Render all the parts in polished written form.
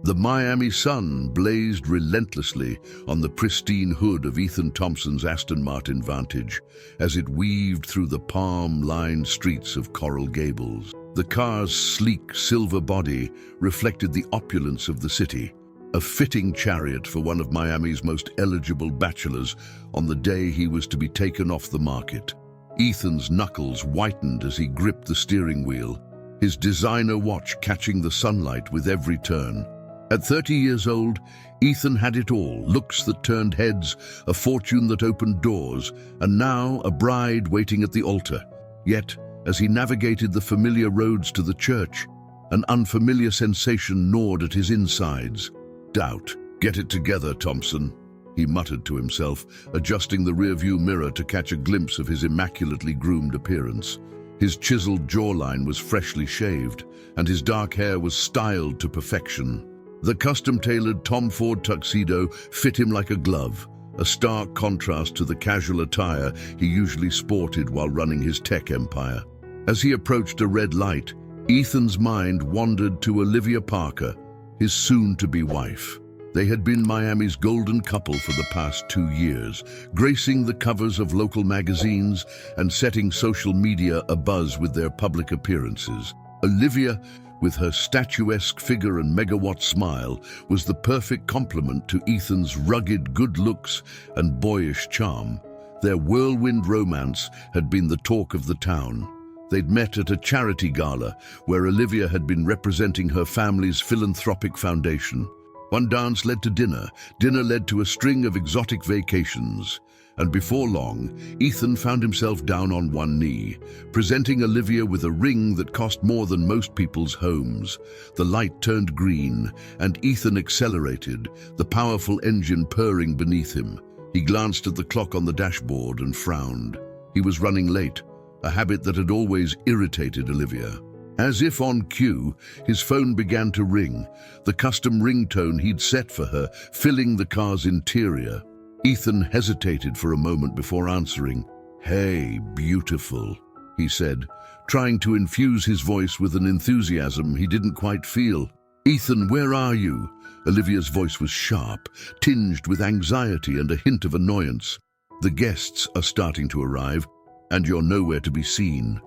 The Miami sun blazed relentlessly on the pristine hood of Ethan Thompson's Aston Martin Vantage as it weaved through the palm-lined streets of Coral Gables. The car's sleek silver body reflected the opulence of the city, a fitting chariot for one of Miami's most eligible bachelors on the day he was to be taken off the market. Ethan's knuckles whitened as he gripped the steering wheel, his designer watch catching the sunlight with every turn. At 30 years old, Ethan had it all: looks that turned heads, a fortune that opened doors, and now a bride waiting at the altar. Yet, as he navigated the familiar roads to the church, an unfamiliar sensation gnawed at his insides. Doubt. "Get it together, Thompson," he muttered to himself, adjusting the rearview mirror to catch a glimpse of his immaculately groomed appearance. His chiseled jawline was freshly shaved, and his dark hair was styled to perfection. The custom-tailored Tom Ford tuxedo fit him like a glove, a stark contrast to the casual attire he usually sported while running his tech empire. As he approached a red light, Ethan's mind wandered to Olivia Parker, his soon-to-be wife. They had been Miami's golden couple for the past 2 years, gracing the covers of local magazines and setting social media abuzz with their public appearances. Olivia, with her statuesque figure and megawatt smile, was the perfect complement to Ethan's rugged good looks and boyish charm. Their whirlwind romance had been the talk of the town. They'd met at a charity gala where Olivia had been representing her family's philanthropic foundation. One dance led to dinner, dinner led to a string of exotic vacations. And before long, Ethan found himself down on one knee, presenting Olivia with a ring that cost more than most people's homes. The light turned green, and Ethan accelerated, the powerful engine purring beneath him. He glanced at the clock on the dashboard and frowned. He was running late, a habit that had always irritated Olivia. As if on cue, his phone began to ring, the custom ringtone he'd set for her, filling the car's interior. Ethan hesitated for a moment before answering. "Hey, beautiful," he said, trying to infuse his voice with an enthusiasm he didn't quite feel. "Ethan, where are you?" Olivia's voice was sharp, tinged with anxiety and a hint of annoyance. "The guests are starting to arrive, and you're nowhere to be seen.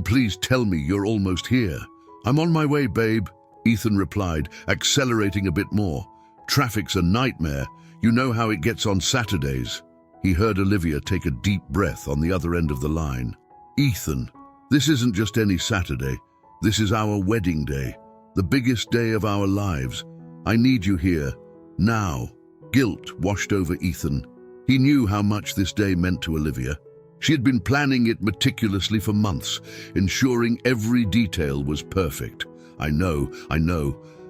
Please tell me you're almost here." "I'm on my way, babe," Ethan replied, accelerating a bit more. "Traffic's a nightmare. You know how it gets on Saturdays." He heard Olivia take a deep breath on the other end of the line. "Ethan, this isn't just any Saturday. This is our wedding day, the biggest day of our lives. I need you here, now." Guilt washed over Ethan. He knew how much this day meant to Olivia. She had been planning it meticulously for months, ensuring every detail was perfect. I know.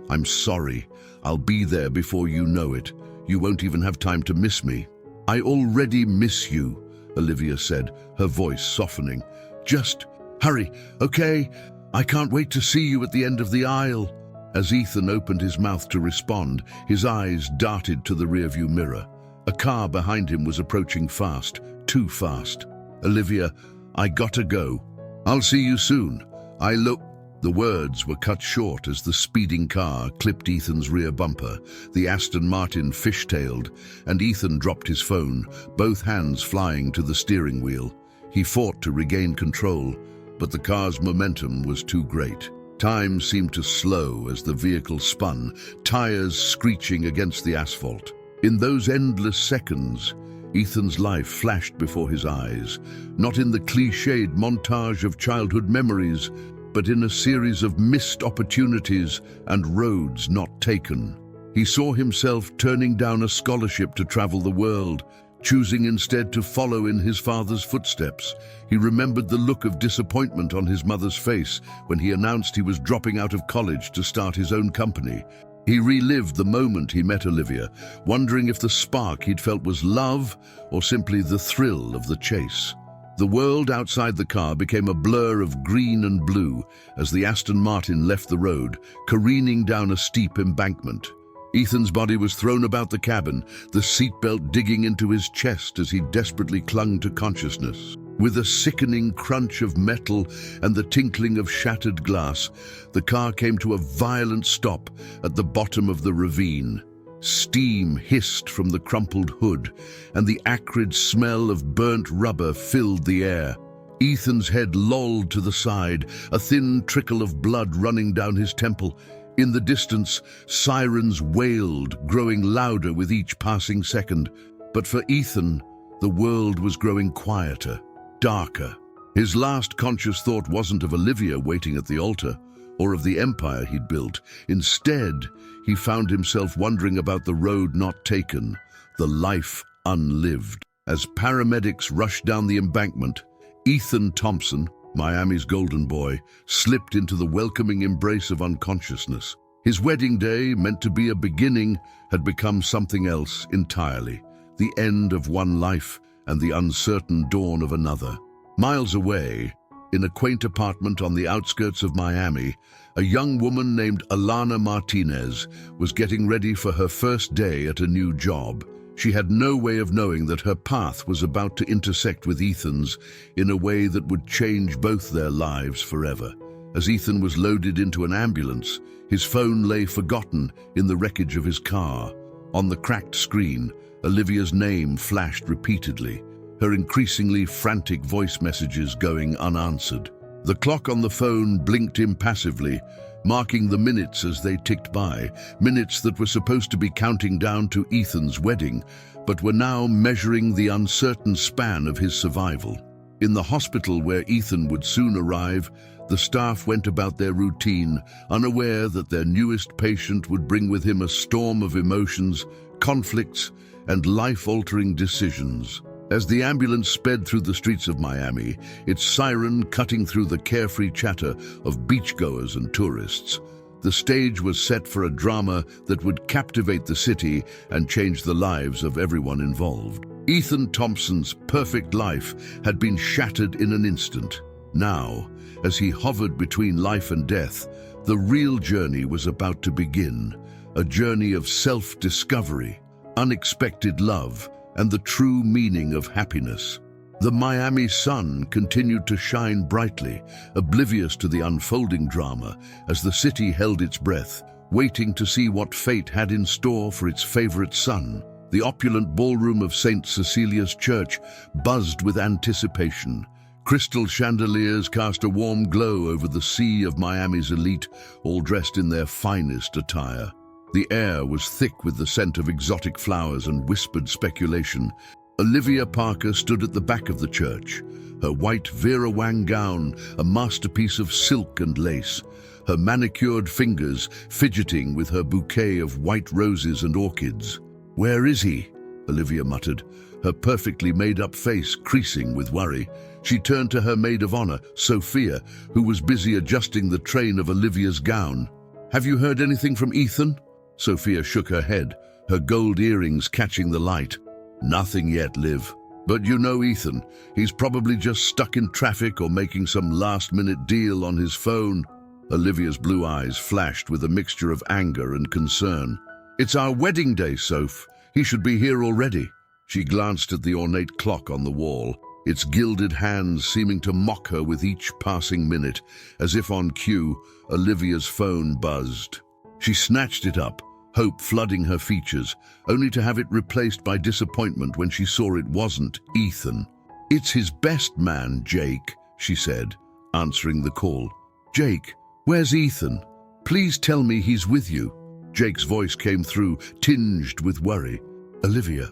I'm sorry. I'll be there before you know it. You won't even have time to miss me." "I already miss you," Olivia said, her voice softening. "Just hurry, okay? I can't wait to see you at the end of the aisle." As Ethan opened his mouth to respond, his eyes darted to the rearview mirror. A car behind him was approaching fast, too fast. "Olivia, I gotta go. I'll see you soon. The words were cut short as the speeding car clipped Ethan's rear bumper. The Aston Martin fishtailed, and Ethan dropped his phone, both hands flying to the steering wheel. He fought to regain control, but the car's momentum was too great. Time seemed to slow as the vehicle spun, tires screeching against the asphalt. In those endless seconds, Ethan's life flashed before his eyes, not in the cliched montage of childhood memories, but in a series of missed opportunities and roads not taken. He saw himself turning down a scholarship to travel the world, choosing instead to follow in his father's footsteps. He remembered the look of disappointment on his mother's face when he announced he was dropping out of college to start his own company. He relived the moment he met Olivia, wondering if the spark he'd felt was love or simply the thrill of the chase. The world outside the car became a blur of green and blue as the Aston Martin left the road, careening down a steep embankment. Ethan's body was thrown about the cabin, the seatbelt digging into his chest as he desperately clung to consciousness. With a sickening crunch of metal and the tinkling of shattered glass, the car came to a violent stop at the bottom of the ravine. Steam hissed from the crumpled hood, and the acrid smell of burnt rubber filled the air. Ethan's head lolled to the side, a thin trickle of blood running down his temple. In the distance, sirens wailed, growing louder with each passing second. But for Ethan, the world was growing quieter, darker. His last conscious thought wasn't of Olivia waiting at the altar, or of the empire he'd built. Instead, he found himself wondering about the road not taken, the life unlived. As paramedics rushed down the embankment, Ethan Thompson, Miami's golden boy, slipped into the welcoming embrace of unconsciousness. His wedding day, meant to be a beginning, had become something else entirely. The end of one life and the uncertain dawn of another. Miles away, in a quaint apartment on the outskirts of Miami, a young woman named Alana Martinez was getting ready for her first day at a new job. She had no way of knowing that her path was about to intersect with Ethan's in a way that would change both their lives forever. As Ethan was loaded into an ambulance, his phone lay forgotten in the wreckage of his car. On the cracked screen, Olivia's name flashed repeatedly, her increasingly frantic voice messages going unanswered. The clock on the phone blinked impassively, marking the minutes as they ticked by, minutes that were supposed to be counting down to Ethan's wedding, but were now measuring the uncertain span of his survival. In the hospital where Ethan would soon arrive, the staff went about their routine, unaware that their newest patient would bring with him a storm of emotions, conflicts, and life-altering decisions. As the ambulance sped through the streets of Miami, its siren cutting through the carefree chatter of beachgoers and tourists, the stage was set for a drama that would captivate the city and change the lives of everyone involved. Ethan Thompson's perfect life had been shattered in an instant. Now, as he hovered between life and death, the real journey was about to begin, a journey of self-discovery, unexpected love, and the true meaning of happiness. The Miami sun continued to shine brightly, oblivious to the unfolding drama, as the city held its breath, waiting to see what fate had in store for its favorite son. The opulent ballroom of St. Cecilia's Church buzzed with anticipation. Crystal chandeliers cast a warm glow over the sea of Miami's elite, all dressed in their finest attire. The air was thick with the scent of exotic flowers and whispered speculation. Olivia Parker stood at the back of the church, her white Vera Wang gown a masterpiece of silk and lace, her manicured fingers fidgeting with her bouquet of white roses and orchids. "Where is he?" Olivia muttered, her perfectly made-up face creasing with worry. She turned to her maid of honor, Sophia, who was busy adjusting the train of Olivia's gown. "Have you heard anything from Ethan?" Sophia shook her head, her gold earrings catching the light. "Nothing yet, Liv. But you know Ethan. He's probably just stuck in traffic or making some last-minute deal on his phone." Olivia's blue eyes flashed with a mixture of anger and concern. "It's our wedding day, Soph. He should be here already." She glanced at the ornate clock on the wall, its gilded hands seeming to mock her with each passing minute. As if on cue, Olivia's phone buzzed. She snatched it up, hope flooding her features, only to have it replaced by disappointment when she saw it wasn't Ethan. "It's his best man, Jake," she said, answering the call. "Jake, where's Ethan? Please tell me he's with you." Jake's voice came through, tinged with worry. "Olivia,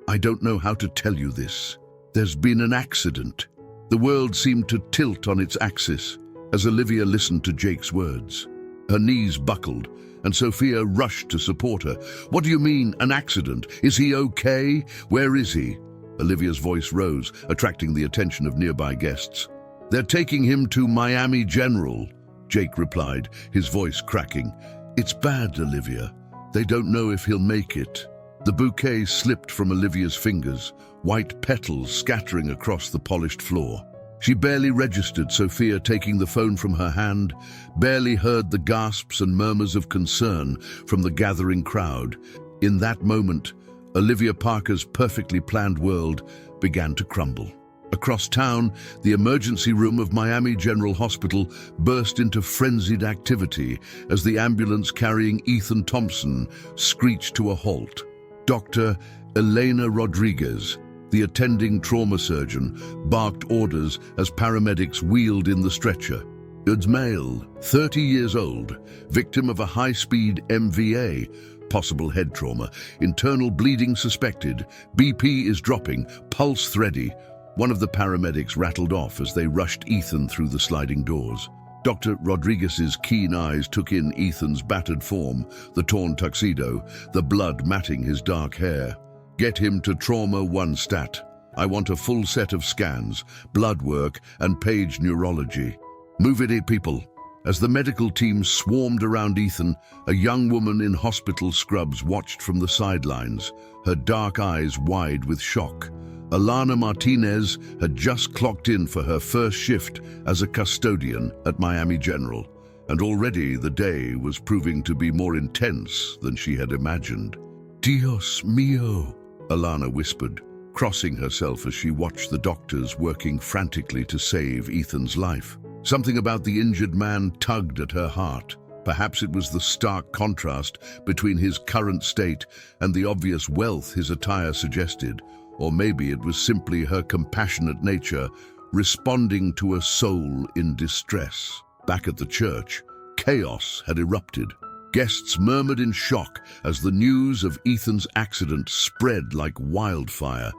I don't know how to tell you this. There's been an accident." The world seemed to tilt on its axis as Olivia listened to Jake's words. Her knees buckled, and Sophia rushed to support her. "What do you mean, an accident? Is he okay? Where is he?" Olivia's voice rose, attracting the attention of nearby guests. "They're taking him to Miami General," Jake replied, his voice cracking. "It's bad, Olivia. They don't know if he'll make it." The bouquet slipped from Olivia's fingers, white petals scattering across the polished floor. She barely registered Sophia taking the phone from her hand, barely heard the gasps and murmurs of concern from the gathering crowd. In that moment, Olivia Parker's perfectly planned world began to crumble. Across town, the emergency room of Miami General Hospital burst into frenzied activity as the ambulance carrying Ethan Thompson screeched to a halt. Dr. Elena Rodriguez, the attending trauma surgeon, barked orders as paramedics wheeled in the stretcher. It's male, 30 years old, victim of a high-speed MVA, possible head trauma, internal bleeding suspected, BP is dropping, pulse thready. One of the paramedics rattled off as they rushed Ethan through the sliding doors. Dr. Rodriguez's keen eyes took in Ethan's battered form, the torn tuxedo, the blood matting his dark hair. Get him to trauma 1 stat. I want a full set of scans, blood work, and page neurology. Move it, people. As the medical team swarmed around Ethan, a young woman in hospital scrubs watched from the sidelines, her dark eyes wide with shock. Alana Martinez had just clocked in for her first shift as a custodian at Miami General, and already the day was proving to be more intense than she had imagined. Dios mío, Alana whispered, crossing herself as she watched the doctors working frantically to save Ethan's life. Something about the injured man tugged at her heart. Perhaps it was the stark contrast between his current state and the obvious wealth his attire suggested, or maybe it was simply her compassionate nature responding to a soul in distress. Back at the church, chaos had erupted. Guests murmured in shock as the news of Ethan's accident spread like wildfire.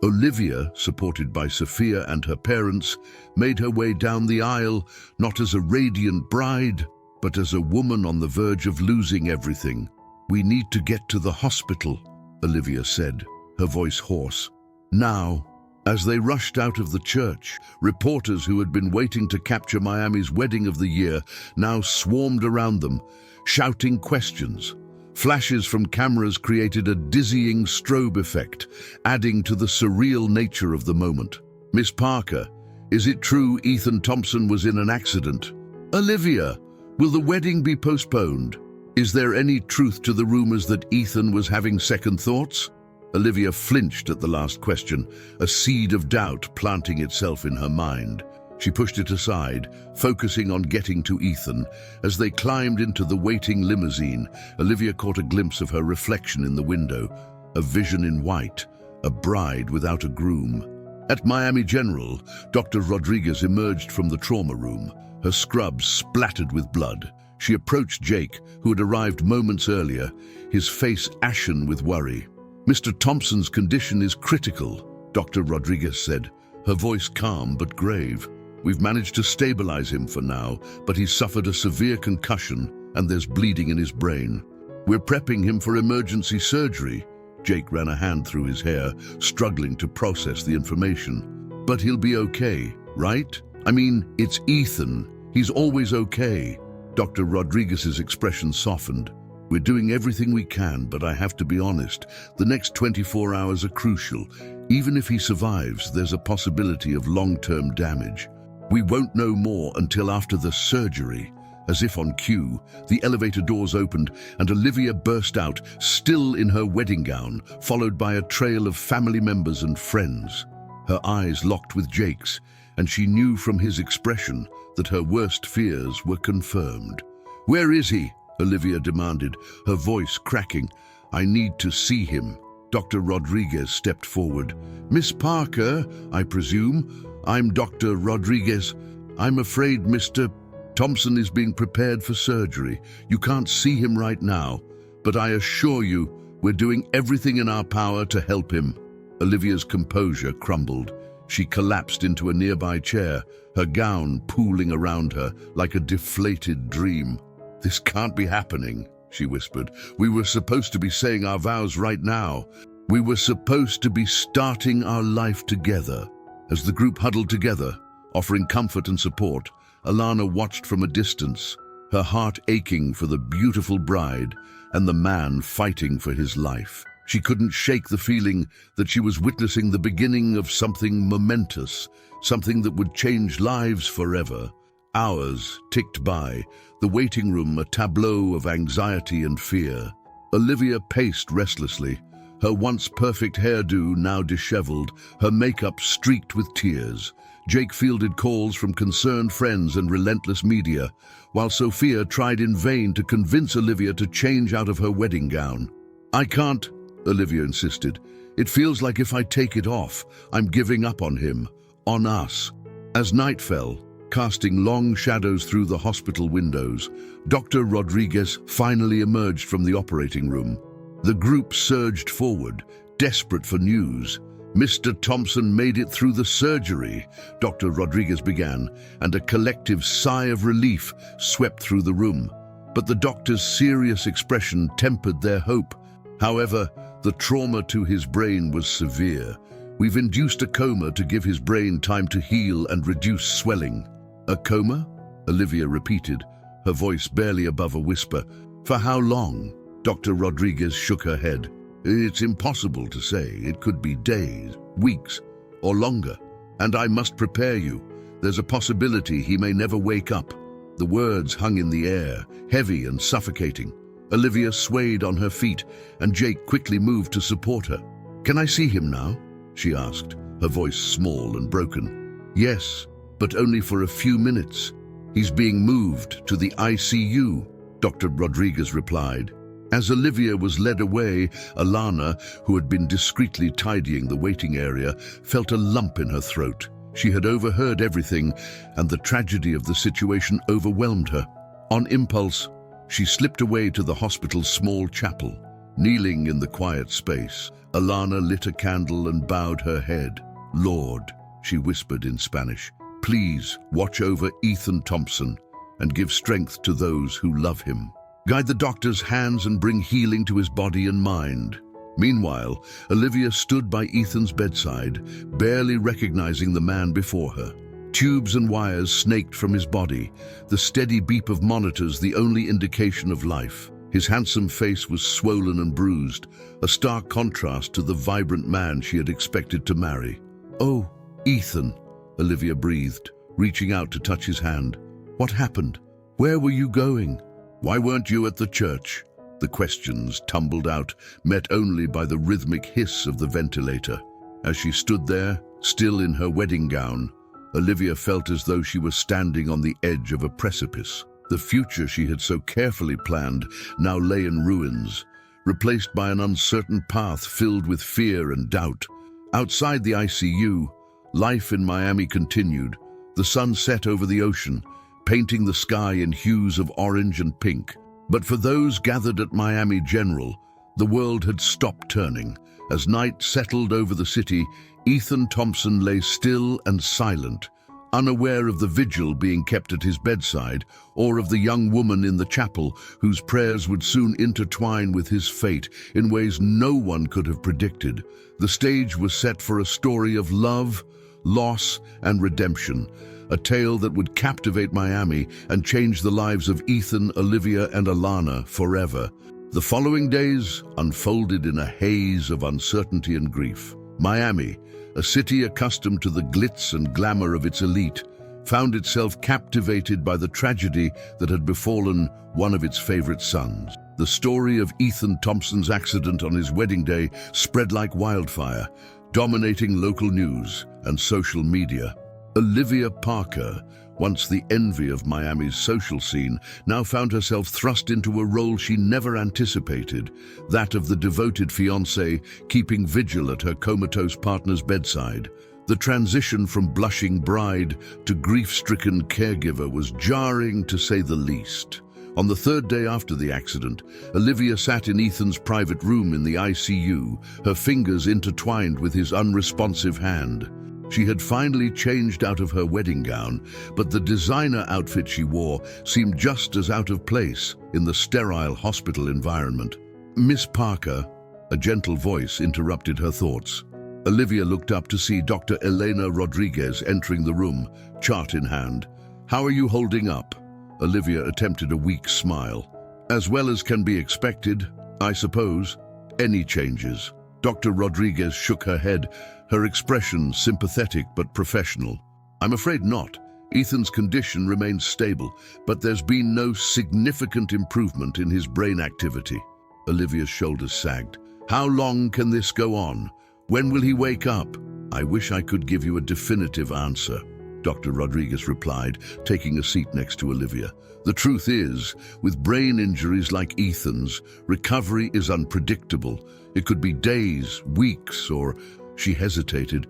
Olivia, supported by Sophia and her parents, made her way down the aisle, not as a radiant bride, but as a woman on the verge of losing everything. "We need to get to the hospital," Olivia said, her voice hoarse. "Now." As they rushed out of the church, reporters who had been waiting to capture Miami's wedding of the year now swarmed around them, shouting questions. Flashes from cameras created a dizzying strobe effect, adding to the surreal nature of the moment. "Miss Parker, is it true Ethan Thompson was in an accident? Olivia, will the wedding be postponed? Is there any truth to the rumors that Ethan was having second thoughts?" Olivia flinched at the last question, a seed of doubt planting itself in her mind. She pushed it aside, focusing on getting to Ethan. As they climbed into the waiting limousine, Olivia caught a glimpse of her reflection in the window, a vision in white, a bride without a groom. At Miami General, Dr. Rodriguez emerged from the trauma room, her scrubs splattered with blood. She approached Jake, who had arrived moments earlier, his face ashen with worry. "Mr. Thompson's condition is critical," Dr. Rodriguez said, her voice calm but grave. "We've managed to stabilize him for now, but he's suffered a severe concussion and there's bleeding in his brain. We're prepping him for emergency surgery." Jake ran a hand through his hair, struggling to process the information. "But he'll be okay, right? I mean, it's Ethan. He's always okay." Dr. Rodriguez's expression softened. "We're doing everything we can, but I have to be honest, the next 24 hours are crucial. Even if he survives, there's a possibility of long-term damage. We won't know more until after the surgery." As if on cue, the elevator doors opened and Olivia burst out, still in her wedding gown, followed by a trail of family members and friends. Her eyes locked with Jake's, and she knew from his expression that her worst fears were confirmed. "Where is he?" Olivia demanded, her voice cracking. "I need to see him." Dr. Rodriguez stepped forward. "Miss Parker, I presume? I'm Dr. Rodriguez. I'm afraid Mr. Thompson is being prepared for surgery. You can't see him right now, but I assure you we're doing everything in our power to help him." Olivia's composure crumbled. She collapsed into a nearby chair, her gown pooling around her like a deflated dream. "This can't be happening," she whispered. "We were supposed to be saying our vows right now. We were supposed to be starting our life together." As the group huddled together, offering comfort and support, Alana watched from a distance, her heart aching for the beautiful bride and the man fighting for his life. She couldn't shake the feeling that she was witnessing the beginning of something momentous, something that would change lives forever. Hours ticked by, the waiting room a tableau of anxiety and fear. Olivia paced restlessly, her once perfect hairdo now disheveled, her makeup streaked with tears. Jake fielded calls from concerned friends and relentless media, while Sophia tried in vain to convince Olivia to change out of her wedding gown. "I can't," Olivia insisted. "It feels like if I take it off, I'm giving up on him, on us." As night fell, casting long shadows through the hospital windows, Dr. Rodriguez finally emerged from the operating room. The group surged forward, desperate for news. "Mr. Thompson made it through the surgery," Dr. Rodriguez began, and a collective sigh of relief swept through the room. But the doctor's serious expression tempered their hope. "However, the trauma to his brain was severe. We've induced a coma to give his brain time to heal and reduce swelling." "A coma?" Olivia repeated, her voice barely above a whisper. "For how long?" Dr. Rodriguez shook her head. "It's impossible to say. It could be days, weeks, or longer. And I must prepare you. There's a possibility he may never wake up." The words hung in the air, heavy and suffocating. Olivia swayed on her feet, and Jake quickly moved to support her. "Can I see him now?" she asked, her voice small and broken. "Yes, but only for a few minutes. He's being moved to the ICU," Dr. Rodriguez replied. As Olivia was led away, Alana, who had been discreetly tidying the waiting area, felt a lump in her throat. She had overheard everything, and the tragedy of the situation overwhelmed her. On impulse, she slipped away to the hospital's small chapel. Kneeling in the quiet space, Alana lit a candle and bowed her head. "Lord," she whispered in Spanish, "please watch over Ethan Thompson and give strength to those who love him. Guide the doctor's hands and bring healing to his body and mind." Meanwhile, Olivia stood by Ethan's bedside, barely recognizing the man before her. Tubes and wires snaked from his body, the steady beep of monitors the only indication of life. His handsome face was swollen and bruised, a stark contrast to the vibrant man she had expected to marry. "Oh, Ethan," Olivia breathed, reaching out to touch his hand. "What happened? Where were you going? Why weren't you at the church?" The questions tumbled out, met only by the rhythmic hiss of the ventilator. As she stood there, still in her wedding gown, Olivia felt as though she was standing on the edge of a precipice. The future she had so carefully planned now lay in ruins, replaced by an uncertain path filled with fear and doubt. Outside the ICU, life in Miami continued. The sun set over the ocean, painting the sky in hues of orange and pink. But for those gathered at Miami General, the world had stopped turning. As night settled over the city, Ethan Thompson lay still and silent, unaware of the vigil being kept at his bedside or of the young woman in the chapel whose prayers would soon intertwine with his fate in ways no one could have predicted. The stage was set for a story of love, loss, and redemption, a tale that would captivate Miami and change the lives of Ethan, Olivia, and Alana forever. The following days unfolded in a haze of uncertainty and grief. Miami, a city accustomed to the glitz and glamour of its elite, found itself captivated by the tragedy that had befallen one of its favorite sons. The story of Ethan Thompson's accident on his wedding day spread like wildfire, dominating local news and social media. Olivia Parker, once the envy of Miami's social scene, now found herself thrust into a role she never anticipated, that of the devoted fiancée keeping vigil at her comatose partner's bedside. The transition from blushing bride to grief-stricken caregiver was jarring, to say the least. On the third day after the accident, Olivia sat in Ethan's private room in the ICU, her fingers intertwined with his unresponsive hand. She had finally changed out of her wedding gown, but the designer outfit she wore seemed just as out of place in the sterile hospital environment. "Miss Parker," a gentle voice interrupted her thoughts. Olivia looked up to see Dr. Elena Rodriguez entering the room, chart in hand. "How are you holding up?" Olivia attempted a weak smile. "As well as can be expected, I suppose. Any changes?" Dr. Rodriguez shook her head, her expression sympathetic but professional. "I'm afraid not. Ethan's condition remains stable, but there's been no significant improvement in his brain activity." Olivia's shoulders sagged. How long can this go on? When will he wake up? I wish I could give you a definitive answer, Dr. Rodriguez replied, taking a seat next to Olivia. The truth is, with brain injuries like Ethan's, recovery is unpredictable. It could be days, weeks, or, she hesitated,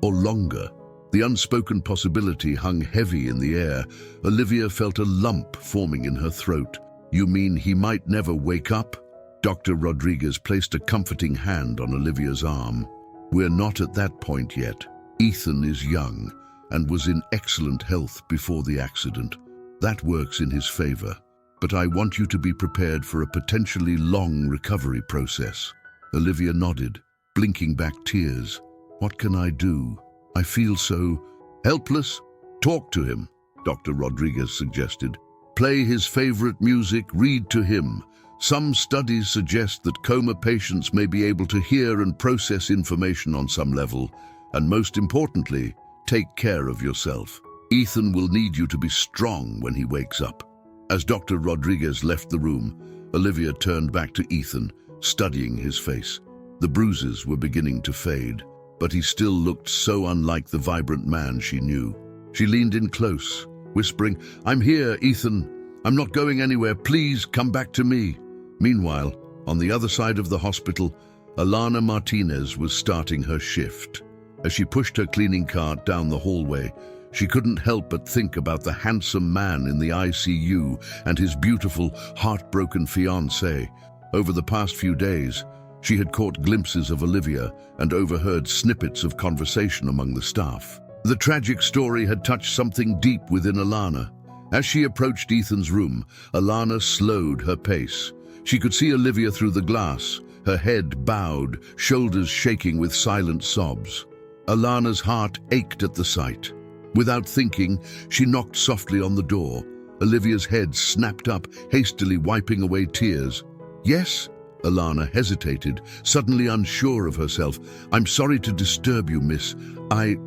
or longer. The unspoken possibility hung heavy in the air. Olivia felt a lump forming in her throat. You mean he might never wake up? Dr. Rodriguez placed a comforting hand on Olivia's arm. We're not at that point yet. Ethan is young and was in excellent health before the accident. That works in his favor. But I want you to be prepared for a potentially long recovery process. Olivia nodded, blinking back tears. What can I do? I feel so helpless. Talk to him, Dr. Rodriguez suggested. Play his favorite music, read to him. Some studies suggest that coma patients may be able to hear and process information on some level, and most importantly, take care of yourself. Ethan will need you to be strong when he wakes up. As Dr. Rodriguez left the room, Olivia turned back to Ethan, studying his face. The bruises were beginning to fade, but he still looked so unlike the vibrant man she knew. She leaned in close, whispering, "I'm here, Ethan. I'm not going anywhere. Please come back to me." Meanwhile, on the other side of the hospital, Alana Martinez was starting her shift. As she pushed her cleaning cart down the hallway, she couldn't help but think about the handsome man in the ICU and his beautiful, heartbroken fiancée. Over the past few days, she had caught glimpses of Olivia and overheard snippets of conversation among the staff. The tragic story had touched something deep within Alana. As she approached Ethan's room, Alana slowed her pace. She could see Olivia through the glass, her head bowed, shoulders shaking with silent sobs. Alana's heart ached at the sight. Without thinking, she knocked softly on the door. Olivia's head snapped up, hastily wiping away tears. "Yes?" Alana hesitated, suddenly unsure of herself. "I'm sorry to disturb you, miss. I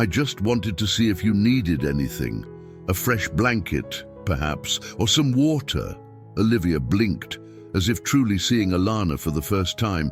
just wanted to see if you needed anything. A fresh blanket, perhaps, or some water." Olivia blinked, as if truly seeing Alana for the first time.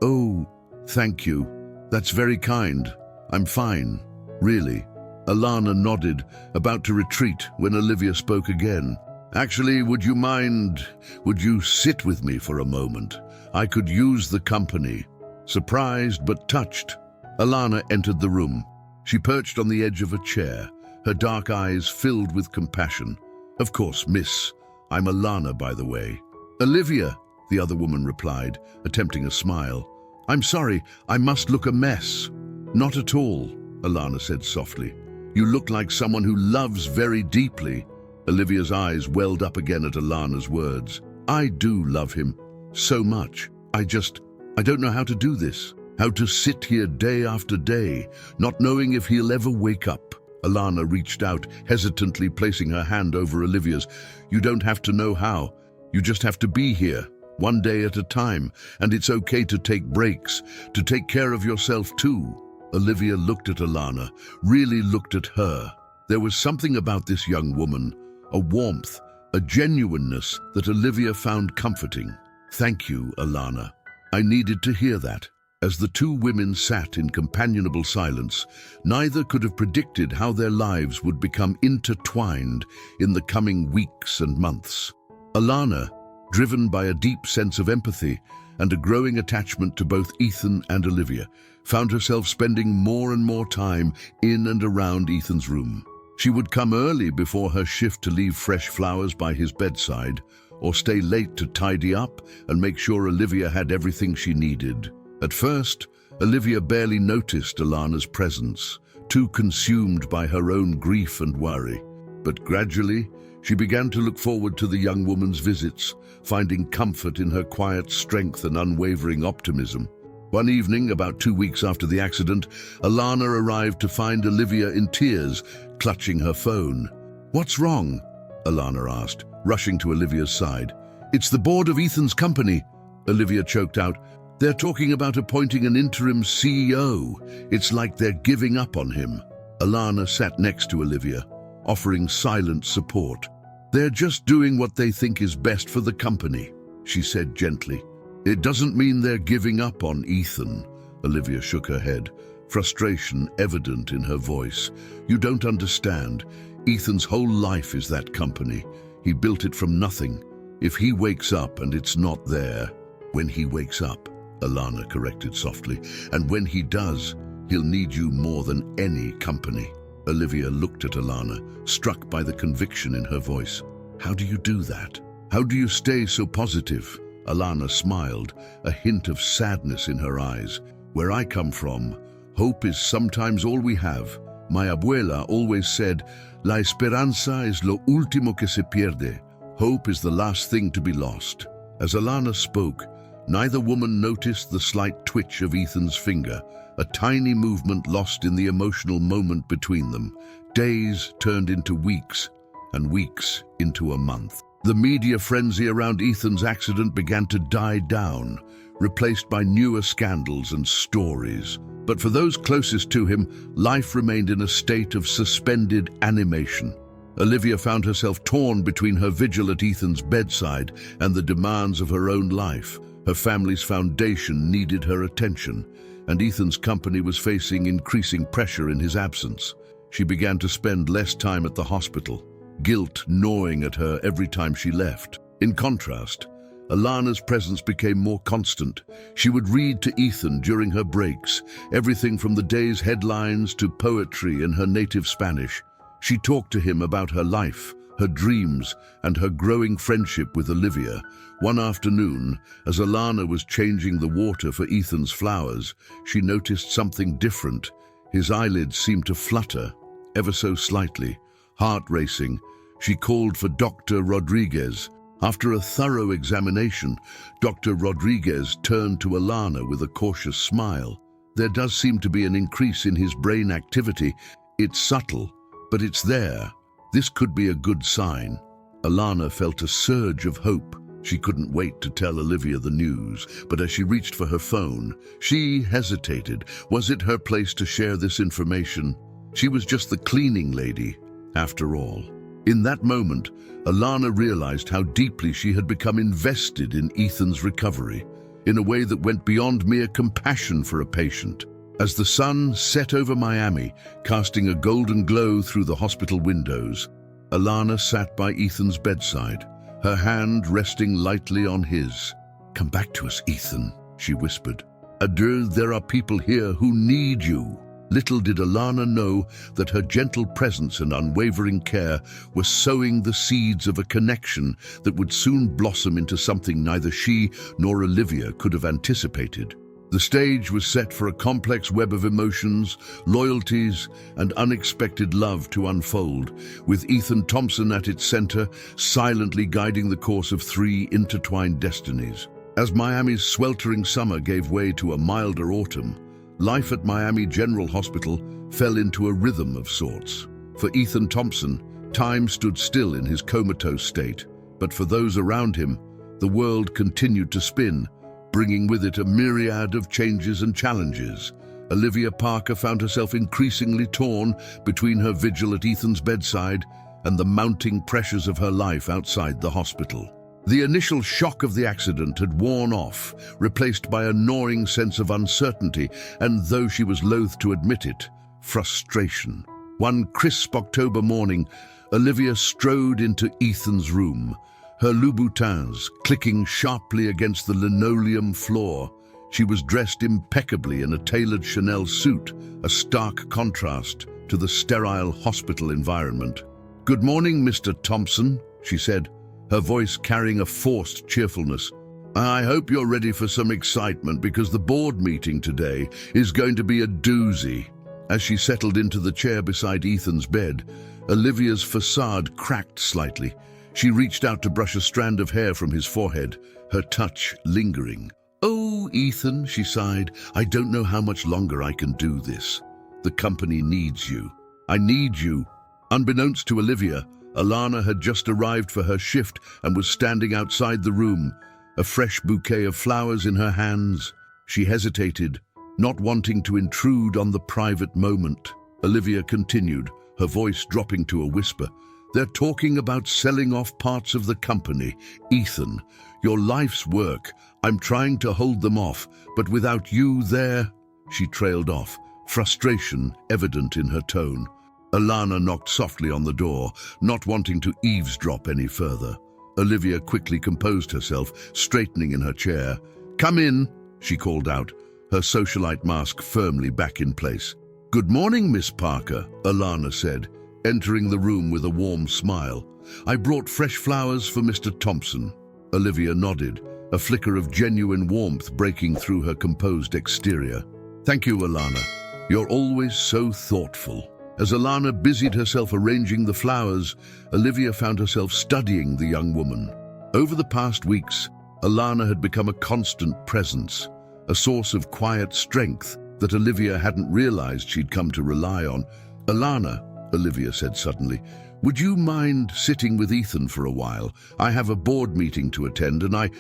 "Oh, thank you. That's very kind. I'm fine, really." Alana nodded, about to retreat when Olivia spoke again. "Actually, would you sit with me for a moment? I could use the company." Surprised but touched, Alana entered the room. She perched on the edge of a chair, her dark eyes filled with compassion. "Of course, miss. I'm Alana, by the way." "Olivia," the other woman replied, attempting a smile. "I'm sorry, I must look a mess." "Not at all," Alana said softly. "You look like someone who loves very deeply." Olivia's eyes welled up again at Alana's words. "I do love him. So much. I don't know how to do this. How to sit here day after day, not knowing if he'll ever wake up." Alana reached out, hesitantly placing her hand over Olivia's. "You don't have to know how. You just have to be here, one day at a time, and it's okay to take breaks, to take care of yourself too." Olivia looked at Alana, really looked at her. There was something about this young woman, a warmth, a genuineness that Olivia found comforting. "Thank you, Alana. I needed to hear that." As the two women sat in companionable silence, neither could have predicted how their lives would become intertwined in the coming weeks and months. Alana, driven by a deep sense of empathy and a growing attachment to both Ethan and Olivia, found herself spending more and more time in and around Ethan's room. She would come early before her shift to leave fresh flowers by his bedside, or stay late to tidy up and make sure Olivia had everything she needed. At first, Olivia barely noticed Alana's presence, too consumed by her own grief and worry. But gradually, she began to look forward to the young woman's visits, finding comfort in her quiet strength and unwavering optimism. One evening, about 2 weeks after the accident, Alana arrived to find Olivia in tears, clutching her phone. "What's wrong?" Alana asked, rushing to Olivia's side. "It's the board of Ethan's company," Olivia choked out. "They're talking about appointing an interim CEO. It's like they're giving up on him." Alana sat next to Olivia, offering silent support. "They're just doing what they think is best for the company," she said gently. It doesn't mean they're giving up on Ethan. Olivia shook her head, frustration evident in her voice. You don't understand. Ethan's whole life is that company. He built it from nothing. If he wakes up and it's not there, when he wakes up, Alana corrected softly, and when he does, he'll need you more than any company. Olivia looked at Alana, struck by the conviction in her voice. How do you do that? How do you stay so positive? Alana smiled, a hint of sadness in her eyes. Where I come from, hope is sometimes all we have. My abuela always said, La esperanza es lo último que se pierde. Hope is the last thing to be lost. As Alana spoke, neither woman noticed the slight twitch of Ethan's finger, a tiny movement lost in the emotional moment between them. Days turned into weeks, and weeks into a month. The media frenzy around Ethan's accident began to die down, replaced by newer scandals and stories. But for those closest to him, life remained in a state of suspended animation. Olivia found herself torn between her vigil at Ethan's bedside and the demands of her own life. Her family's foundation needed her attention, and Ethan's company was facing increasing pressure in his absence. She began to spend less time at the hospital, guilt gnawing at her every time she left. In contrast, Alana's presence became more constant. She would read to Ethan during her breaks, everything from the day's headlines to poetry in her native Spanish. She talked to him about her life, her dreams, and her growing friendship with Olivia. One afternoon, as Alana was changing the water for Ethan's flowers, she noticed something different. His eyelids seemed to flutter, ever so slightly. Heart racing, she called for Dr. Rodriguez. After a thorough examination, Dr. Rodriguez turned to Alana with a cautious smile. There does seem to be an increase in his brain activity. It's subtle, but it's there. This could be a good sign. Alana felt a surge of hope. She couldn't wait to tell Olivia the news, but as she reached for her phone, she hesitated. Was it her place to share this information? She was just the cleaning lady, after all. In that moment, Alana realized how deeply she had become invested in Ethan's recovery, in a way that went beyond mere compassion for a patient. As the sun set over Miami, casting a golden glow through the hospital windows, Alana sat by Ethan's bedside, her hand resting lightly on his. "Come back to us, Ethan," she whispered. "Adieu, there are people here who need you." Little did Alana know that her gentle presence and unwavering care were sowing the seeds of a connection that would soon blossom into something neither she nor Olivia could have anticipated. The stage was set for a complex web of emotions, loyalties, and unexpected love to unfold, with Ethan Thompson at its center, silently guiding the course of three intertwined destinies. As Miami's sweltering summer gave way to a milder autumn, life at Miami General Hospital fell into a rhythm of sorts. For Ethan Thompson, time stood still in his comatose state, but for those around him, the world continued to spin, bringing with it a myriad of changes and challenges. Olivia Parker found herself increasingly torn between her vigil at Ethan's bedside and the mounting pressures of her life outside the hospital. The initial shock of the accident had worn off, replaced by a gnawing sense of uncertainty, and though she was loath to admit it, frustration. One crisp October morning, Olivia strode into Ethan's room, her Louboutins clicking sharply against the linoleum floor. She was dressed impeccably in a tailored Chanel suit, a stark contrast to the sterile hospital environment. "Good morning, Mr. Thompson," she said, her voice carrying a forced cheerfulness. "I hope you're ready for some excitement because the board meeting today is going to be a doozy." As she settled into the chair beside Ethan's bed, Olivia's facade cracked slightly. She reached out to brush a strand of hair from his forehead, her touch lingering. "Oh, Ethan," she sighed, "I don't know how much longer I can do this. The company needs you. I need you." Unbeknownst to Olivia, Alana had just arrived for her shift and was standing outside the room, a fresh bouquet of flowers in her hands. She hesitated, not wanting to intrude on the private moment. Olivia continued, her voice dropping to a whisper. "They're talking about selling off parts of the company. Ethan, your life's work. I'm trying to hold them off, but without you there—" She trailed off, frustration evident in her tone. Alana knocked softly on the door, not wanting to eavesdrop any further. Olivia quickly composed herself, straightening in her chair. "Come in," she called out, her socialite mask firmly back in place. "Good morning, Miss Parker," Alana said, entering the room with a warm smile. "I brought fresh flowers for Mr. Thompson." Olivia nodded, a flicker of genuine warmth breaking through her composed exterior. "Thank you, Alana. You're always so thoughtful." As Alana busied herself arranging the flowers, Olivia found herself studying the young woman. Over the past weeks, Alana had become a constant presence, a source of quiet strength that Olivia hadn't realized she'd come to rely on. "Alana," Olivia said suddenly, "would you mind sitting with Ethan for a while? I have a board meeting to attend and I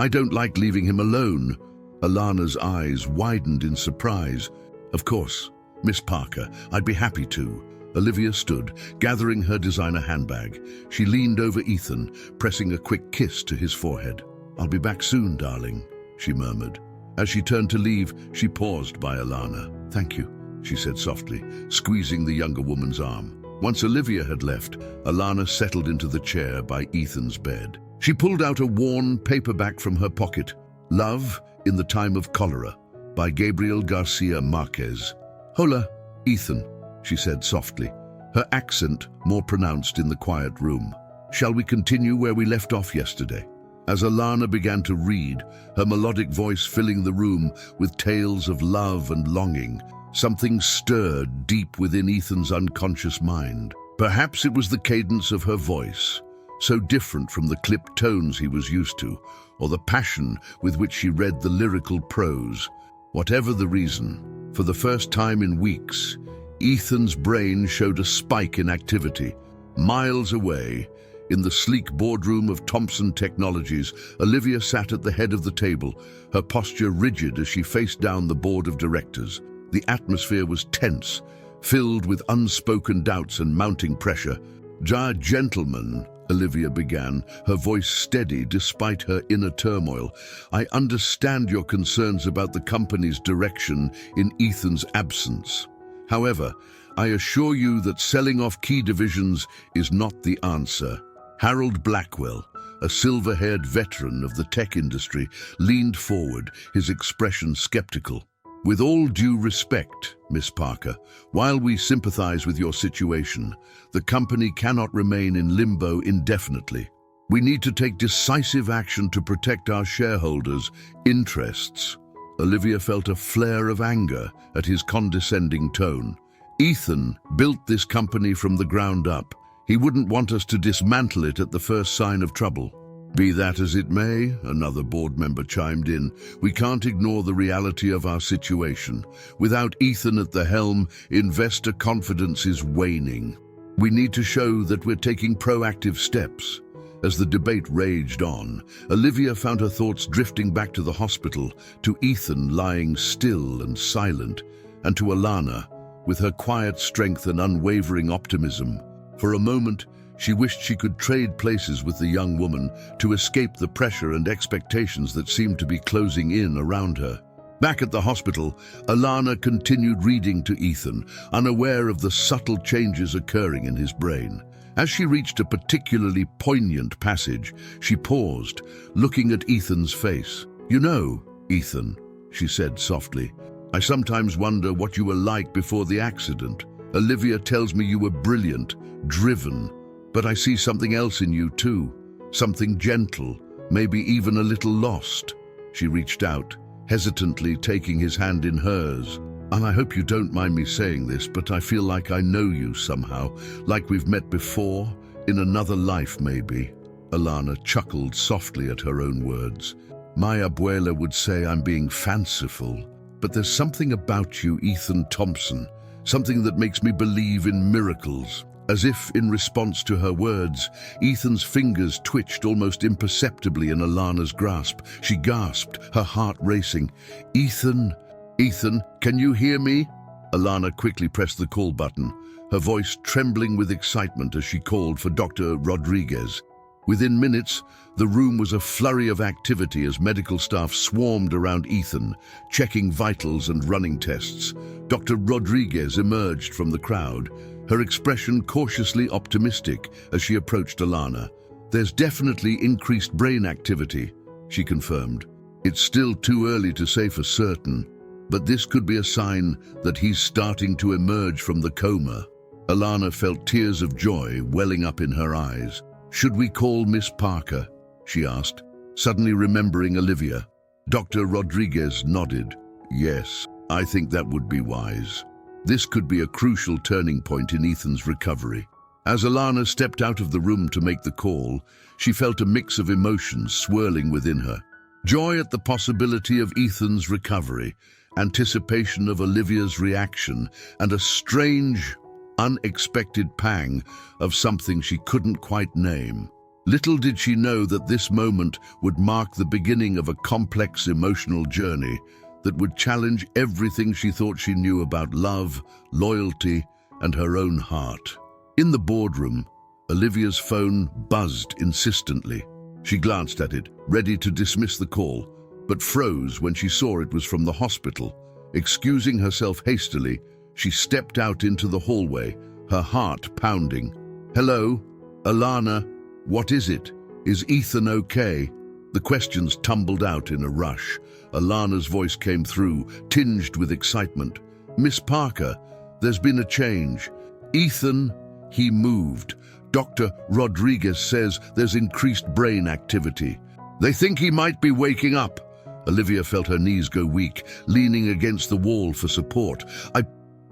don't like leaving him alone." Alana's eyes widened in surprise. "Of course, Miss Parker, I'd be happy to." Olivia stood, gathering her designer handbag. She leaned over Ethan, pressing a quick kiss to his forehead. "I'll be back soon, darling," she murmured. As she turned to leave, she paused by Alana. "Thank you," she said softly, squeezing the younger woman's arm. Once Olivia had left, Alana settled into the chair by Ethan's bed. She pulled out a worn paperback from her pocket. Love in the Time of Cholera, by Gabriel Garcia Marquez. "Hola, Ethan," she said softly, her accent more pronounced in the quiet room. "Shall we continue where we left off yesterday?" As Alana began to read, her melodic voice filling the room with tales of love and longing, something stirred deep within Ethan's unconscious mind. Perhaps it was the cadence of her voice, so different from the clipped tones he was used to, or the passion with which she read the lyrical prose. Whatever the reason, for the first time in weeks, Ethan's brain showed a spike in activity. Miles away, in the sleek boardroom of Thompson Technologies, Olivia sat at the head of the table, her posture rigid as she faced down the board of directors. The atmosphere was tense, filled with unspoken doubts and mounting pressure. "Gentlemen," Olivia began, her voice steady despite her inner turmoil, "I understand your concerns about the company's direction in Ethan's absence. However, I assure you that selling off key divisions is not the answer." Harold Blackwell, a silver-haired veteran of the tech industry, leaned forward, his expression skeptical. "With all due respect, Miss Parker, while we sympathize with your situation, the company cannot remain in limbo indefinitely. We need to take decisive action to protect our shareholders' interests." Olivia felt a flare of anger at his condescending tone. "Ethan built this company from the ground up. He wouldn't want us to dismantle it at the first sign of trouble." "Be that as it may," another board member chimed in, "we can't ignore the reality of our situation. Without Ethan at the helm, investor confidence is waning. We need to show that we're taking proactive steps." As the debate raged on, Olivia found her thoughts drifting back to the hospital, to Ethan lying still and silent, and to Alana, with her quiet strength and unwavering optimism. For a moment, she wished she could trade places with the young woman to escape the pressure and expectations that seemed to be closing in around her. Back at the hospital, Alana continued reading to Ethan, unaware of the subtle changes occurring in his brain. As she reached a particularly poignant passage, she paused, looking at Ethan's face. "You know, Ethan," she said softly, "I sometimes wonder what you were like before the accident. Olivia tells me you were brilliant, driven, but I see something else in you too, something gentle, maybe even a little lost." She reached out, hesitantly taking his hand in hers. "And I hope you don't mind me saying this, but I feel like I know you somehow, like we've met before, in another life maybe." Alana chuckled softly at her own words. "My abuela would say I'm being fanciful, but there's something about you, Ethan Thompson, something that makes me believe in miracles." As if in response to her words, Ethan's fingers twitched almost imperceptibly in Alana's grasp. She gasped, her heart racing. "Ethan? Ethan, can you hear me?" Alana quickly pressed the call button, her voice trembling with excitement as she called for Dr. Rodriguez. Within minutes, the room was a flurry of activity as medical staff swarmed around Ethan, checking vitals and running tests. Dr. Rodriguez emerged from the crowd, her expression cautiously optimistic as she approached Alana. "There's definitely increased brain activity," she confirmed. "It's still too early to say for certain, but this could be a sign that he's starting to emerge from the coma." Alana felt tears of joy welling up in her eyes. "Should we call Miss Parker?" she asked, suddenly remembering Olivia. Dr. Rodriguez nodded. "Yes, I think that would be wise. This could be a crucial turning point in Ethan's recovery." As Alana stepped out of the room to make the call, she felt a mix of emotions swirling within her. Joy at the possibility of Ethan's recovery, anticipation of Olivia's reaction, and a strange, unexpected pang of something she couldn't quite name. Little did she know that this moment would mark the beginning of a complex emotional journey that would challenge everything she thought she knew about love, loyalty, and her own heart. In the boardroom, Olivia's phone buzzed insistently. She glanced at it, ready to dismiss the call, but froze when she saw it was from the hospital. Excusing herself hastily, she stepped out into the hallway, her heart pounding. "Hello? Alana? What is it? Is Ethan okay?" The questions tumbled out in a rush. Alana's voice came through, tinged with excitement. "Miss Parker, there's been a change. Ethan, he moved. Dr. Rodriguez says there's increased brain activity. They think he might be waking up." Olivia felt her knees go weak, leaning against the wall for support.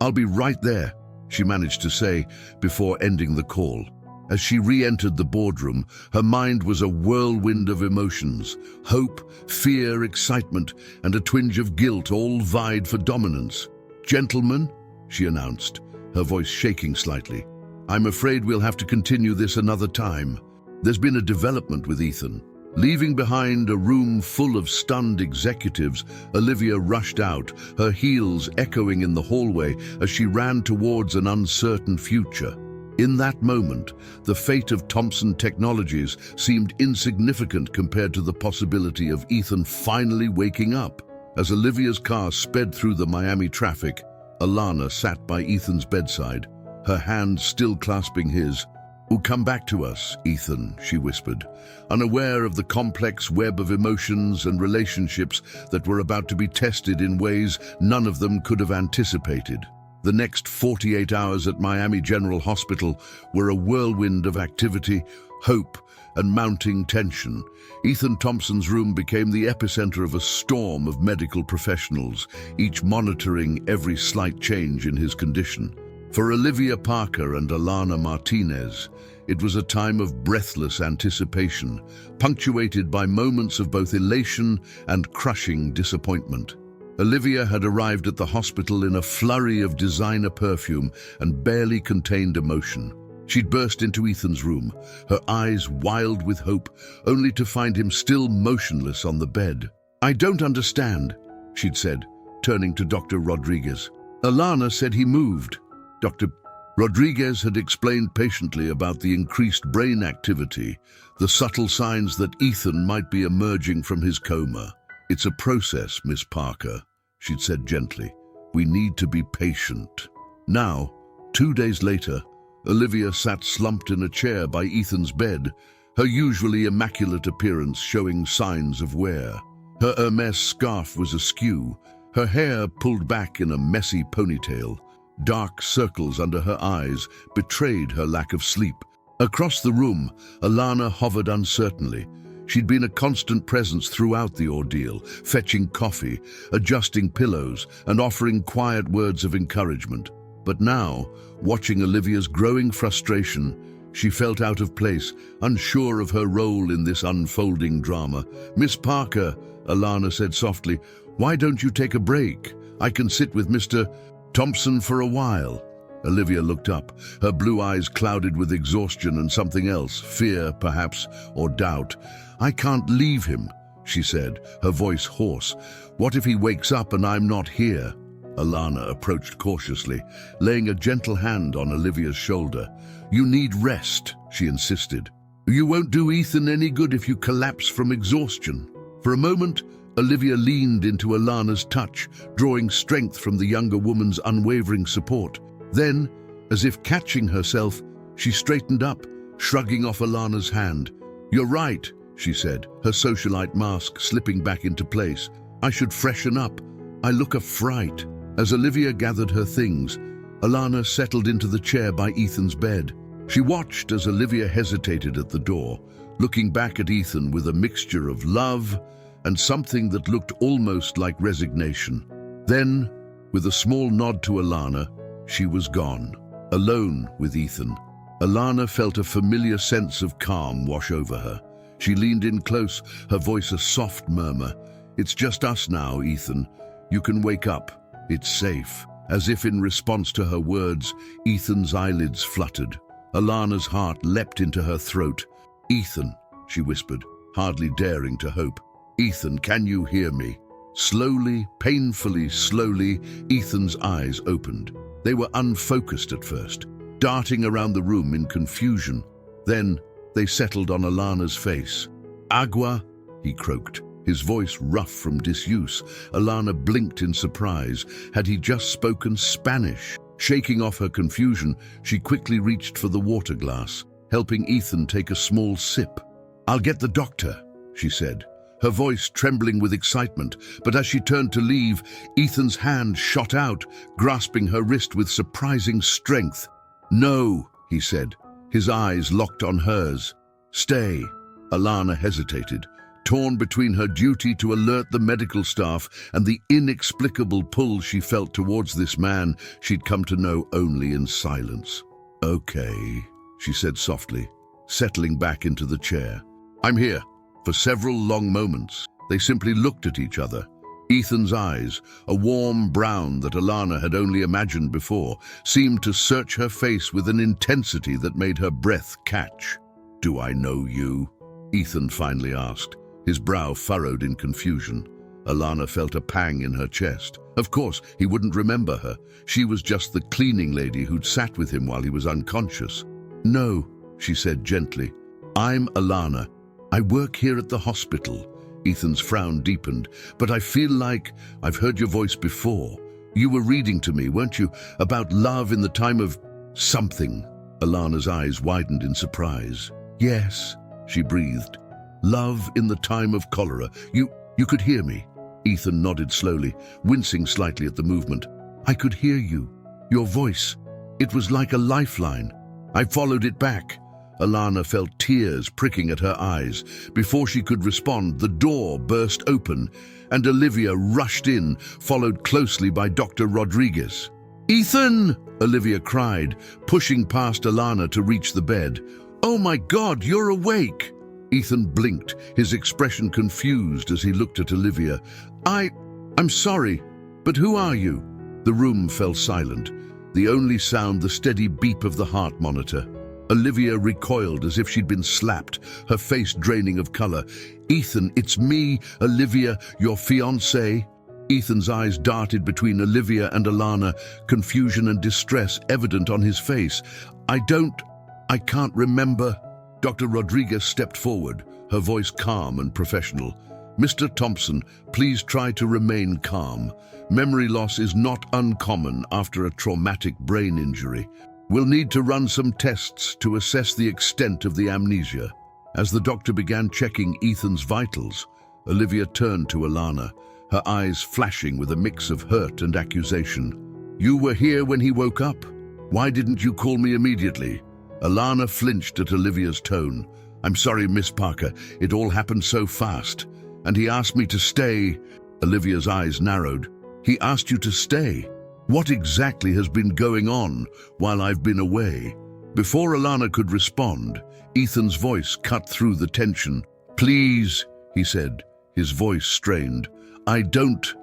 I'll be right there," she managed to say before ending the call. As she re-entered the boardroom, her mind was a whirlwind of emotions. Hope, fear, excitement, and a twinge of guilt all vied for dominance. "Gentlemen," she announced, her voice shaking slightly, "I'm afraid we'll have to continue this another time. There's been a development with Ethan." Leaving behind a room full of stunned executives, Olivia rushed out, her heels echoing in the hallway as she ran towards an uncertain future. In that moment, the fate of Thompson Technologies seemed insignificant compared to the possibility of Ethan finally waking up. As Olivia's car sped through the Miami traffic, Alana sat by Ethan's bedside, her hand still clasping his. "Oh, come back to us, Ethan," she whispered, unaware of the complex web of emotions and relationships that were about to be tested in ways none of them could have anticipated. The next 48 hours at Miami General Hospital were a whirlwind of activity, hope, and mounting tension. Ethan Thompson's room became the epicenter of a storm of medical professionals, each monitoring every slight change in his condition. For Olivia Parker and Alana Martinez, it was a time of breathless anticipation, punctuated by moments of both elation and crushing disappointment. Olivia had arrived at the hospital in a flurry of designer perfume and barely contained emotion. She'd burst into Ethan's room, her eyes wild with hope, only to find him still motionless on the bed. "I don't understand," she'd said, turning to Dr. Rodriguez. "Alana said he moved." Dr. Rodriguez had explained patiently about the increased brain activity, the subtle signs that Ethan might be emerging from his coma. "It's a process, Miss Parker," she'd said gently. "We need to be patient." Now, 2 days later, Olivia sat slumped in a chair by Ethan's bed, her usually immaculate appearance showing signs of wear. Her Hermes scarf was askew, her hair pulled back in a messy ponytail. Dark circles under her eyes betrayed her lack of sleep. Across the room, Alana hovered uncertainly. She'd been a constant presence throughout the ordeal, fetching coffee, adjusting pillows, and offering quiet words of encouragement. But now, watching Olivia's growing frustration, she felt out of place, unsure of her role in this unfolding drama. "Miss Parker," Alana said softly, "why don't you take a break? I can sit with Mr. Thompson for a while." Olivia looked up, her blue eyes clouded with exhaustion and something else, fear, perhaps, or doubt. "I can't leave him," she said, her voice hoarse. "What if he wakes up and I'm not here?" Alana approached cautiously, laying a gentle hand on Olivia's shoulder. "You need rest," she insisted. You won't do Ethan any good if you collapse from exhaustion. For a moment, Olivia leaned into Alana's touch, drawing strength from the younger woman's unwavering support. Then, as if catching herself, she straightened up, shrugging off Alana's hand. "You're right," she said, her socialite mask slipping back into place. "I should freshen up. I look a fright." As Olivia gathered her things, Alana settled into the chair by Ethan's bed. She watched as Olivia hesitated at the door, looking back at Ethan with a mixture of love and something that looked almost like resignation. Then, with a small nod to Alana, she was gone, alone with Ethan. Alana felt a familiar sense of calm wash over her. She leaned in close, her voice a soft murmur. "It's just us now, Ethan. You can wake up. It's safe." As if in response to her words, Ethan's eyelids fluttered. Alana's heart leapt into her throat. "Ethan," she whispered, hardly daring to hope. "Ethan, can you hear me?" Slowly, painfully slowly, Ethan's eyes opened. They were unfocused at first, darting around the room in confusion. Then they settled on Alana's face. "Agua," he croaked, his voice rough from disuse. Alana blinked in surprise. Had he just spoken Spanish? Shaking off her confusion, she quickly reached for the water glass, helping Ethan take a small sip. "I'll get the doctor," she said, her voice trembling with excitement. But as she turned to leave, Ethan's hand shot out, grasping her wrist with surprising strength. "No," he said, his eyes locked on hers. "Stay." Alana hesitated, torn between her duty to alert the medical staff and the inexplicable pull she felt towards this man she'd come to know only in silence. "Okay," she said softly, settling back into the chair. "I'm here." For several long moments, they simply looked at each other. Ethan's eyes, a warm brown that Alana had only imagined before, seemed to search her face with an intensity that made her breath catch. "Do I know you?" Ethan finally asked, his brow furrowed in confusion. Alana felt a pang in her chest. Of course, he wouldn't remember her. She was just the cleaning lady who'd sat with him while he was unconscious. "No," she said gently. "I'm Alana. I work here at the hospital." Ethan's frown deepened. "But I feel like I've heard your voice before. You were reading to me, weren't you, about love in the time of something?" Alana's eyes widened in surprise. "Yes," she breathed. "Love in the time of cholera. You could hear me?" Ethan nodded slowly, wincing slightly at the movement. "I could hear you. Your voice. It was like a lifeline. I followed it back." Alana felt tears pricking at her eyes. Before she could respond, the door burst open, and Olivia rushed in, followed closely by Dr. Rodriguez. "Ethan!" Olivia cried, pushing past Alana to reach the bed. "Oh my God, you're awake!" Ethan blinked, his expression confused as he looked at Olivia. I'm sorry, but who are you?" The room fell silent, the only sound the steady beep of the heart monitor. Olivia recoiled as if she'd been slapped, her face draining of color. "Ethan, it's me, Olivia, your fiancé." Ethan's eyes darted between Olivia and Alana, confusion and distress evident on his face. I can't remember." Dr. Rodriguez stepped forward, her voice calm and professional. "Mr. Thompson, please try to remain calm. Memory loss is not uncommon after a traumatic brain injury. We'll need to run some tests to assess the extent of the amnesia." As the doctor began checking Ethan's vitals, Olivia turned to Alana, her eyes flashing with a mix of hurt and accusation. "You were here when he woke up? Why didn't you call me immediately?" Alana flinched at Olivia's tone. "I'm sorry, Miss Parker, it all happened so fast. And he asked me to stay." Olivia's eyes narrowed. "He asked you to stay? What exactly has been going on while I've been away?" Before Alana could respond, Ethan's voice cut through the tension. "Please," he said, his voice strained. I don't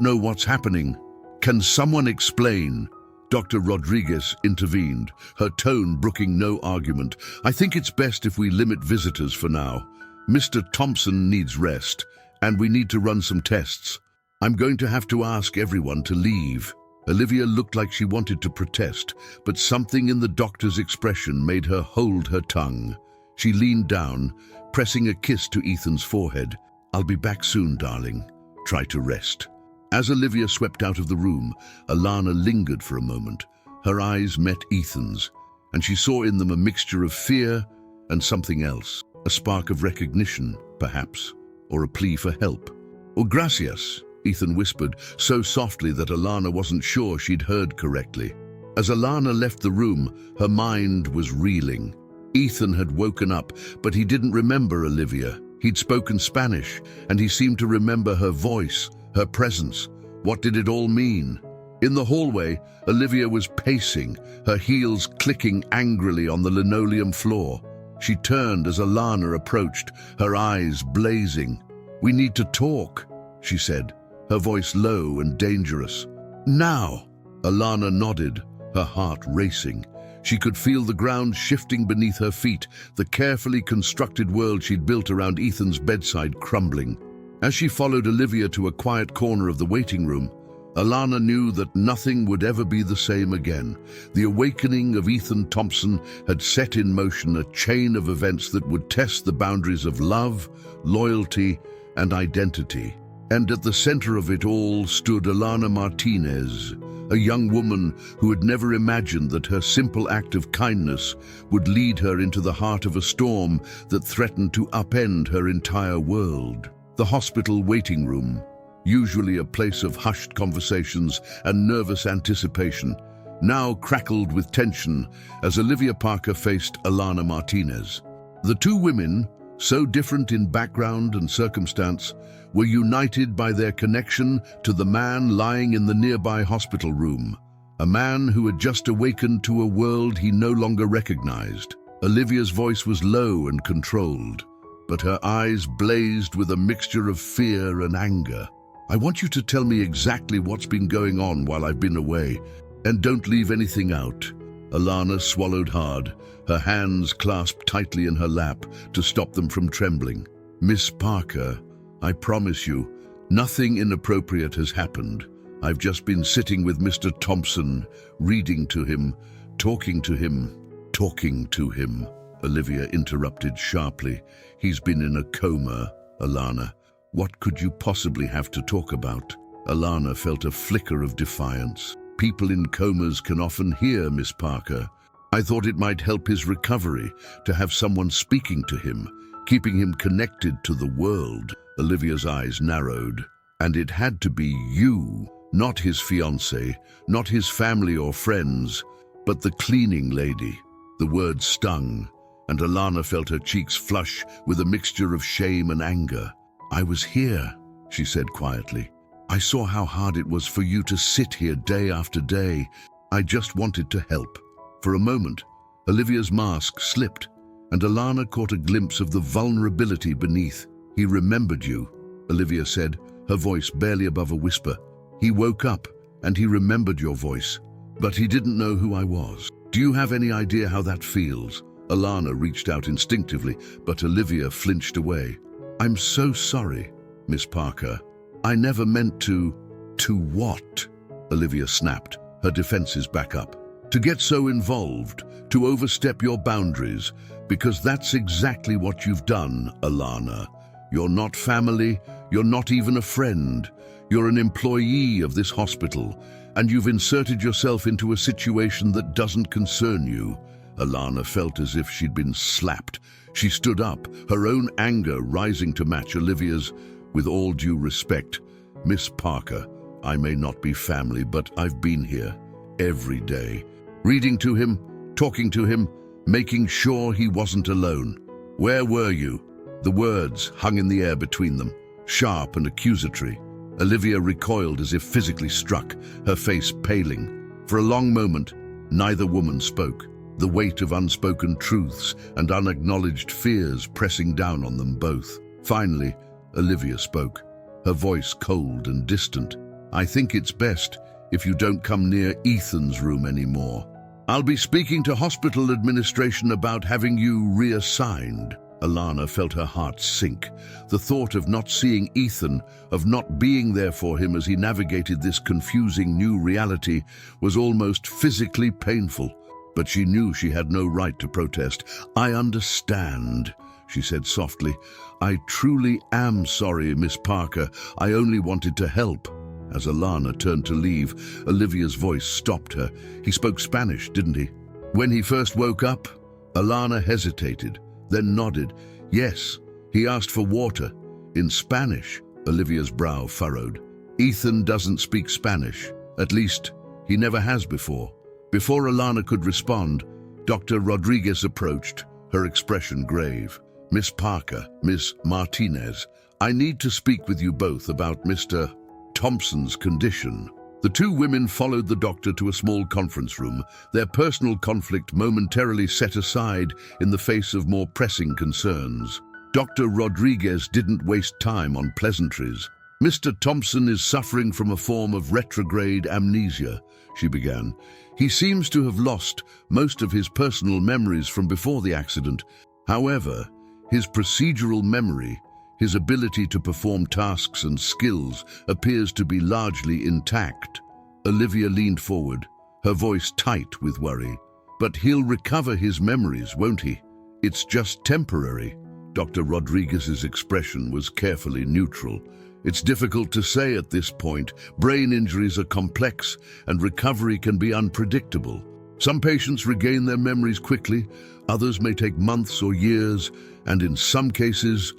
know what's happening. Can someone explain?" Dr. Rodriguez intervened, her tone brooking no argument. "I think it's best if we limit visitors for now. Mr. Thompson needs rest, and we need to run some tests. I'm going to have to ask everyone to leave." Olivia looked like she wanted to protest, but something in the doctor's expression made her hold her tongue. She leaned down, pressing a kiss to Ethan's forehead. "I'll be back soon, darling. Try to rest." As Olivia swept out of the room, Alana lingered for a moment. Her eyes met Ethan's, and she saw in them a mixture of fear and something else. A spark of recognition, perhaps, or a plea for help. "Oh, gracias," Ethan whispered, so softly that Alana wasn't sure she'd heard correctly. As Alana left the room, her mind was reeling. Ethan had woken up, but he didn't remember Olivia. He'd spoken Spanish, and he seemed to remember her voice, her presence. What did it all mean? In the hallway, Olivia was pacing, her heels clicking angrily on the linoleum floor. She turned as Alana approached, her eyes blazing. "We need to talk," she said, her voice low and dangerous. "Now!" Alana nodded, her heart racing. She could feel the ground shifting beneath her feet, the carefully constructed world she'd built around Ethan's bedside crumbling. As she followed Olivia to a quiet corner of the waiting room, Alana knew that nothing would ever be the same again. The awakening of Ethan Thompson had set in motion a chain of events that would test the boundaries of love, loyalty, and identity. And at the center of it all stood Alana Martinez, a young woman who had never imagined that her simple act of kindness would lead her into the heart of a storm that threatened to upend her entire world. The hospital waiting room, usually a place of hushed conversations and nervous anticipation, now crackled with tension as Olivia Parker faced Alana Martinez. The two women, so different in background and circumstance, were united by their connection to the man lying in the nearby hospital room, a man who had just awakened to a world he no longer recognized. Olivia's voice was low and controlled, but her eyes blazed with a mixture of fear and anger. "I want you to tell me exactly what's been going on while I've been away, and don't leave anything out." Alana swallowed hard, her hands clasped tightly in her lap to stop them from trembling. "Miss Parker, I promise you, nothing inappropriate has happened. I've just been sitting with Mr. Thompson, reading to him, talking to him." "Talking to him," Olivia interrupted sharply. "He's been in a coma, Alana. What could you possibly have to talk about?" Alana felt a flicker of defiance. "People in comas can often hear, Miss Parker. I thought it might help his recovery to have someone speaking to him, keeping him connected to the world." Olivia's eyes narrowed. "And it had to be you, not his fiancée, not his family or friends, but the cleaning lady." The word stung, and Alana felt her cheeks flush with a mixture of shame and anger. "I was here," she said quietly. "I saw how hard it was for you to sit here day after day. I just wanted to help." For a moment, Olivia's mask slipped, and Alana caught a glimpse of the vulnerability beneath. "He remembered you," Olivia said, her voice barely above a whisper. "He woke up, and he remembered your voice, but he didn't know who I was. Do you have any idea how that feels?" Alana reached out instinctively, but Olivia flinched away. "I'm so sorry, Miss Parker. I never meant to..." "To what?" Olivia snapped, her defenses back up. "To get so involved, to overstep your boundaries, because that's exactly what you've done, Alana. You're not family, you're not even a friend. You're an employee of this hospital, and you've inserted yourself into a situation that doesn't concern you." Alana felt as if she'd been slapped. She stood up, her own anger rising to match Olivia's. "With all due respect, Miss Parker, I may not be family, but I've been here every day, reading to him, talking to him, making sure he wasn't alone. Where were you?" The words hung in the air between them, sharp and accusatory. Olivia recoiled as if physically struck, her face paling. For a long moment, neither woman spoke, the weight of unspoken truths and unacknowledged fears pressing down on them both. Finally, Olivia spoke, her voice cold and distant. "I think it's best if you don't come near Ethan's room anymore. I'll be speaking to hospital administration about having you reassigned." Alana felt her heart sink. The thought of not seeing Ethan, of not being there for him as he navigated this confusing new reality, was almost physically painful. but she knew she had no right to protest. "I understand," she said softly. "I truly am sorry, Miss Parker. I only wanted to help." As Alana turned to leave, Olivia's voice stopped her. "He spoke Spanish, didn't he?" When he first woke up, Alana hesitated, then nodded. "Yes, he asked for water." "In Spanish?" Olivia's brow furrowed. "Ethan doesn't speak Spanish. At least, he never has before." Before Alana could respond, Dr. Rodriguez approached, her expression grave. "Miss Parker, Miss Martinez, I need to speak with you both about Mr. Thompson's condition." The two women followed the doctor to a small conference room, their personal conflict momentarily set aside in the face of more pressing concerns. Dr. Rodriguez didn't waste time on pleasantries. "Mr. Thompson is suffering from a form of retrograde amnesia," she began. "He seems to have lost most of his personal memories from before the accident. However, his procedural memory, his ability to perform tasks and skills, appears to be largely intact." Olivia leaned forward, her voice tight with worry. "But he'll recover his memories, won't he? It's just temporary." Dr. Rodriguez's expression was carefully neutral. "It's difficult to say at this point. Brain injuries are complex, and recovery can be unpredictable. Some patients regain their memories quickly, others may take months or years, and in some cases,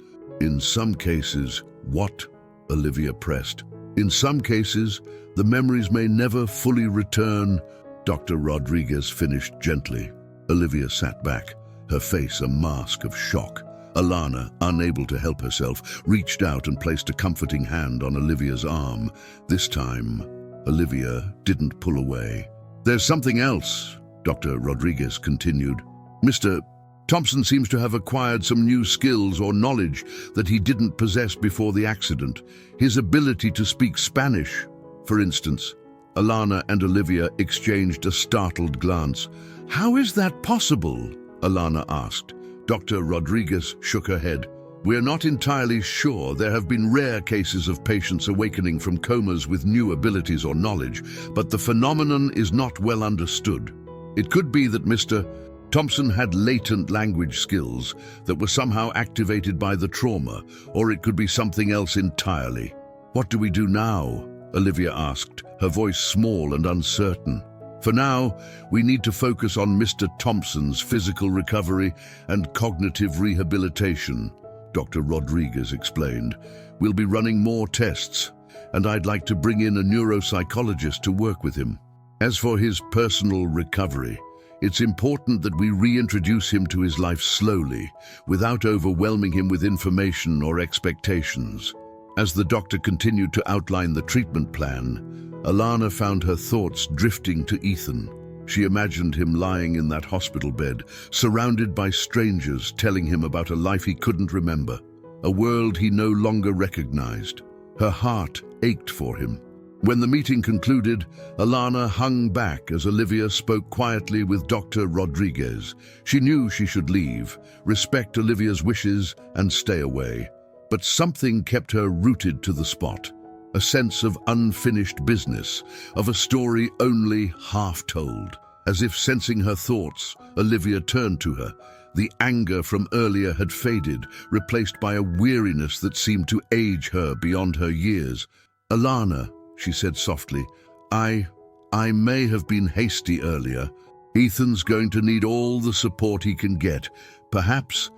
what?" Olivia pressed. "In some cases, the memories may never fully return," Dr. Rodriguez finished gently. Olivia sat back, her face a mask of shock. Alana, unable to help herself, reached out and placed a comforting hand on Olivia's arm. This time, Olivia didn't pull away. "There's something else," Dr. Rodriguez continued. "Mr. Thompson seems to have acquired some new skills or knowledge that he didn't possess before the accident. His ability to speak Spanish, for instance." Alana and Olivia exchanged a startled glance. "How is that possible?" Alana asked. Dr. Rodriguez shook her head. "We're not entirely sure. There have been rare cases of patients awakening from comas with new abilities or knowledge, but the phenomenon is not well understood. It could be that Mr. Thompson had latent language skills that were somehow activated by the trauma, or it could be something else entirely." "What do we do now?" Olivia asked, her voice small and uncertain. "For now, we need to focus on Mr. Thompson's physical recovery and cognitive rehabilitation," Dr. Rodriguez explained. "We'll be running more tests, and I'd like to bring in a neuropsychologist to work with him. As for his personal recovery, it's important that we reintroduce him to his life slowly, without overwhelming him with information or expectations." As the doctor continued to outline the treatment plan, Alana found her thoughts drifting to Ethan. She imagined him lying in that hospital bed, surrounded by strangers telling him about a life he couldn't remember, a world he no longer recognized. Her heart ached for him. When the meeting concluded, Alana hung back as Olivia spoke quietly with Dr. Rodriguez. She knew she should leave, respect Olivia's wishes, and stay away. But something kept her rooted to the spot. A sense of unfinished business, of a story only half told. As if sensing her thoughts, Olivia turned to her. The anger from earlier had faded, replaced by a weariness that seemed to age her beyond her years. "Alana," she said softly, I may have been hasty earlier. Ethan's going to need all the support he can get. Perhaps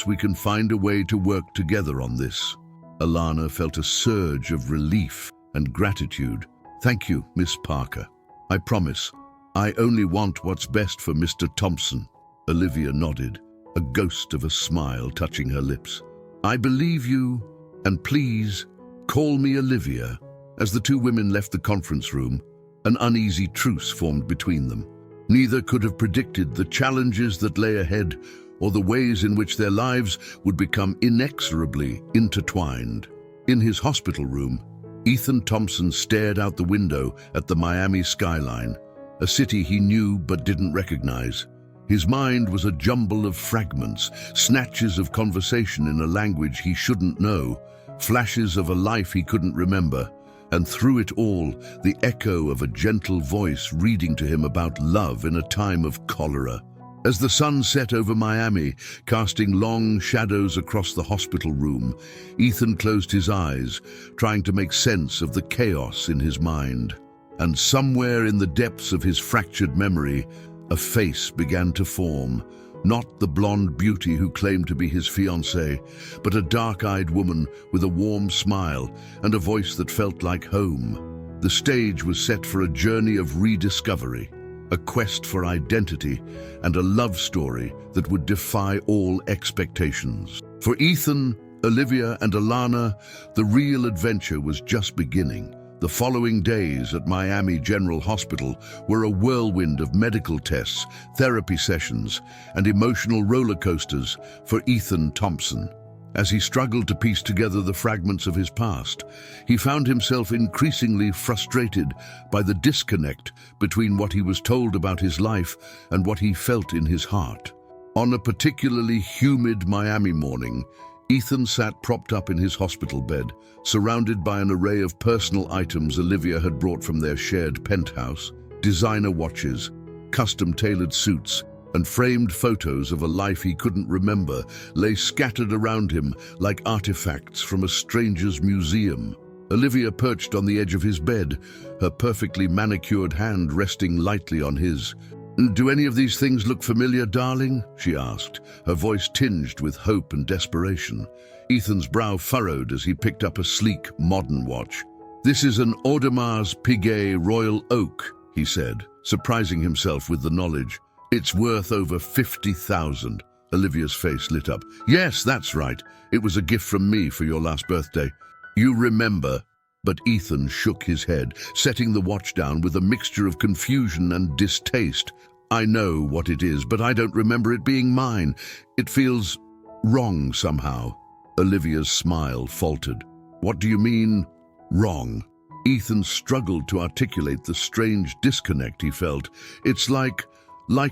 we can find a way to work together on this." Alana felt a surge of relief and gratitude. "Thank you, Miss Parker. I promise, I only want what's best for Mr. Thompson." Olivia nodded, a ghost of a smile touching her lips. "I believe you, and please, call me Olivia." As the two women left the conference room, an uneasy truce formed between them. Neither could have predicted the challenges that lay ahead or the ways in which their lives would become inexorably intertwined. In his hospital room, Ethan Thompson stared out the window at the Miami skyline, a city he knew but didn't recognize. His mind was a jumble of fragments, snatches of conversation in a language he shouldn't know, flashes of a life he couldn't remember, And through it all, the echo of a gentle voice reading to him about love in a time of cholera. As the sun set over Miami, casting long shadows across the hospital room, Ethan closed his eyes, trying to make sense of the chaos in his mind. And somewhere in the depths of his fractured memory, a face began to form. Not the blonde beauty who claimed to be his fiancée, but a dark-eyed woman with a warm smile and a voice that felt like home. The stage was set for a journey of rediscovery, a quest for identity, and a love story that would defy all expectations. For Ethan, Olivia, and Alana, the real adventure was just beginning. The following days at Miami General Hospital were a whirlwind of medical tests, therapy sessions, and emotional roller coasters for Ethan Thompson. As he struggled to piece together the fragments of his past, he found himself increasingly frustrated by the disconnect between what he was told about his life and what he felt in his heart. On a particularly humid Miami morning, Ethan sat propped up in his hospital bed, surrounded by an array of personal items Olivia had brought from their shared penthouse: designer watches, custom-tailored suits, and framed photos of a life he couldn't remember lay scattered around him like artifacts from a stranger's museum. Olivia perched on the edge of his bed, her perfectly manicured hand resting lightly on his. "Do any of these things look familiar, darling?" she asked, her voice tinged with hope and desperation. Ethan's brow furrowed as he picked up a sleek, modern watch. "This is an Audemars Piguet Royal Oak," he said, surprising himself with the knowledge. "It's worth over 50,000. Olivia's face lit up. "Yes, that's right. It was a gift from me for your last birthday." "You remember?" But Ethan shook his head, setting the watch down with a mixture of confusion and distaste. "I know what it is, but I don't remember it being mine. It feels wrong somehow." Olivia's smile faltered. "What do you mean, wrong?" Ethan struggled to articulate the strange disconnect he felt. "It's like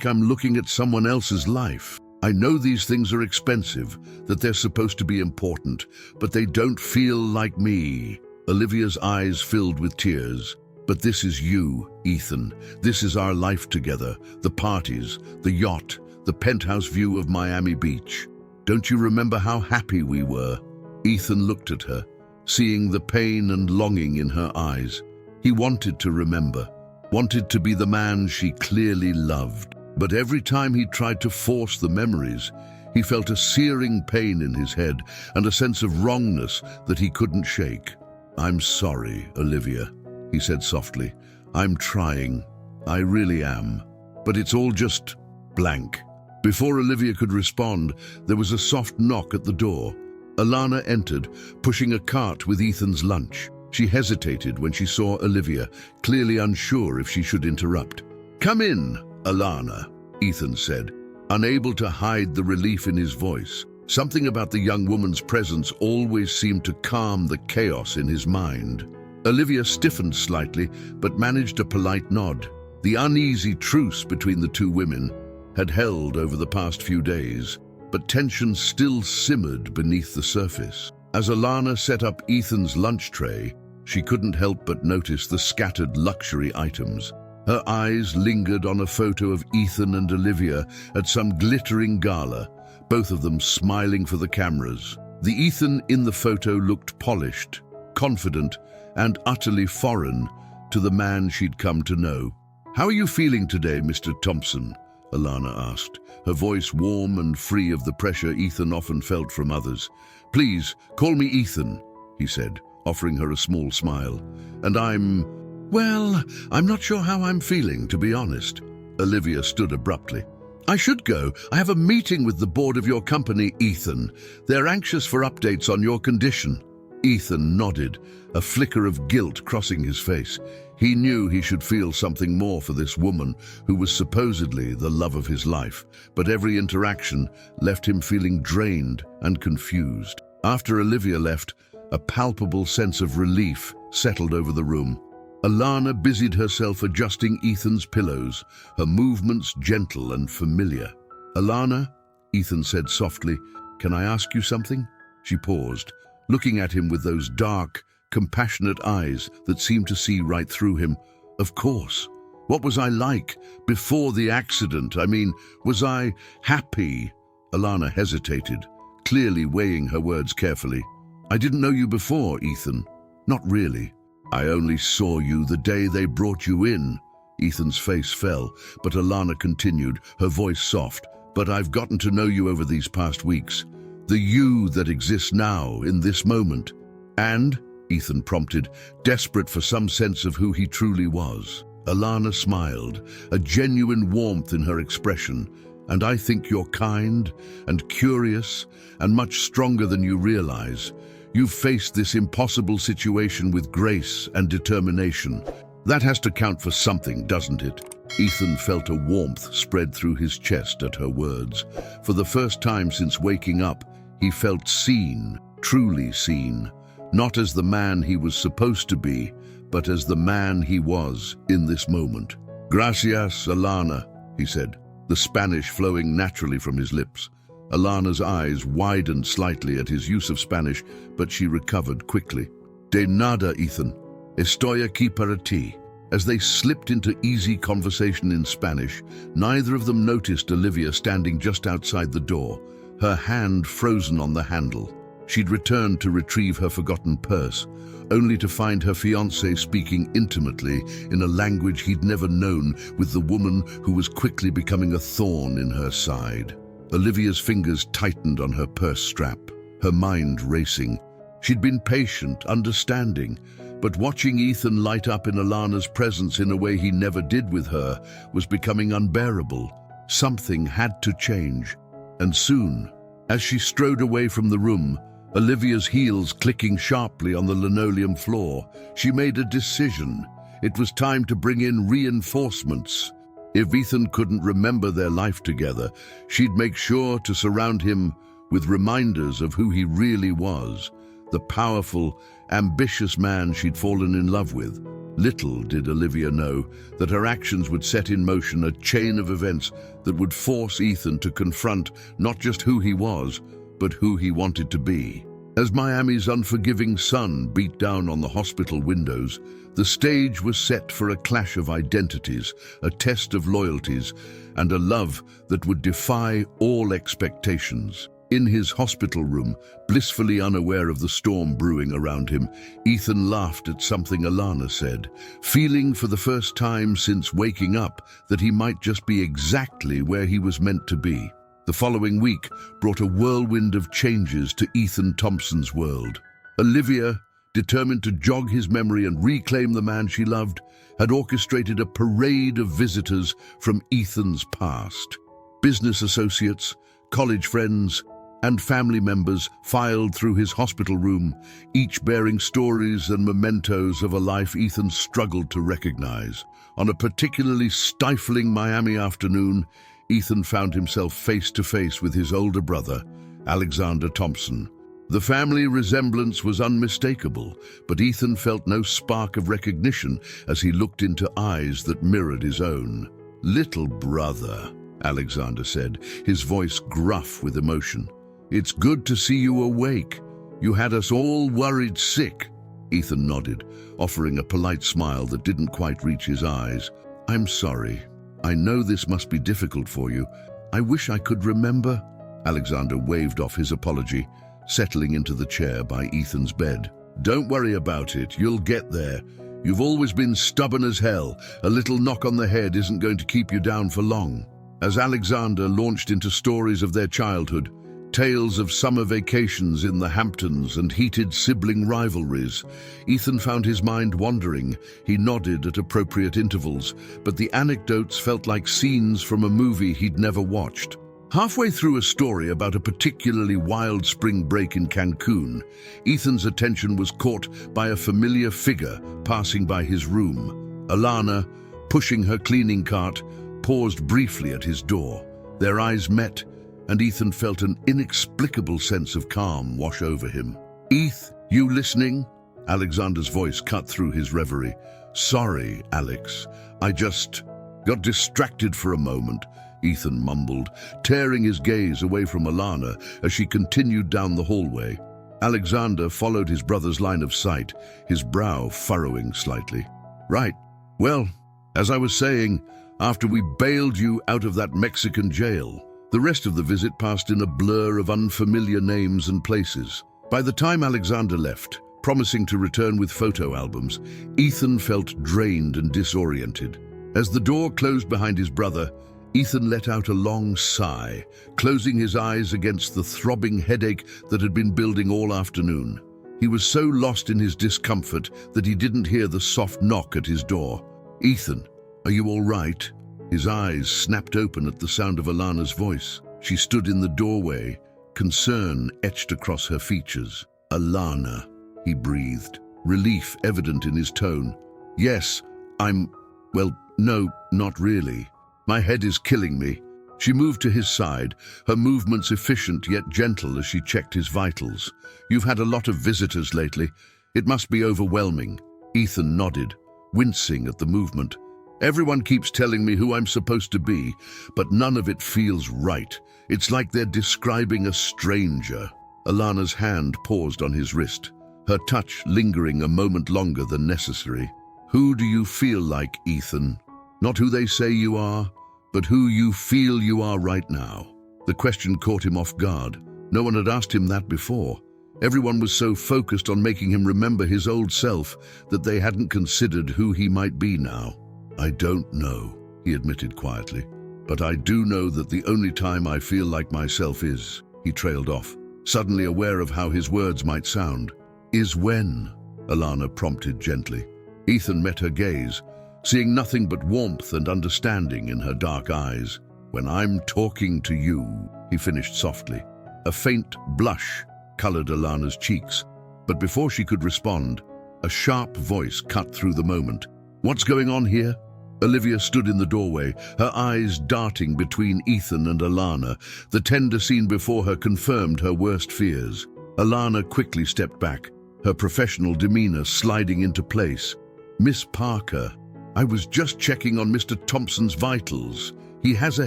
I'm looking at someone else's life. I know these things are expensive, that they're supposed to be important, but they don't feel like me." Olivia's eyes filled with tears. "But this is you, Ethan. This is our life together. The parties, the yacht, the penthouse view of Miami Beach. Don't you remember how happy we were?" Ethan looked at her, seeing the pain and longing in her eyes. He wanted to remember, wanted to be the man she clearly loved. But every time he tried to force the memories, he felt a searing pain in his head and a sense of wrongness that he couldn't shake. "I'm sorry, Olivia," he said softly. "I'm trying. I really am. But it's all just blank." Before Olivia could respond, there was a soft knock at the door. Alana entered, pushing a cart with Ethan's lunch. She hesitated when she saw Olivia, clearly unsure if she should interrupt. "Come in, Alana," Ethan said, unable to hide the relief in his voice. Something about the young woman's presence always seemed to calm the chaos in his mind. Olivia stiffened slightly, but managed a polite nod. The uneasy truce between the two women had held over the past few days, but tension still simmered beneath the surface. As Alana set up Ethan's lunch tray, she couldn't help but notice the scattered luxury items. Her eyes lingered on a photo of Ethan and Olivia at some glittering gala, both of them smiling for the cameras. The Ethan in the photo looked polished, confident, and utterly foreign to the man she'd come to know. "How are you feeling today, Mr. Thompson?" Alana asked, her voice warm and free of the pressure Ethan often felt from others. "Please, call me Ethan," he said, offering her a small smile. "And I'm not sure how I'm feeling, to be honest." Olivia stood abruptly. "I should go. I have a meeting with the board of your company, Ethan. They're anxious for updates on your condition." Ethan nodded, a flicker of guilt crossing his face. He knew he should feel something more for this woman who was supposedly the love of his life, but every interaction left him feeling drained and confused. After Olivia left, a palpable sense of relief settled over the room. Alana busied herself adjusting Ethan's pillows, her movements gentle and familiar. "Alana," Ethan said softly, "can I ask you something?" She paused, looking at him with those dark, compassionate eyes that seemed to see right through him. Of course. What was I like before the accident? I mean, was I happy? Alana hesitated, clearly weighing her words carefully. I didn't know you before, Ethan. Not really. I only saw you the day they brought you in. Ethan's face fell, but Alana continued, her voice soft. But I've gotten to know you over these past weeks. The you that exists now, in this moment. And, Ethan prompted, desperate for some sense of who he truly was. Alana smiled, a genuine warmth in her expression. And I think you're kind and curious and much stronger than you realize. You've faced this impossible situation with grace and determination. That has to count for something, doesn't it? Ethan felt a warmth spread through his chest at her words. For the first time since waking up, he felt seen, truly seen. Not as the man he was supposed to be, but as the man he was in this moment. Gracias, Alana, he said, the Spanish flowing naturally from his lips. Alana's eyes widened slightly at his use of Spanish, but she recovered quickly. De nada, Ethan. Estoy aquí para ti. As they slipped into easy conversation in Spanish, neither of them noticed Olivia standing just outside the door, her hand frozen on the handle. She'd returned to retrieve her forgotten purse, only to find her fiancé speaking intimately in a language he'd never known with the woman who was quickly becoming a thorn in her side. Olivia's fingers tightened on her purse strap, her mind racing. She'd been patient, understanding, but watching Ethan light up in Alana's presence in a way he never did with her was becoming unbearable. Something had to change, and soon. As she strode away from the room, Olivia's heels clicking sharply on the linoleum floor, she made a decision. It was time to bring in reinforcements. If Ethan couldn't remember their life together, she'd make sure to surround him with reminders of who he really was, the powerful, ambitious man she'd fallen in love with. Little did Olivia know that her actions would set in motion a chain of events that would force Ethan to confront not just who he was, but who he wanted to be. As Miami's unforgiving sun beat down on the hospital windows, the stage was set for a clash of identities, a test of loyalties, and a love that would defy all expectations. In his hospital room, blissfully unaware of the storm brewing around him, Ethan laughed at something Alana said, feeling for the first time since waking up that he might just be exactly where he was meant to be. The following week brought a whirlwind of changes to Ethan Thompson's world. Olivia, determined to jog his memory and reclaim the man she loved, had orchestrated a parade of visitors from Ethan's past. Business associates, college friends, and family members filed through his hospital room, each bearing stories and mementos of a life Ethan struggled to recognize. On a particularly stifling Miami afternoon, Ethan found himself face to face with his older brother, Alexander Thompson. The family resemblance was unmistakable, but Ethan felt no spark of recognition as he looked into eyes that mirrored his own. "Little brother," Alexander said, his voice gruff with emotion. "It's good to see you awake. You had us all worried sick." Ethan nodded, offering a polite smile that didn't quite reach his eyes. "I'm sorry. I know this must be difficult for you. I wish I could remember." Alexander waved off his apology, settling into the chair by Ethan's bed. "Don't worry about it. You'll get there. You've always been stubborn as hell. A little knock on the head isn't going to keep you down for long." As Alexander launched into stories of their childhood, tales of summer vacations in the Hamptons and heated sibling rivalries, Ethan found his mind wandering. He nodded at appropriate intervals, but the anecdotes felt like scenes from a movie he'd never watched. Halfway through a story about a particularly wild spring break in Cancun, Ethan's attention was caught by a familiar figure passing by his room. Alana, pushing her cleaning cart, paused briefly at his door. Their eyes met, and Ethan felt an inexplicable sense of calm wash over him. "Eth, you listening?" Alexander's voice cut through his reverie. "Sorry, Alex. I just got distracted for a moment," Ethan mumbled, tearing his gaze away from Alana as she continued down the hallway. Alexander followed his brother's line of sight, his brow furrowing slightly. Right. Well, as I was saying, after we bailed you out of that Mexican jail, the rest of the visit passed in a blur of unfamiliar names and places. By the time Alexander left, promising to return with photo albums, Ethan felt drained and disoriented. As the door closed behind his brother, Ethan let out a long sigh, closing his eyes against the throbbing headache that had been building all afternoon. He was so lost in his discomfort that he didn't hear the soft knock at his door. "Ethan, are you all right?" His eyes snapped open at the sound of Alana's voice. She stood in the doorway, concern etched across her features. "Alana," he breathed, relief evident in his tone. "Yes, well, no, not really. My head is killing me." She moved to his side, her movements efficient yet gentle as she checked his vitals. "You've had a lot of visitors lately. It must be overwhelming." Ethan nodded, wincing at the movement. "Everyone keeps telling me who I'm supposed to be, but none of it feels right. It's like they're describing a stranger." Alana's hand paused on his wrist, her touch lingering a moment longer than necessary. "Who do you feel like, Ethan? Not who they say you are, but who you feel you are right now." The question caught him off guard. No one had asked him that before. Everyone was so focused on making him remember his old self that they hadn't considered who he might be now. "I don't know," he admitted quietly, "but I do know that the only time I feel like myself is," he trailed off, suddenly aware of how his words might sound. "Is when," Alana prompted gently. Ethan met her gaze, seeing nothing but warmth and understanding in her dark eyes. "When I'm talking to you," he finished softly. A faint blush colored Alana's cheeks, but before she could respond, a sharp voice cut through the moment. "What's going on here?" Olivia stood in the doorway, her eyes darting between Ethan and Alana. The tender scene before her confirmed her worst fears. Alana quickly stepped back, her professional demeanor sliding into place. "Miss Parker, I was just checking on Mr. Thompson's vitals. He has a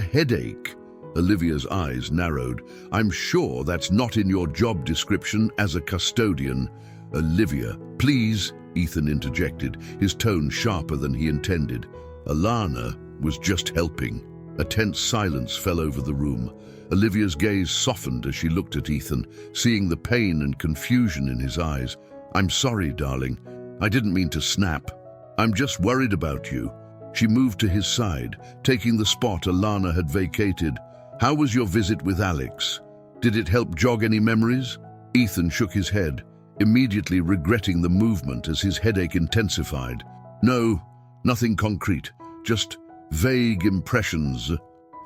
headache." Olivia's eyes narrowed. "I'm sure that's not in your job description as a custodian." "Olivia, please," Ethan interjected, his tone sharper than he intended. Alana was just helping. A tense silence fell over the room. Olivia's gaze softened as she looked at Ethan, seeing the pain and confusion in his eyes. "I'm sorry, darling. I didn't mean to snap. I'm just worried about you." She moved to his side, taking the spot Alana had vacated. "How was your visit with Alex? Did it help jog any memories?" Ethan shook his head, immediately regretting the movement as his headache intensified. "No, nothing concrete, just vague impressions."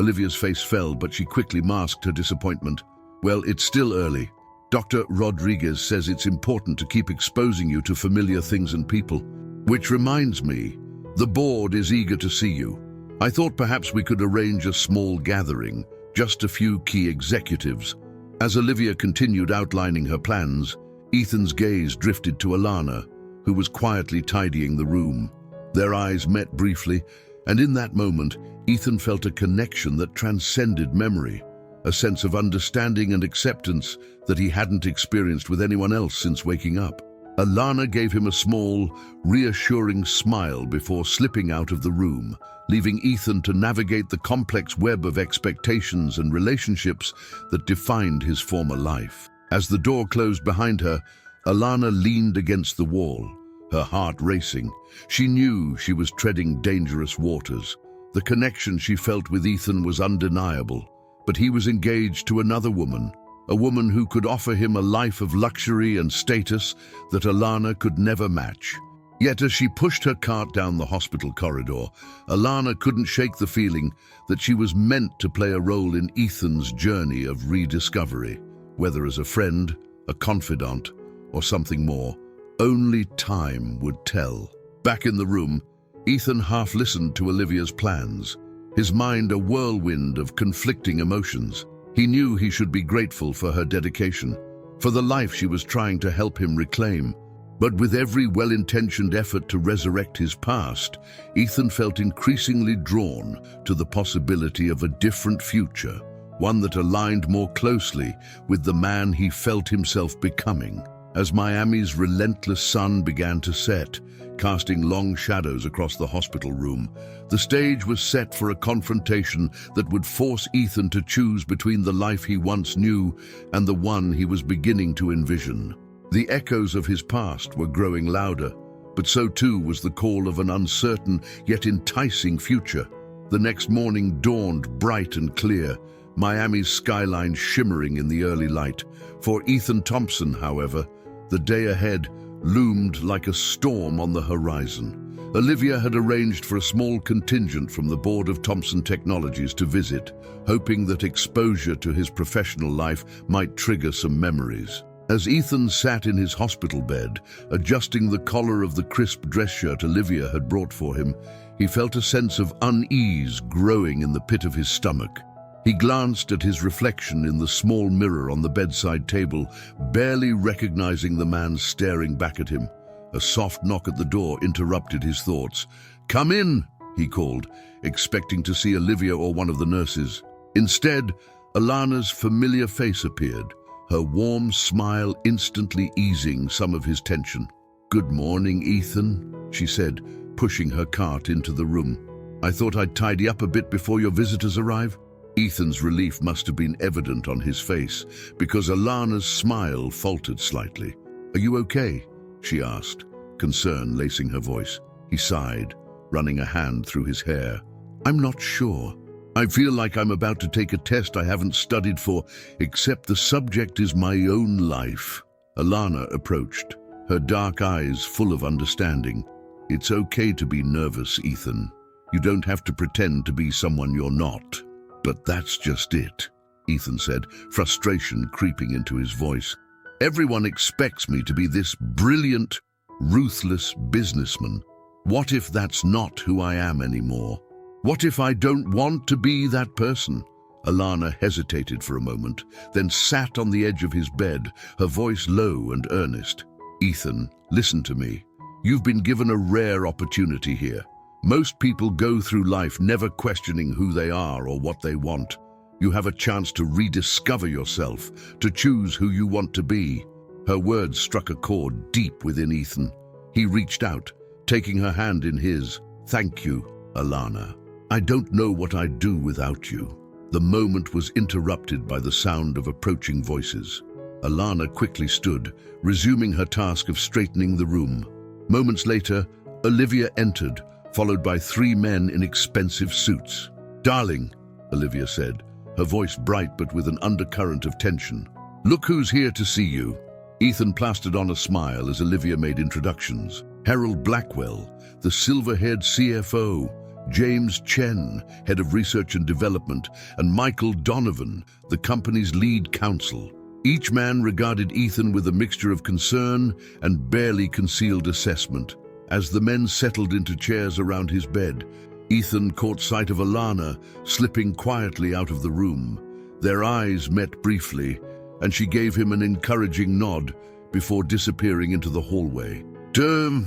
Olivia's face fell, but she quickly masked her disappointment. "Well, it's still early. Dr. Rodriguez says it's important to keep exposing you to familiar things and people. Which reminds me, the board is eager to see you. I thought perhaps we could arrange a small gathering, just a few key executives." As Olivia continued outlining her plans, Ethan's gaze drifted to Alana, who was quietly tidying the room. Their eyes met briefly, and in that moment, Ethan felt a connection that transcended memory, a sense of understanding and acceptance that he hadn't experienced with anyone else since waking up. Alana gave him a small, reassuring smile before slipping out of the room, leaving Ethan to navigate the complex web of expectations and relationships that defined his former life. As the door closed behind her, Alana leaned against the wall, her heart racing. She knew she was treading dangerous waters. The connection she felt with Ethan was undeniable, but he was engaged to another woman, a woman who could offer him a life of luxury and status that Alana could never match. Yet as she pushed her cart down the hospital corridor, Alana couldn't shake the feeling that she was meant to play a role in Ethan's journey of rediscovery, whether as a friend, a confidant, or something more. Only time would tell. Back in the room, Ethan half listened to Olivia's plans, his mind a whirlwind of conflicting emotions. He knew he should be grateful for her dedication, for the life she was trying to help him reclaim. But with every well-intentioned effort to resurrect his past, Ethan felt increasingly drawn to the possibility of a different future, one that aligned more closely with the man he felt himself becoming. As Miami's relentless sun began to set, casting long shadows across the hospital room, the stage was set for a confrontation that would force Ethan to choose between the life he once knew and the one he was beginning to envision. The echoes of his past were growing louder, but so too was the call of an uncertain yet enticing future. The next morning dawned bright and clear, Miami's skyline shimmering in the early light. For Ethan Thompson, however, the day ahead loomed like a storm on the horizon. Olivia had arranged for a small contingent from the board of Thompson Technologies to visit, hoping that exposure to his professional life might trigger some memories. As Ethan sat in his hospital bed, adjusting the collar of the crisp dress shirt Olivia had brought for him, he felt a sense of unease growing in the pit of his stomach. He glanced at his reflection in the small mirror on the bedside table, barely recognizing the man staring back at him. A soft knock at the door interrupted his thoughts. "Come in," he called, expecting to see Olivia or one of the nurses. Instead, Alana's familiar face appeared, her warm smile instantly easing some of his tension. "Good morning, Ethan," she said, pushing her cart into the room. "I thought I'd tidy up a bit before your visitors arrive." Ethan's relief must have been evident on his face, because Alana's smile faltered slightly. "Are you okay?" she asked, concern lacing her voice. He sighed, running a hand through his hair. "I'm not sure. I feel like I'm about to take a test I haven't studied for, except the subject is my own life." Alana approached, her dark eyes full of understanding. "It's okay to be nervous, Ethan. You don't have to pretend to be someone you're not." "But that's just it," Ethan said, frustration creeping into his voice. "Everyone expects me to be this brilliant, ruthless businessman. What if that's not who I am anymore? What if I don't want to be that person?" Alana hesitated for a moment, then sat on the edge of his bed, her voice low and earnest. "Ethan, listen to me. You've been given a rare opportunity here. Most people go through life never questioning who they are or what they want. You have a chance to rediscover yourself, to choose who you want to be." Her words struck a chord deep within Ethan. He reached out, taking her hand in his. "Thank you, Alana. I don't know what I'd do without you." The moment was interrupted by the sound of approaching voices. Alana quickly stood, resuming her task of straightening the room. Moments later, Olivia entered, followed by 3 men in expensive suits. "Darling," Olivia said, her voice bright but with an undercurrent of tension. "Look who's here to see you." Ethan plastered on a smile as Olivia made introductions. Harold Blackwell, the silver-haired CFO, James Chen, head of research and development, and Michael Donovan, the company's lead counsel. Each man regarded Ethan with a mixture of concern and barely concealed assessment. As the men settled into chairs around his bed, Ethan caught sight of Alana slipping quietly out of the room. Their eyes met briefly, and she gave him an encouraging nod before disappearing into the hallway.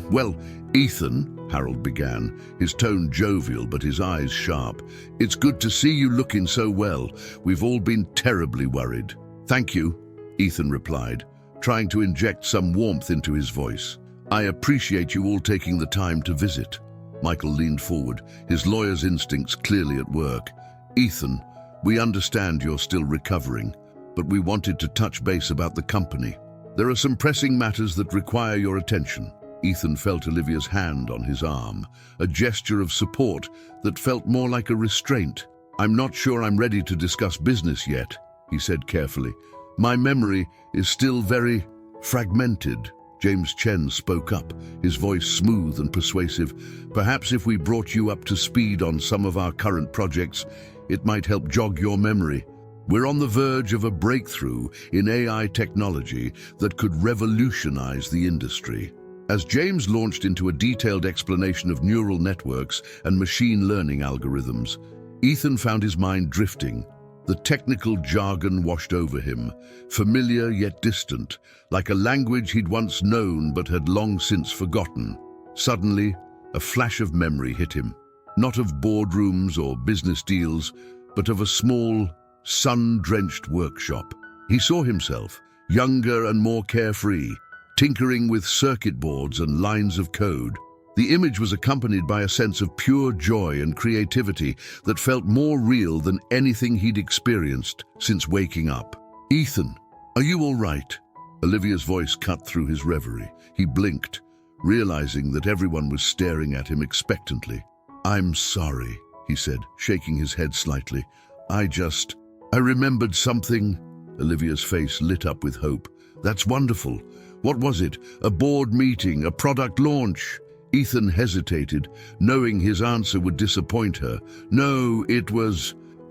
Well, Ethan," Harold began, his tone jovial but his eyes sharp. "It's good to see you looking so well. We've all been terribly worried." "Thank you," Ethan replied, trying to inject some warmth into his voice. "I appreciate you all taking the time to visit." Michael leaned forward, his lawyer's instincts clearly at work. "Ethan, we understand you're still recovering, but we wanted to touch base about the company. There are some pressing matters that require your attention." Ethan felt Olivia's hand on his arm, a gesture of support that felt more like a restraint. "I'm not sure I'm ready to discuss business yet," he said carefully. "My memory is still very fragmented." James Chen spoke up, his voice smooth and persuasive. "Perhaps if we brought you up to speed on some of our current projects, it might help jog your memory. We're on the verge of a breakthrough in AI technology that could revolutionize the industry." As James launched into a detailed explanation of neural networks and machine learning algorithms, Ethan found his mind drifting. The technical jargon washed over him, familiar yet distant, like a language he'd once known but had long since forgotten. Suddenly, a flash of memory hit him, not of boardrooms or business deals, but of a small, sun-drenched workshop. He saw himself, younger and more carefree, tinkering with circuit boards and lines of code. The image was accompanied by a sense of pure joy and creativity that felt more real than anything he'd experienced since waking up. "Ethan, are you all right?" Olivia's voice cut through his reverie. He blinked, realizing that everyone was staring at him expectantly. "I'm sorry," he said, shaking his head slightly. I remembered something." Olivia's face lit up with hope. "That's wonderful. What was it? A board meeting? A product launch?" Ethan hesitated, knowing his answer would disappoint her. "No,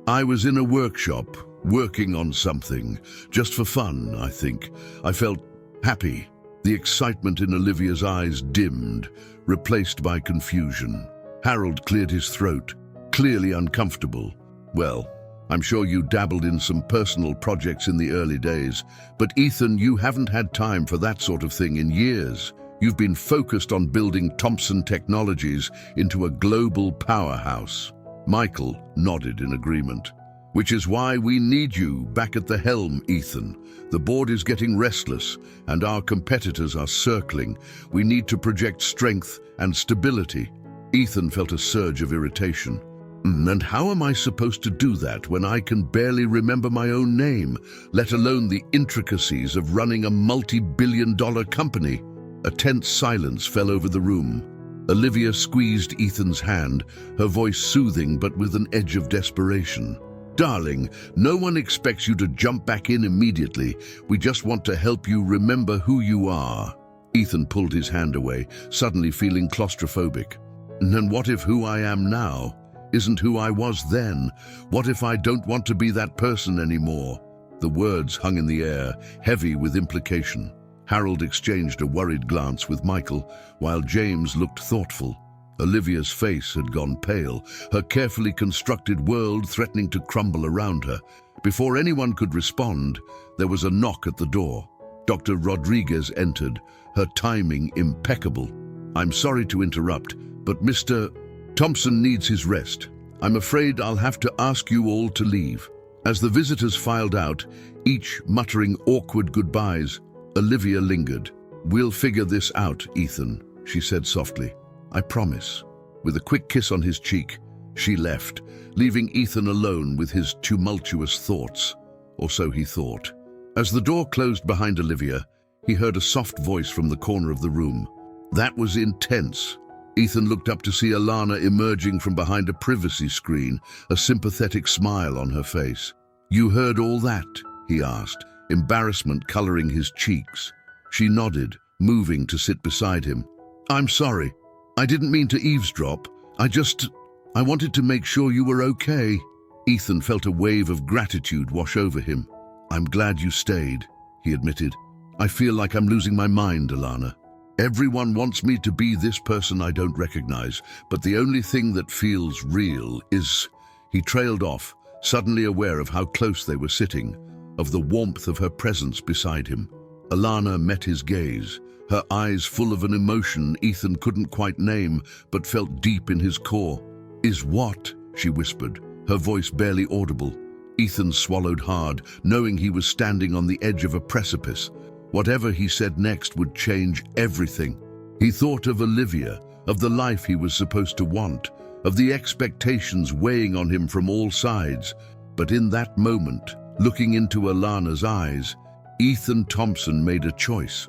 I was in a workshop, working on something. Just for fun, I think. I felt happy." The excitement in Olivia's eyes dimmed, replaced by confusion. Harold cleared his throat, clearly uncomfortable. "Well, I'm sure you dabbled in some personal projects in the early days, but Ethan, you haven't had time for that sort of thing in years. You've been focused on building Thompson Technologies into a global powerhouse." Michael nodded in agreement. "Which is why we need you back at the helm, Ethan. The board is getting restless, and our competitors are circling. We need to project strength and stability." Ethan felt a surge of irritation. "And how am I supposed to do that when I can barely remember my own name, let alone the intricacies of running a multi-billion-dollar company?" A tense silence fell over the room. Olivia squeezed Ethan's hand, her voice soothing but with an edge of desperation. "Darling, no one expects you to jump back in immediately. We just want to help you remember who you are." Ethan pulled his hand away, suddenly feeling claustrophobic. "And what if who I am now isn't who I was then? What if I don't want to be that person anymore?" The words hung in the air, heavy with implication. Harold exchanged a worried glance with Michael, while James looked thoughtful. Olivia's face had gone pale, her carefully constructed world threatening to crumble around her. Before anyone could respond, there was a knock at the door. Dr. Rodriguez entered, her timing impeccable. "I'm sorry to interrupt, but Mr. Thompson needs his rest. I'm afraid I'll have to ask you all to leave." As the visitors filed out, each muttering awkward goodbyes, Olivia lingered. "We'll figure this out, Ethan," she said softly. "I promise." With a quick kiss on his cheek, she left, leaving Ethan alone with his tumultuous thoughts. Or so he thought. As the door closed behind Olivia, he heard a soft voice from the corner of the room. That was intense. Ethan looked up to see Alana emerging from behind a privacy screen, a sympathetic smile on her face. "You heard all that?" he asked, embarrassment coloring his cheeks. She nodded, moving to sit beside him. "I'm sorry. I didn't mean to eavesdrop. I wanted to make sure you were okay." Ethan felt a wave of gratitude wash over him. "I'm glad you stayed," he admitted. "I feel like I'm losing my mind, Alana. Everyone wants me to be this person I don't recognize, but the only thing that feels real is..." He trailed off, suddenly aware of how close they were sitting, of the warmth of her presence beside him. Alana met his gaze, her eyes full of an emotion Ethan couldn't quite name, but felt deep in his core. "Is what?" she whispered, her voice barely audible. Ethan swallowed hard, knowing he was standing on the edge of a precipice. Whatever he said next would change everything. He thought of Olivia, of the life he was supposed to want, of the expectations weighing on him from all sides. But in that moment, looking into Alana's eyes, Ethan Thompson made a choice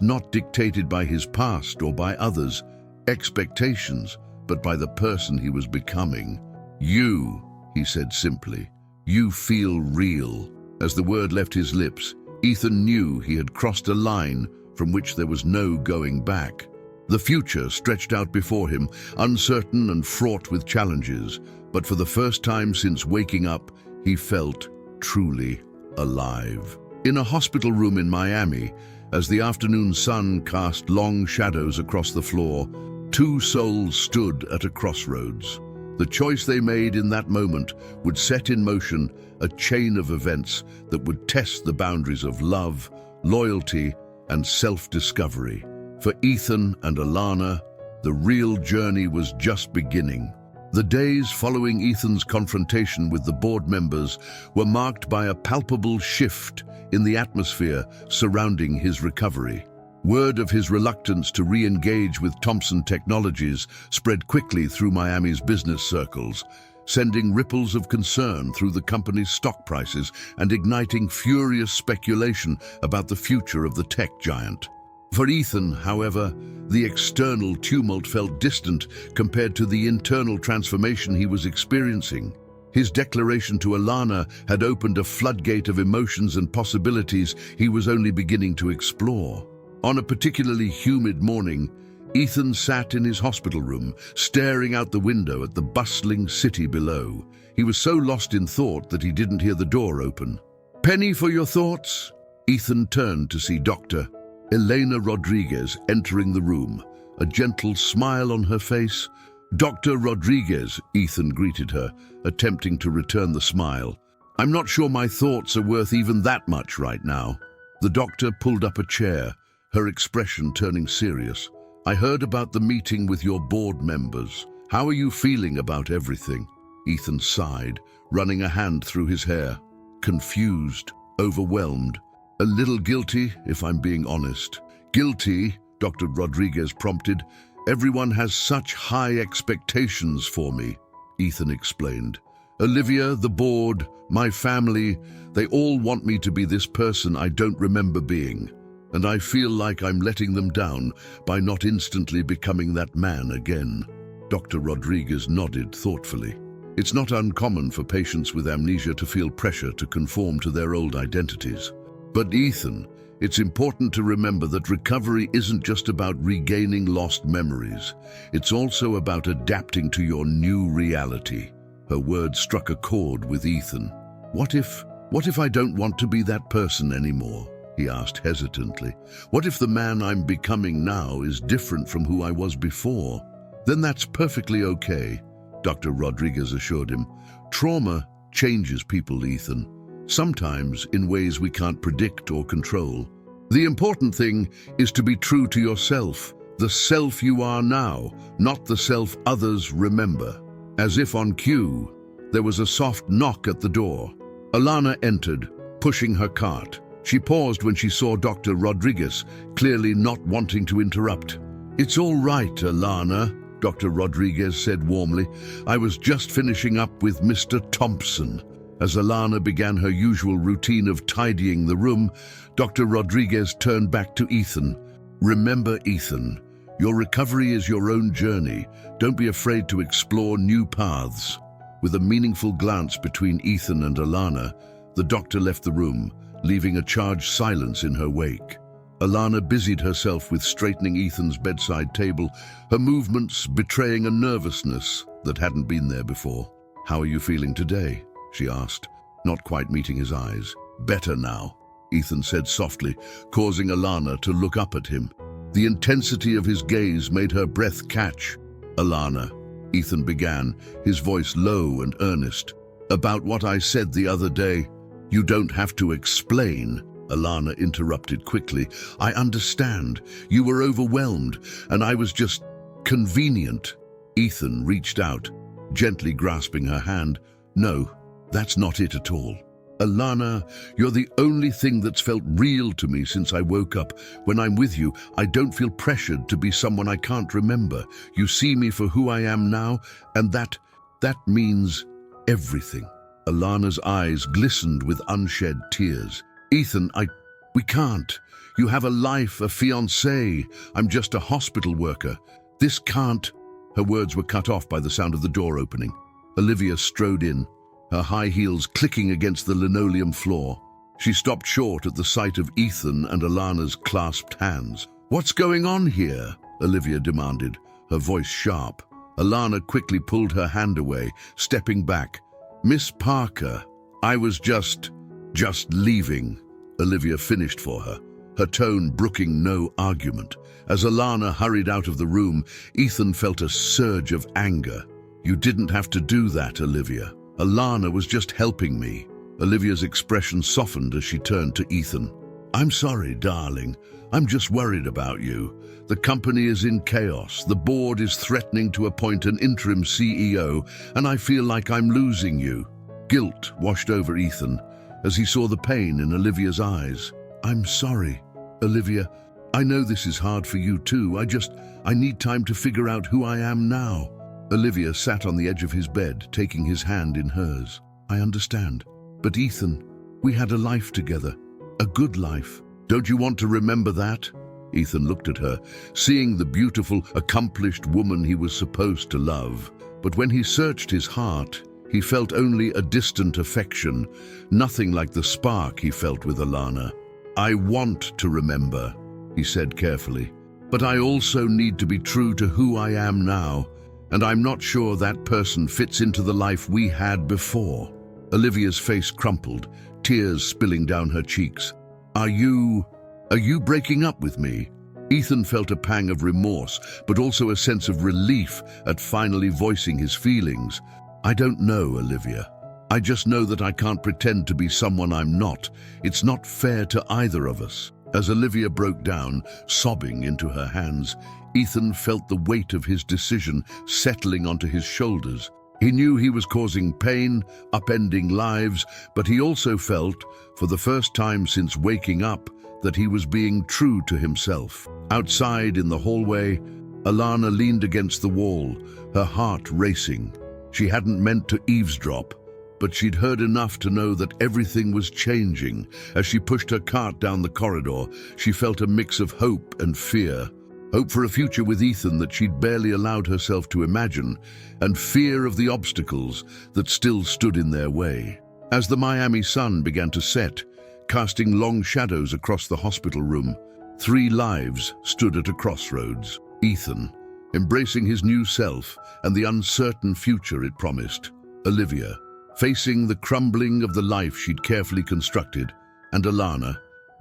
not dictated by his past or by others' expectations, but by the person he was becoming. "You," he said simply, "you feel real." As the word left his lips, Ethan knew he had crossed a line from which there was no going back. The future stretched out before him, uncertain and fraught with challenges, but for the first time since waking up, he felt truly alive. In a hospital room in Miami, as the afternoon sun cast long shadows across the floor, two souls stood at a crossroads. The choice they made in that moment would set in motion a chain of events that would test the boundaries of love, loyalty, and self-discovery. For Ethan and Alana, the real journey was just beginning. The days following Ethan's confrontation with the board members were marked by a palpable shift in the atmosphere surrounding his recovery. Word of his reluctance to re-engage with Thompson Technologies spread quickly through Miami's business circles, sending ripples of concern through the company's stock prices and igniting furious speculation about the future of the tech giant. For Ethan, however, the external tumult felt distant compared to the internal transformation he was experiencing. His declaration to Alana had opened a floodgate of emotions and possibilities he was only beginning to explore. On a particularly humid morning, Ethan sat in his hospital room, staring out the window at the bustling city below. He was so lost in thought that he didn't hear the door open. "Penny for your thoughts?" Ethan turned to see Dr. Elena Rodriguez entering the room, a gentle smile on her face. "Dr. Rodriguez," Ethan greeted her, attempting to return the smile. "I'm not sure my thoughts are worth even that much right now." The doctor pulled up a chair, her expression turning serious. "I heard about the meeting with your board members. How are you feeling about everything?" Ethan sighed, running a hand through his hair. "Confused, overwhelmed, a little guilty, if I'm being honest." "Guilty?" Dr. Rodriguez prompted. "Everyone has such high expectations for me," Ethan explained. "Olivia, the board, my family, they all want me to be this person I don't remember being. And I feel like I'm letting them down by not instantly becoming that man again." Dr. Rodriguez nodded thoughtfully. It's not uncommon for patients with amnesia to feel pressure to conform to their old identities. But Ethan, it's important to remember that recovery isn't just about regaining lost memories. It's also about adapting to your new reality. Her words struck a chord with Ethan. What if I don't want to be that person anymore?" he asked hesitantly. "What if the man I'm becoming now is different from who I was before?" "Then that's perfectly okay," Dr. Rodriguez assured him. "Trauma changes people, Ethan, sometimes in ways we can't predict or control. The important thing is to be true to yourself, the self you are now, not the self others remember." As if on cue, there was a soft knock at the door. Alana entered, pushing her cart. She paused when she saw Dr. Rodriguez, clearly not wanting to interrupt. "It's all right, Alana," Dr. Rodriguez said warmly. "I was just finishing up with Mr. Thompson." As Alana began her usual routine of tidying the room, Dr. Rodriguez turned back to Ethan. "Remember, Ethan, your recovery is your own journey. Don't be afraid to explore new paths." With a meaningful glance between Ethan and Alana, the doctor left the room, leaving a charged silence in her wake. Alana busied herself with straightening Ethan's bedside table, her movements betraying a nervousness that hadn't been there before. "How are you feeling today?" she asked, not quite meeting his eyes. "Better now," Ethan said softly, causing Alana to look up at him. The intensity of his gaze made her breath catch. "Alana," Ethan began, his voice low and earnest, "about what I said the other day." "You don't have to explain," Alana interrupted quickly. "I understand. You were overwhelmed, and I was just convenient." Ethan reached out, gently grasping her hand. "No, that's not it at all. Alana, you're the only thing that's felt real to me since I woke up. When I'm with you, I don't feel pressured to be someone I can't remember. You see me for who I am now, and that means everything." Alana's eyes glistened with unshed tears. "Ethan, we can't. You have a life, a fiancé. I'm just a hospital worker. This can't." Her words were cut off by the sound of the door opening. Olivia strode in, her high heels clicking against the linoleum floor. She stopped short at the sight of Ethan and Alana's clasped hands. "What's going on here?" Olivia demanded, her voice sharp. Alana quickly pulled her hand away, stepping back. "Miss Parker, I was just leaving," Olivia finished for her, her tone brooking no argument. As Alana hurried out of the room, Ethan felt a surge of anger. "You didn't have to do that, Olivia. Alana was just helping me." Olivia's expression softened as she turned to Ethan. I'm sorry, darling. I'm just worried about you. The company is in chaos. The board is threatening to appoint an interim CEO, and I feel like I'm losing you. Guilt washed over Ethan as he saw the pain in Olivia's eyes. I'm sorry, Olivia. I know this is hard for you too. I need time to figure out who I am now. Olivia sat on the edge of his bed, taking his hand in hers. I understand. But Ethan, we had a life together. A good life. Don't you want to remember that? Ethan looked at her, seeing the beautiful, accomplished woman he was supposed to love. But when he searched his heart, he felt only a distant affection, nothing like the spark he felt with Alana. I want to remember, he said carefully, but I also need to be true to who I am now, and I'm not sure that person fits into the life we had before. Olivia's face crumpled, tears spilling down her cheeks. Are you breaking up with me? Ethan felt a pang of remorse, but also a sense of relief at finally voicing his feelings. I don't know, Olivia. I just know that I can't pretend to be someone I'm not. It's not fair to either of us. As Olivia broke down, sobbing into her hands, Ethan felt the weight of his decision settling onto his shoulders. He knew he was causing pain, upending lives, but he also felt, for the first time since waking up, that he was being true to himself. Outside in the hallway, Alana leaned against the wall, her heart racing. She hadn't meant to eavesdrop, but she'd heard enough to know that everything was changing. As she pushed her cart down the corridor, she felt a mix of hope and fear. Hope for a future with Ethan that she'd barely allowed herself to imagine, and fear of the obstacles that still stood in their way. As the Miami sun began to set, casting long shadows across the hospital room, 3 lives stood at a crossroads. Ethan, embracing his new self and the uncertain future it promised. Olivia, facing the crumbling of the life she'd carefully constructed. And Alana,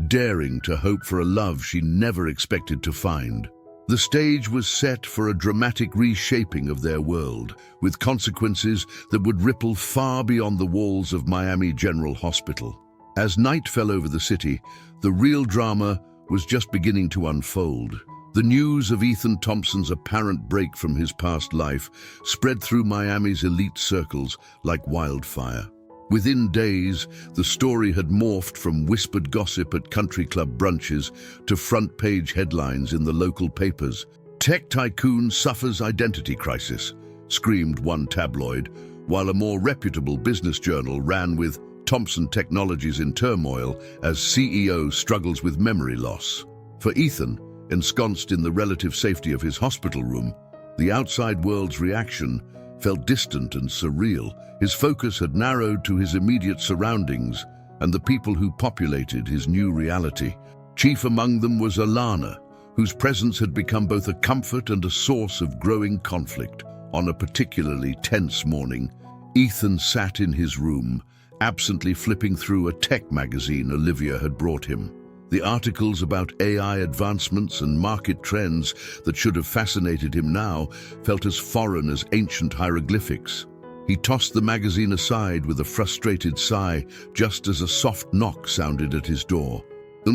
daring to hope for a love she never expected to find. The stage was set for a dramatic reshaping of their world, with consequences that would ripple far beyond the walls of Miami General Hospital. As night fell over the city, the real drama was just beginning to unfold. The news of Ethan Thompson's apparent break from his past life spread through Miami's elite circles like wildfire. Within days, the story had morphed from whispered gossip at country club brunches to front-page headlines in the local papers. Tech tycoon suffers identity crisis, screamed one tabloid, while a more reputable business journal ran with Thompson Technologies in turmoil as CEO struggles with memory loss. For Ethan, ensconced in the relative safety of his hospital room, the outside world's reaction felt distant and surreal. His focus had narrowed to his immediate surroundings and the people who populated his new reality. Chief among them was Alana, whose presence had become both a comfort and a source of growing conflict. On a particularly tense morning, Ethan sat in his room, absently flipping through a tech magazine Olivia had brought him. The articles about AI advancements and market trends that should have fascinated him now felt as foreign as ancient hieroglyphics. He tossed the magazine aside with a frustrated sigh just as a soft knock sounded at his door.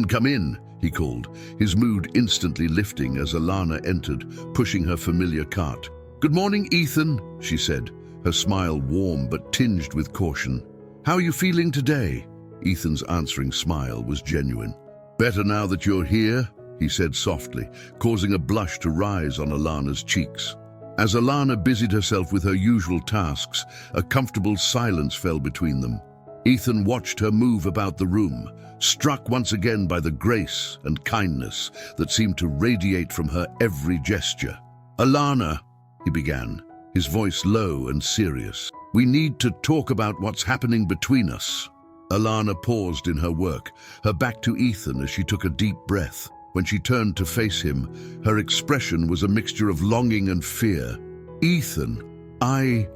"Come in," he called, his mood instantly lifting as Alana entered, pushing her familiar cart. "Good morning, Ethan," she said, her smile warm but tinged with caution. "How are you feeling today?" Ethan's answering smile was genuine. "Better now that you're here," he said softly, causing a blush to rise on Alana's cheeks. As Alana busied herself with her usual tasks, a comfortable silence fell between them. Ethan watched her move about the room, struck once again by the grace and kindness that seemed to radiate from her every gesture. "Alana," he began, his voice low and serious, "we need to talk about what's happening between us." Alana paused in her work, her back to Ethan as she took a deep breath. When she turned to face him, her expression was a mixture of longing and fear. "Ethan, I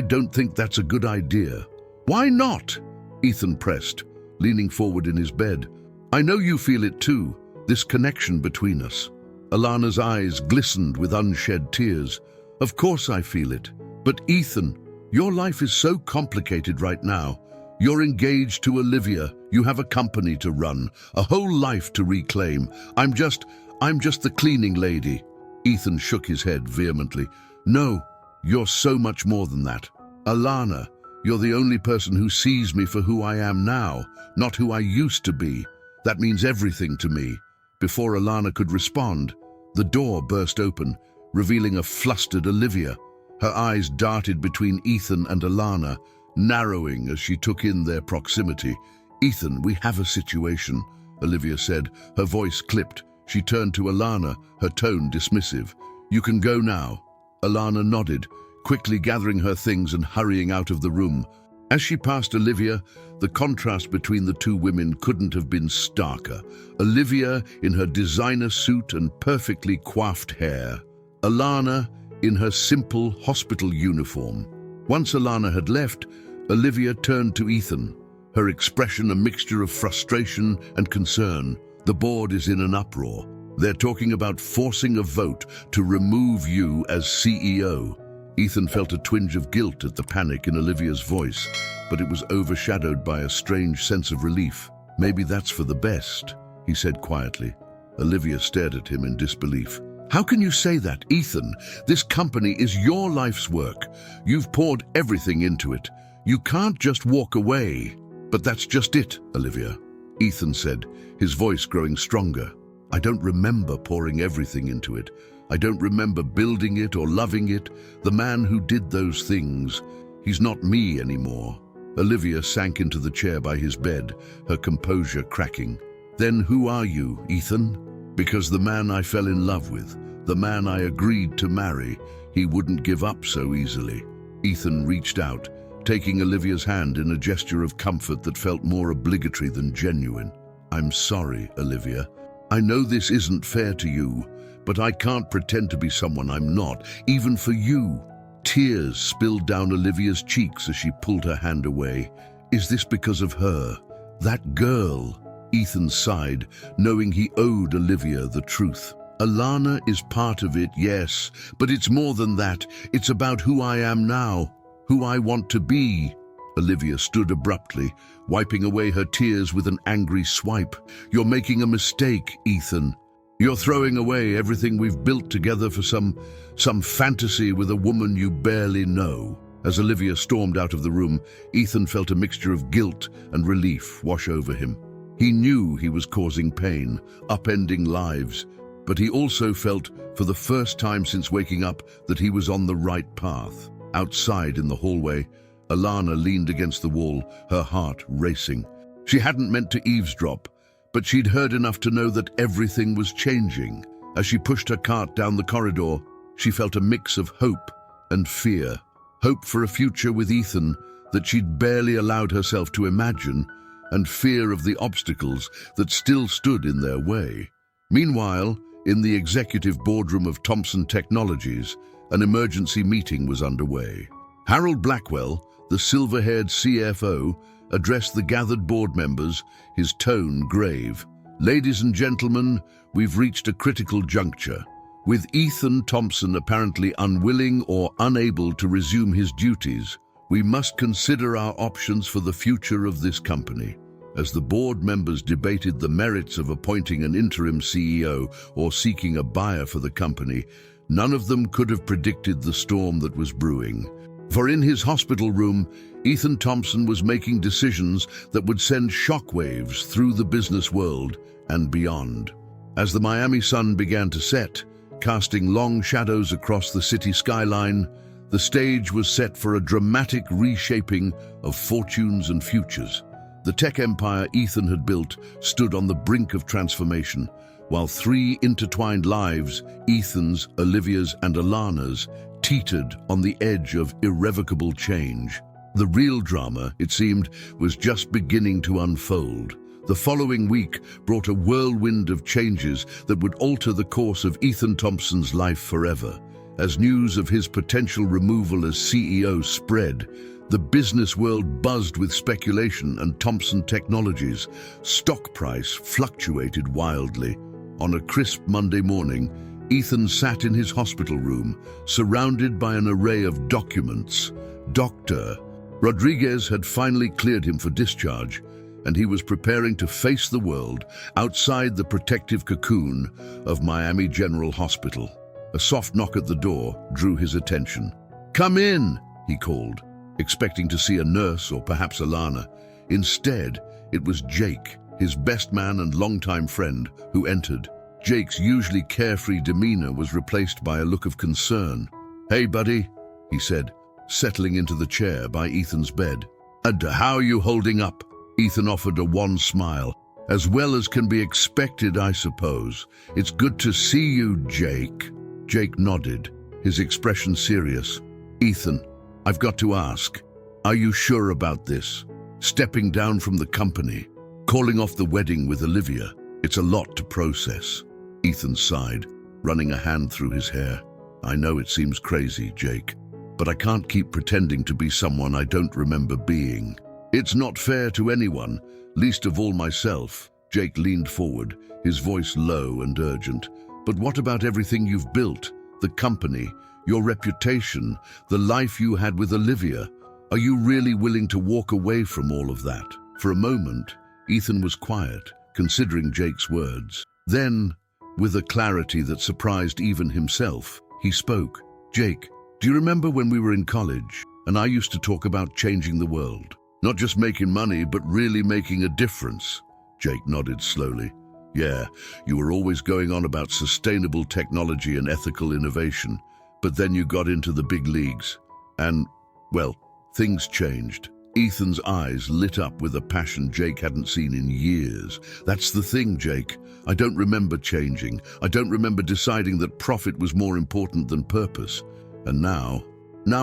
don't think that's a good idea." "Why not?" Ethan pressed, leaning forward in his bed. "I know you feel it too, this connection between us." Alana's eyes glistened with unshed tears. "Of course I feel it. But Ethan, your life is so complicated right now. You're engaged to Olivia. You have a company to run, a whole life to reclaim. I'm just the cleaning lady." Ethan shook his head vehemently. "No, you're so much more than that. Alana, you're the only person who sees me for who I am now, not who I used to be. That means everything to me." Before Alana could respond, the door burst open, revealing a flustered Olivia. Her eyes darted between Ethan and Alana, narrowing as she took in their proximity. "Ethan, we have a situation," Olivia said, her voice clipped. She turned to Alana, her tone dismissive. "You can go now." Alana nodded, quickly gathering her things and hurrying out of the room. As she passed Olivia, the contrast between the two women couldn't have been starker. Olivia in her designer suit and perfectly coiffed hair. Alana in her simple hospital uniform. Once Alana had left, Olivia turned to Ethan, her expression a mixture of frustration and concern. "The board is in an uproar. They're talking about forcing a vote to remove you as CEO." Ethan felt a twinge of guilt at the panic in Olivia's voice, but it was overshadowed by a strange sense of relief. "Maybe that's for the best," he said quietly. Olivia stared at him in disbelief. "How can you say that, Ethan? This company is your life's work. You've poured everything into it. You can't just walk away." "But that's just it, Olivia," Ethan said, his voice growing stronger. "I don't remember pouring everything into it. I don't remember building it or loving it. The man who did those things, he's not me anymore." Olivia sank into the chair by his bed, her composure cracking. "Then who are you, Ethan?" "Because the man I fell in love with, the man I agreed to marry, he wouldn't give up so easily." Ethan reached out, taking Olivia's hand in a gesture of comfort that felt more obligatory than genuine. "I'm sorry, Olivia. I know this isn't fair to you, but I can't pretend to be someone I'm not, even for you." Tears spilled down Olivia's cheeks as she pulled her hand away. "Is this because of her? That girl?" Ethan sighed, knowing he owed Olivia the truth. "Alana is part of it, yes, but it's more than that. It's about who I am now, who I want to be." Olivia stood abruptly, wiping away her tears with an angry swipe. "You're making a mistake, Ethan. You're throwing away everything we've built together for some fantasy with a woman you barely know." As Olivia stormed out of the room, Ethan felt a mixture of guilt and relief wash over him. He knew he was causing pain, upending lives, but he also felt, for the first time since waking up, that he was on the right path. Outside in the hallway, Alana leaned against the wall, her heart racing. She hadn't meant to eavesdrop, but she'd heard enough to know that everything was changing. As she pushed her cart down the corridor, she felt a mix of hope and fear. Hope for a future with Ethan that she'd barely allowed herself to imagine, and fear of the obstacles that still stood in their way. Meanwhile, in the executive boardroom of Thompson Technologies, an emergency meeting was underway. Harold Blackwell, the silver-haired CFO, addressed the gathered board members, his tone grave. "Ladies and gentlemen, we've reached a critical juncture. With Ethan Thompson apparently unwilling or unable to resume his duties, we must consider our options for the future of this company." As the board members debated the merits of appointing an interim CEO or seeking a buyer for the company, none of them could have predicted the storm that was brewing. For in his hospital room, Ethan Thompson was making decisions that would send shockwaves through the business world and beyond. As the Miami sun began to set, casting long shadows across the city skyline, the stage was set for a dramatic reshaping of fortunes and futures. The tech empire Ethan had built stood on the brink of transformation, while three intertwined lives, Ethan's, Olivia's, and Alana's, teetered on the edge of irrevocable change. The real drama, it seemed, was just beginning to unfold. The following week brought a whirlwind of changes that would alter the course of Ethan Thompson's life forever. As news of his potential removal as CEO spread, the business world buzzed with speculation, and Thompson Technologies' stock price fluctuated wildly. On a crisp Monday morning, Ethan sat in his hospital room, surrounded by an array of documents. "Doctor," Rodriguez had finally cleared him for discharge, and he was preparing to face the world outside the protective cocoon of Miami General Hospital. A soft knock at the door drew his attention. "Come in," he called, expecting to see a nurse or perhaps Alana. Instead, it was Jake, his best man and longtime friend, who entered. Jake's usually carefree demeanor was replaced by a look of concern. "Hey, buddy," he said, settling into the chair by Ethan's bed. "And how are you holding up?" Ethan offered a wan smile. "As well as can be expected, I suppose. It's good to see you, Jake." Jake nodded, his expression serious. "Ethan, I've got to ask, are you sure about this? Stepping down from the company, calling off the wedding with Olivia, it's a lot to process." Ethan sighed, running a hand through his hair. "I know it seems crazy, Jake, but I can't keep pretending to be someone I don't remember being. It's not fair to anyone, least of all myself." Jake leaned forward, his voice low and urgent. "But what about everything you've built? The company, your reputation, the life you had with Olivia? Are you really willing to walk away from all of that?" For a moment, Ethan was quiet, considering Jake's words. Then, with a clarity that surprised even himself, he spoke. "Jake, do you remember when we were in college, and I used to talk about changing the world? Not just making money, but really making a difference?" Jake nodded slowly. "Yeah, you were always going on about sustainable technology and ethical innovation, but then you got into the big leagues, and, well, things changed." Ethan's eyes lit up with a passion Jake hadn't seen in years. "That's the thing, Jake. I don't remember changing. I don't remember deciding that profit was more important than purpose. And now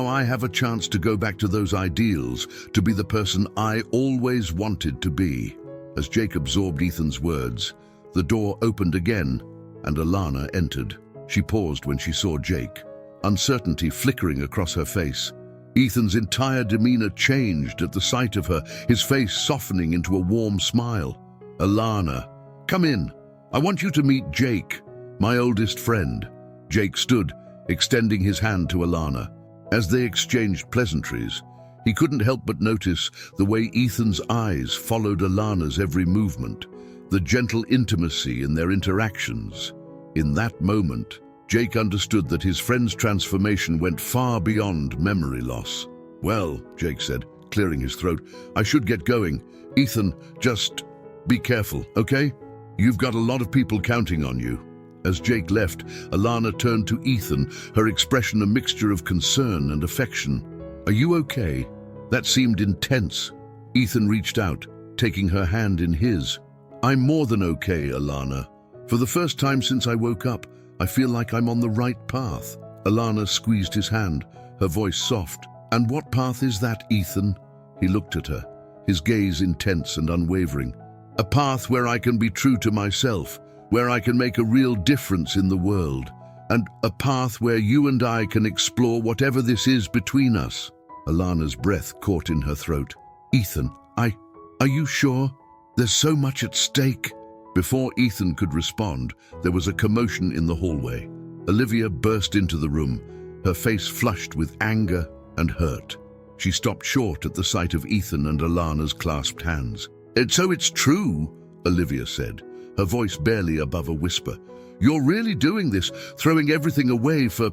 I have a chance to go back to those ideals, to be the person I always wanted to be." As Jake absorbed Ethan's words, the door opened again, and Alana entered. She paused when she saw Jake, uncertainty flickering across her face. Ethan's entire demeanor changed at the sight of her, his face softening into a warm smile. "Alana, come in. I want you to meet Jake, my oldest friend." Jake stood, extending his hand to Alana. As they exchanged pleasantries, he couldn't help but notice the way Ethan's eyes followed Alana's every movement, the gentle intimacy in their interactions. In that moment, Jake understood that his friend's transformation went far beyond memory loss. "Well," Jake said, clearing his throat, "I should get going. Ethan, just be careful, okay? You've got a lot of people counting on you." As Jake left, Alana turned to Ethan, her expression a mixture of concern and affection. "Are you okay?" That seemed intense. Ethan reached out, taking her hand in his. "I'm more than okay, Alana. For the first time since I woke up, I feel like I'm on the right path." Alana squeezed his hand, her voice soft. "And what path is that, Ethan?" He looked at her, his gaze intense and unwavering. "A path where I can be true to myself, where I can make a real difference in the world, and a path where you and I can explore whatever this is between us." Alana's breath caught in her throat. "Ethan, are you sure? There's so much at stake." Before Ethan could respond, there was a commotion in the hallway. Olivia burst into the room, her face flushed with anger and hurt. She stopped short at the sight of Ethan and Alana's clasped hands. So it's true," Olivia said, her voice barely above a whisper. "You're really doing this, throwing everything away for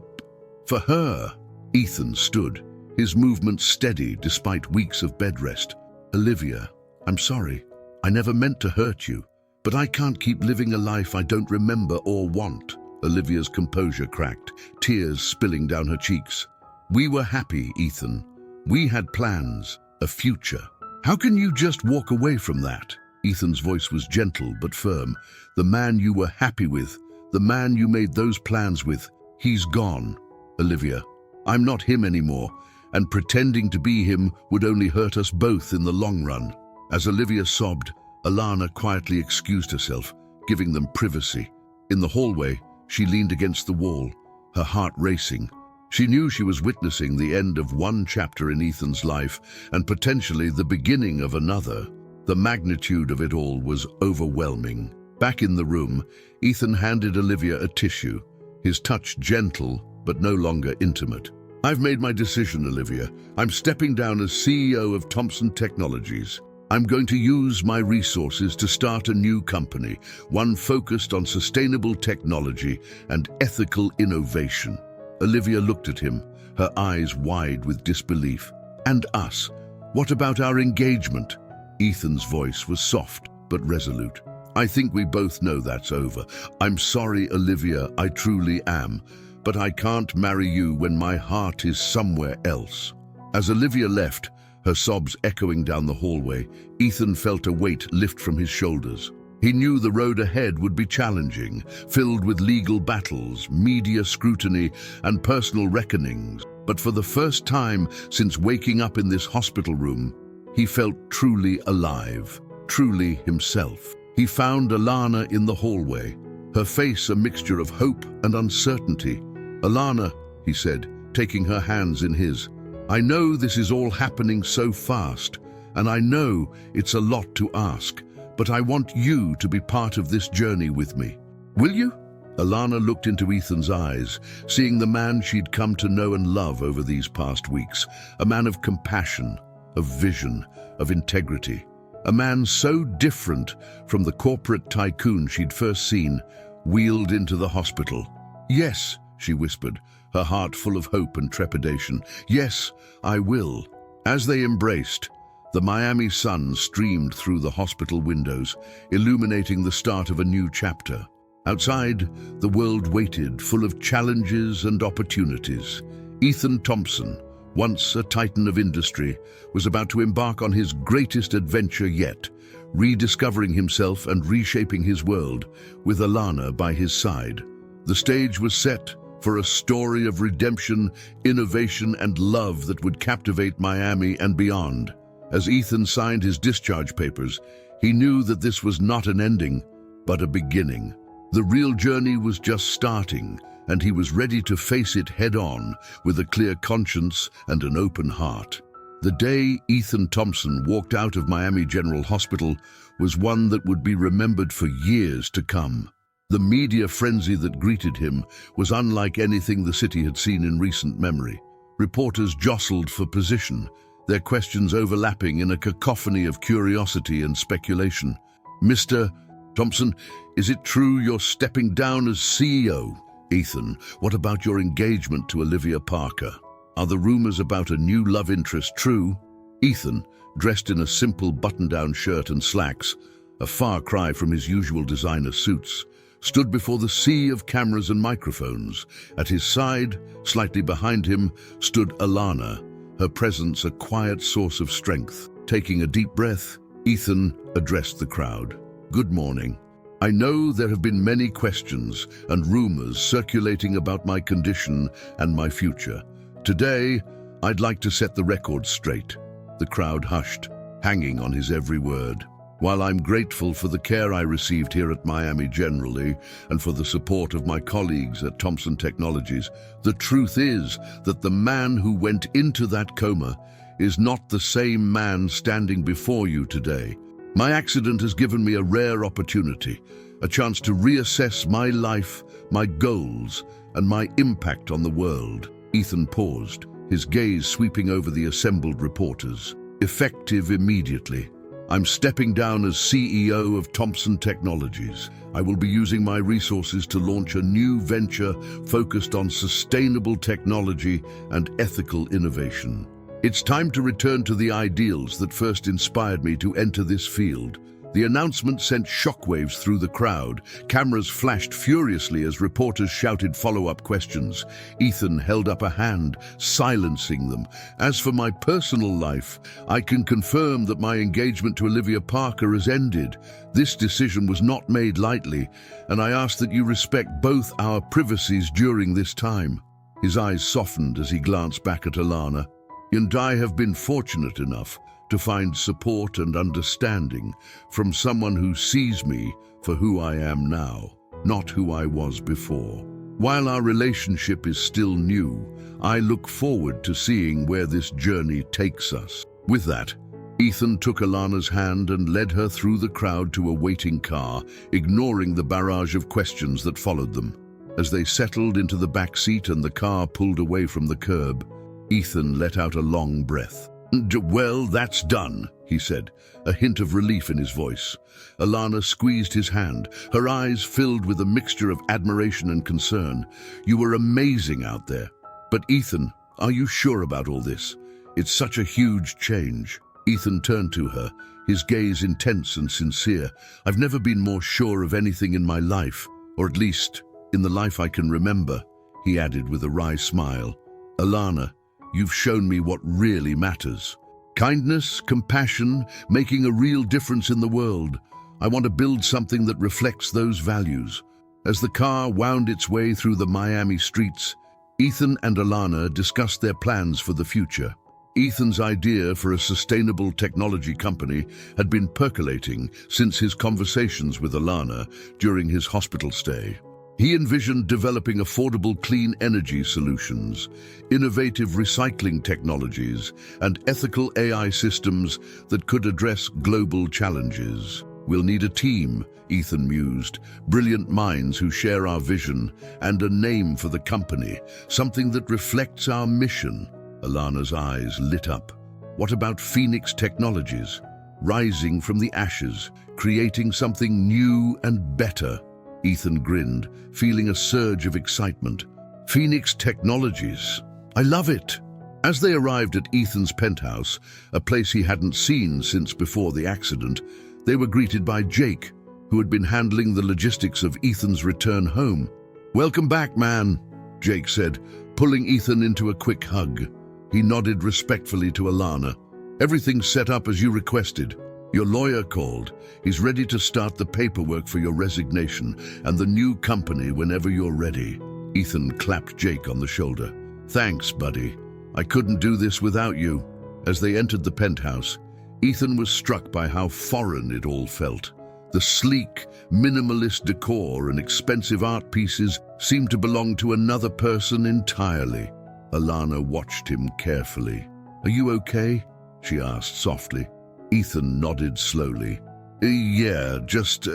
her." Ethan stood, his movements steady despite weeks of bed rest. "Olivia, I'm sorry. I never meant to hurt you. But I can't keep living a life I don't remember or want." Olivia's composure cracked, tears spilling down her cheeks. "We were happy, Ethan. We had plans, a future. How can you just walk away from that?" Ethan's voice was gentle but firm. "The man you were happy with, the man you made those plans with, he's gone. Olivia, I'm not him anymore, and pretending to be him would only hurt us both in the long run." As Olivia sobbed, Alana quietly excused herself, giving them privacy. In the hallway, she leaned against the wall, her heart racing. She knew she was witnessing the end of one chapter in Ethan's life and potentially the beginning of another. The magnitude of it all was overwhelming. Back in the room, Ethan handed Olivia a tissue, his touch gentle but no longer intimate. I've made my decision, Olivia. I'm stepping down as CEO of Thompson Technologies. I'm going to use my resources to start a new company, one focused on sustainable technology and ethical innovation. Olivia looked at him, her eyes wide with disbelief. And us? What about our engagement? Ethan's voice was soft but resolute. I think we both know that's over. I'm sorry, Olivia, I truly am. But I can't marry you when my heart is somewhere else. As Olivia left, her sobs echoing down the hallway, Ethan felt a weight lift from his shoulders. He knew the road ahead would be challenging, filled with legal battles, media scrutiny, and personal reckonings. But for the first time since waking up in this hospital room, he felt truly alive, truly himself. He found Alana in the hallway, her face a mixture of hope and uncertainty. "Alana," he said, taking her hands in his, "I know this is all happening so fast, and I know it's a lot to ask, but I want you to be part of this journey with me. Will you?" Alana looked into Ethan's eyes, seeing the man she'd come to know and love over these past weeks, a man of compassion, of vision, of integrity, a man so different from the corporate tycoon she'd first seen, wheeled into the hospital. "Yes," she whispered, her heart full of hope and trepidation. "Yes, I will." As they embraced, the Miami sun streamed through the hospital windows, illuminating the start of a new chapter. Outside, the world waited, full of challenges and opportunities. Ethan Thompson, once a titan of industry, was about to embark on his greatest adventure yet, rediscovering himself and reshaping his world, with Alana by his side. The stage was set for a story of redemption, innovation, and love that would captivate Miami and beyond. As Ethan signed his discharge papers, he knew that this was not an ending, but a beginning. The real journey was just starting, and he was ready to face it head-on with a clear conscience and an open heart. The day Ethan Thompson walked out of Miami General Hospital was one that would be remembered for years to come. The media frenzy that greeted him was unlike anything the city had seen in recent memory. Reporters jostled for position, their questions overlapping in a cacophony of curiosity and speculation. "Mr. Thompson, is it true you're stepping down as CEO?" "Ethan, what about your engagement to Olivia Parker? Are the rumors about a new love interest true?" Ethan, dressed in a simple button-down shirt and slacks, a far cry from his usual designer suits, stood before the sea of cameras and microphones. At his side, slightly behind him, stood Alana, her presence a quiet source of strength. Taking a deep breath, Ethan addressed the crowd. "Good morning. I know there have been many questions and rumors circulating about my condition and my future. Today, I'd like to set the record straight." The crowd hushed, hanging on his every word. "While I'm grateful for the care I received here at Miami generally and for the support of my colleagues at Thompson Technologies, the truth is that the man who went into that coma is not the same man standing before you today. My accident has given me a rare opportunity, a chance to reassess my life, my goals, and my impact on the world." Ethan paused, his gaze sweeping over the assembled reporters. "Effective immediately. I'm stepping down as CEO of Thompson Technologies. I will be using my resources to launch a new venture focused on sustainable technology and ethical innovation. It's time to return to the ideals that first inspired me to enter this field." The announcement sent shockwaves through the crowd. Cameras flashed furiously as reporters shouted follow-up questions. Ethan held up a hand, silencing them. "As for my personal life, I can confirm that my engagement to Olivia Parker has ended. This decision was not made lightly, and I ask that you respect both our privacies during this time." His eyes softened as he glanced back at Alana. "And I have been fortunate enough to find support and understanding from someone who sees me for who I am now, not who I was before. While our relationship is still new, I look forward to seeing where this journey takes us." With that, Ethan took Alana's hand and led her through the crowd to a waiting car, ignoring the barrage of questions that followed them. As they settled into the back seat and the car pulled away from the curb, Ethan let out a long breath. "Well, that's done," he said, a hint of relief in his voice. Alana squeezed his hand, her eyes filled with a mixture of admiration and concern. "You were amazing out there. But Ethan, are you sure about all this? It's such a huge change." Ethan turned to her, his gaze intense and sincere. "I've never been more sure of anything in my life, or at least in the life I can remember," he added with a wry smile. "Alana, you've shown me what really matters. Kindness, compassion, making a real difference in the world. I want to build something that reflects those values." As the car wound its way through the Miami streets, Ethan and Alana discussed their plans for the future. Ethan's idea for a sustainable technology company had been percolating since his conversations with Alana during his hospital stay. He envisioned developing affordable clean energy solutions, innovative recycling technologies, and ethical AI systems that could address global challenges. "We'll need a team," Ethan mused, "brilliant minds who share our vision, and a name for the company, something that reflects our mission." Alana's eyes lit up. "What about Phoenix Technologies? Rising from the ashes, creating something new and better." Ethan grinned, feeling a surge of excitement. "Phoenix Technologies. I love it." As they arrived at Ethan's penthouse, a place he hadn't seen since before the accident, they were greeted by Jake, who had been handling the logistics of Ethan's return home. "Welcome back, man," Jake said, pulling Ethan into a quick hug. He nodded respectfully to Alana. "Everything's set up as you requested. Your lawyer called. He's ready to start the paperwork for your resignation and the new company whenever you're ready." Ethan clapped Jake on the shoulder. "Thanks, buddy. I couldn't do this without you." As they entered the penthouse, Ethan was struck by how foreign it all felt. The sleek, minimalist decor and expensive art pieces seemed to belong to another person entirely. Alana watched him carefully. "Are you okay?" she asked softly. Ethan nodded slowly. Yeah, just,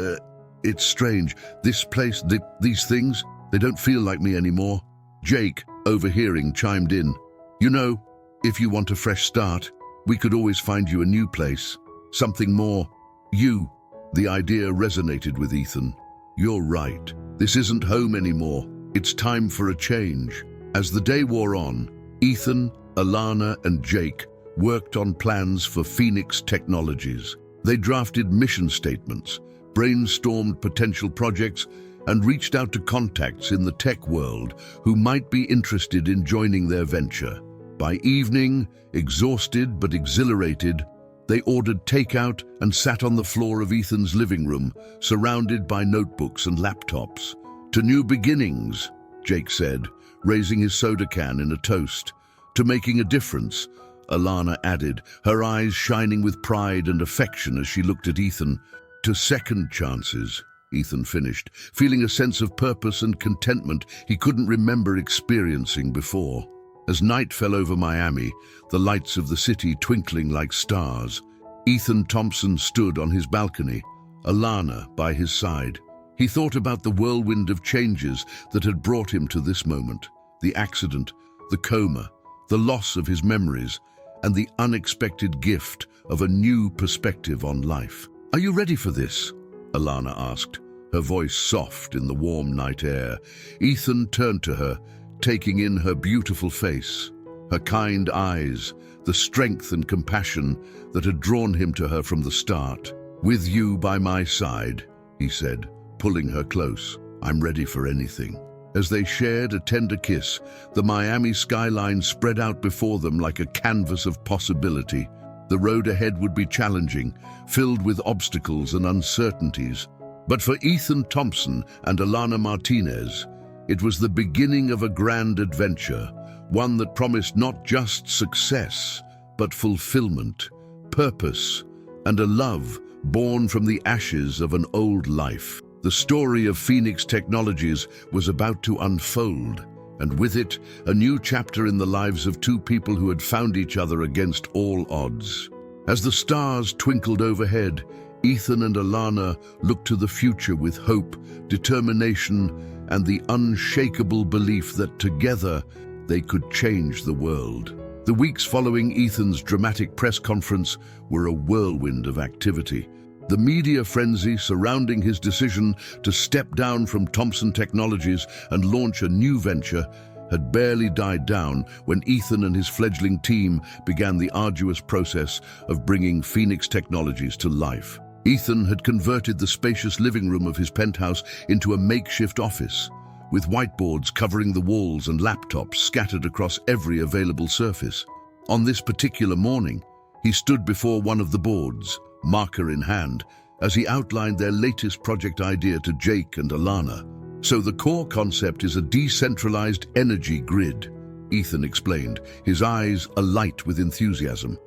it's strange. This place, these things, they don't feel like me anymore." Jake, overhearing, chimed in. "You know, if you want a fresh start, we could always find you a new place. Something more you." The idea resonated with Ethan. "You're right. This isn't home anymore. It's time for a change." As the day wore on, Ethan, Alana, and Jake worked on plans for Phoenix Technologies. They drafted mission statements, brainstormed potential projects, and reached out to contacts in the tech world who might be interested in joining their venture. By evening, exhausted but exhilarated, they ordered takeout and sat on the floor of Ethan's living room, surrounded by notebooks and laptops. "To new beginnings," Jake said, raising his soda can in a toast. "To making a difference," Alana added, her eyes shining with pride and affection as she looked at Ethan. "To second chances," Ethan finished, feeling a sense of purpose and contentment he couldn't remember experiencing before. As night fell over Miami, the lights of the city twinkling like stars, Ethan Thompson stood on his balcony, Alana by his side. He thought about the whirlwind of changes that had brought him to this moment: the accident, the coma, the loss of his memories, and the unexpected gift of a new perspective on life. "Are you ready for this?" Alana asked, her voice soft in the warm night air. Ethan turned to her, taking in her beautiful face, her kind eyes, the strength and compassion that had drawn him to her from the start. "With you by my side," he said, pulling her close. "I'm ready for anything." As they shared a tender kiss, the Miami skyline spread out before them like a canvas of possibility. The road ahead would be challenging, filled with obstacles and uncertainties. But for Ethan Thompson and Alana Martinez, it was the beginning of a grand adventure, one that promised not just success, but fulfillment, purpose, and a love born from the ashes of an old life. The story of Phoenix Technologies was about to unfold, and with it, a new chapter in the lives of two people who had found each other against all odds. As the stars twinkled overhead, Ethan and Alana looked to the future with hope, determination, and the unshakable belief that together they could change the world. The weeks following Ethan's dramatic press conference were a whirlwind of activity. The media frenzy surrounding his decision to step down from Thompson Technologies and launch a new venture had barely died down when Ethan and his fledgling team began the arduous process of bringing Phoenix Technologies to life. Ethan had converted the spacious living room of his penthouse into a makeshift office, with whiteboards covering the walls and laptops scattered across every available surface. On this particular morning, he stood before one of the boards, marker in hand, as he outlined their latest project idea to Jake and Alana. "So the core concept is a decentralized energy grid," Ethan explained, his eyes alight with enthusiasm.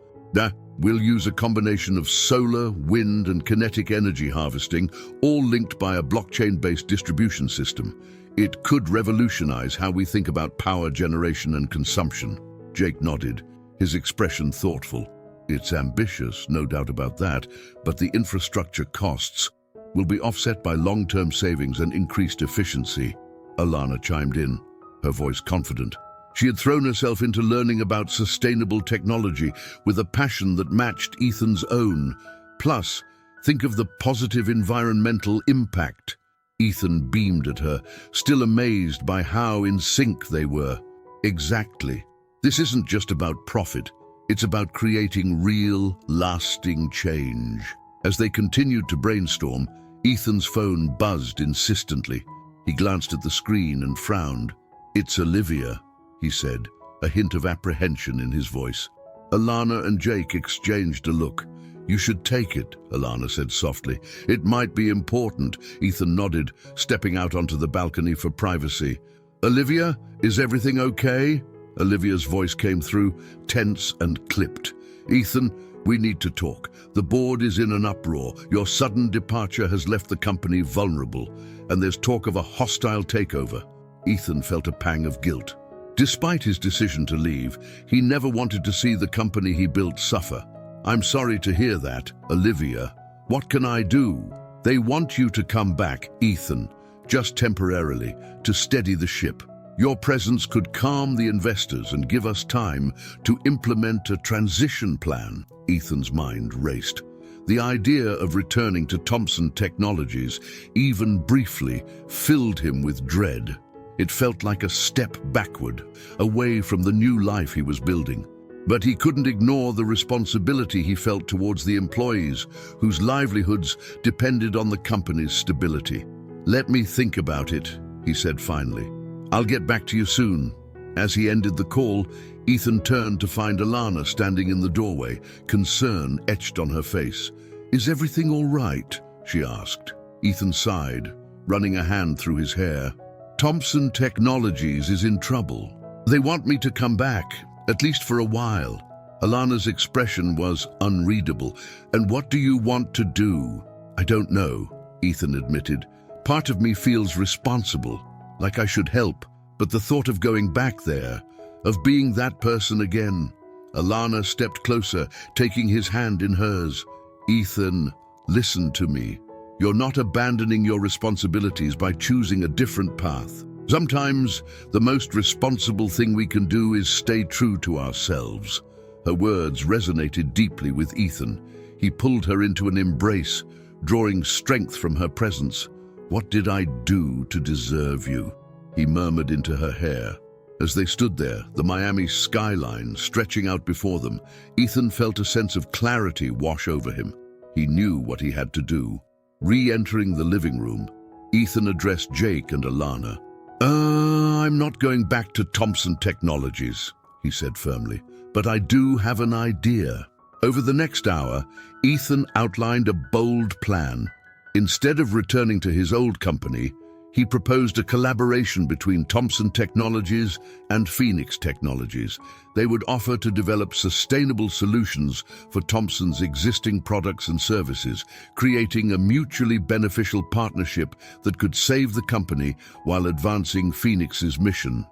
We'll use a combination of solar, wind, and kinetic energy harvesting, all linked by a blockchain-based distribution system. It could revolutionize how we think about power generation and consumption." Jake nodded, his expression thoughtful. "It's ambitious, no doubt about that, but the infrastructure costs will be offset by long-term savings and increased efficiency." Alana chimed in, her voice confident. She had thrown herself into learning about sustainable technology with a passion that matched Ethan's own. Plus, think of the positive environmental impact. Ethan beamed at her, still amazed by how in sync they were. "Exactly. This isn't just about profit. It's about creating real, lasting change." As they continued to brainstorm, Ethan's phone buzzed insistently. He glanced at the screen and frowned. "It's Olivia," he said, a hint of apprehension in his voice. Alana and Jake exchanged a look. "You should take it," Alana said softly. "It might be important." Ethan nodded, stepping out onto the balcony for privacy. "Olivia, is everything okay?" Olivia's voice came through, tense and clipped. "Ethan, we need to talk. The board is in an uproar. Your sudden departure has left the company vulnerable, and there's talk of a hostile takeover." Ethan felt a pang of guilt. Despite his decision to leave, he never wanted to see the company he built suffer. "I'm sorry to hear that, Olivia. What can I do?" "They want you to come back, Ethan, just temporarily, to steady the ship. Your presence could calm the investors and give us time to implement a transition plan." Ethan's mind raced. The idea of returning to Thompson Technologies, even briefly, filled him with dread. It felt like a step backward, away from the new life he was building. But he couldn't ignore the responsibility he felt towards the employees, whose livelihoods depended on the company's stability. "Let me think about it," he said finally. "I'll get back to you soon." As he ended the call, Ethan turned to find Alana standing in the doorway, concern etched on her face. "Is everything all right?" she asked. Ethan sighed, running a hand through his hair. "Thompson Technologies is in trouble. They want me to come back, at least for a while." Alana's expression was unreadable. "And what do you want to do?" "I don't know," Ethan admitted. "Part of me feels responsible, like I should help, but the thought of going back there, of being that person again." Alana stepped closer, taking his hand in hers. "Ethan, listen to me. You're not abandoning your responsibilities by choosing a different path. Sometimes the most responsible thing we can do is stay true to ourselves." Her words resonated deeply with Ethan. He pulled her into an embrace, drawing strength from her presence. "What did I do to deserve you?" he murmured into her hair. As they stood there, the Miami skyline stretching out before them, Ethan felt a sense of clarity wash over him. He knew what he had to do. Re-entering the living room, Ethan addressed Jake and Alana. I'm not going back to Thompson Technologies," he said firmly, "but I do have an idea." Over the next hour, Ethan outlined a bold plan. Instead of returning to his old company, he proposed a collaboration between Thompson Technologies and Phoenix Technologies. They would offer to develop sustainable solutions for Thompson's existing products and services, creating a mutually beneficial partnership that could save the company while advancing Phoenix's mission.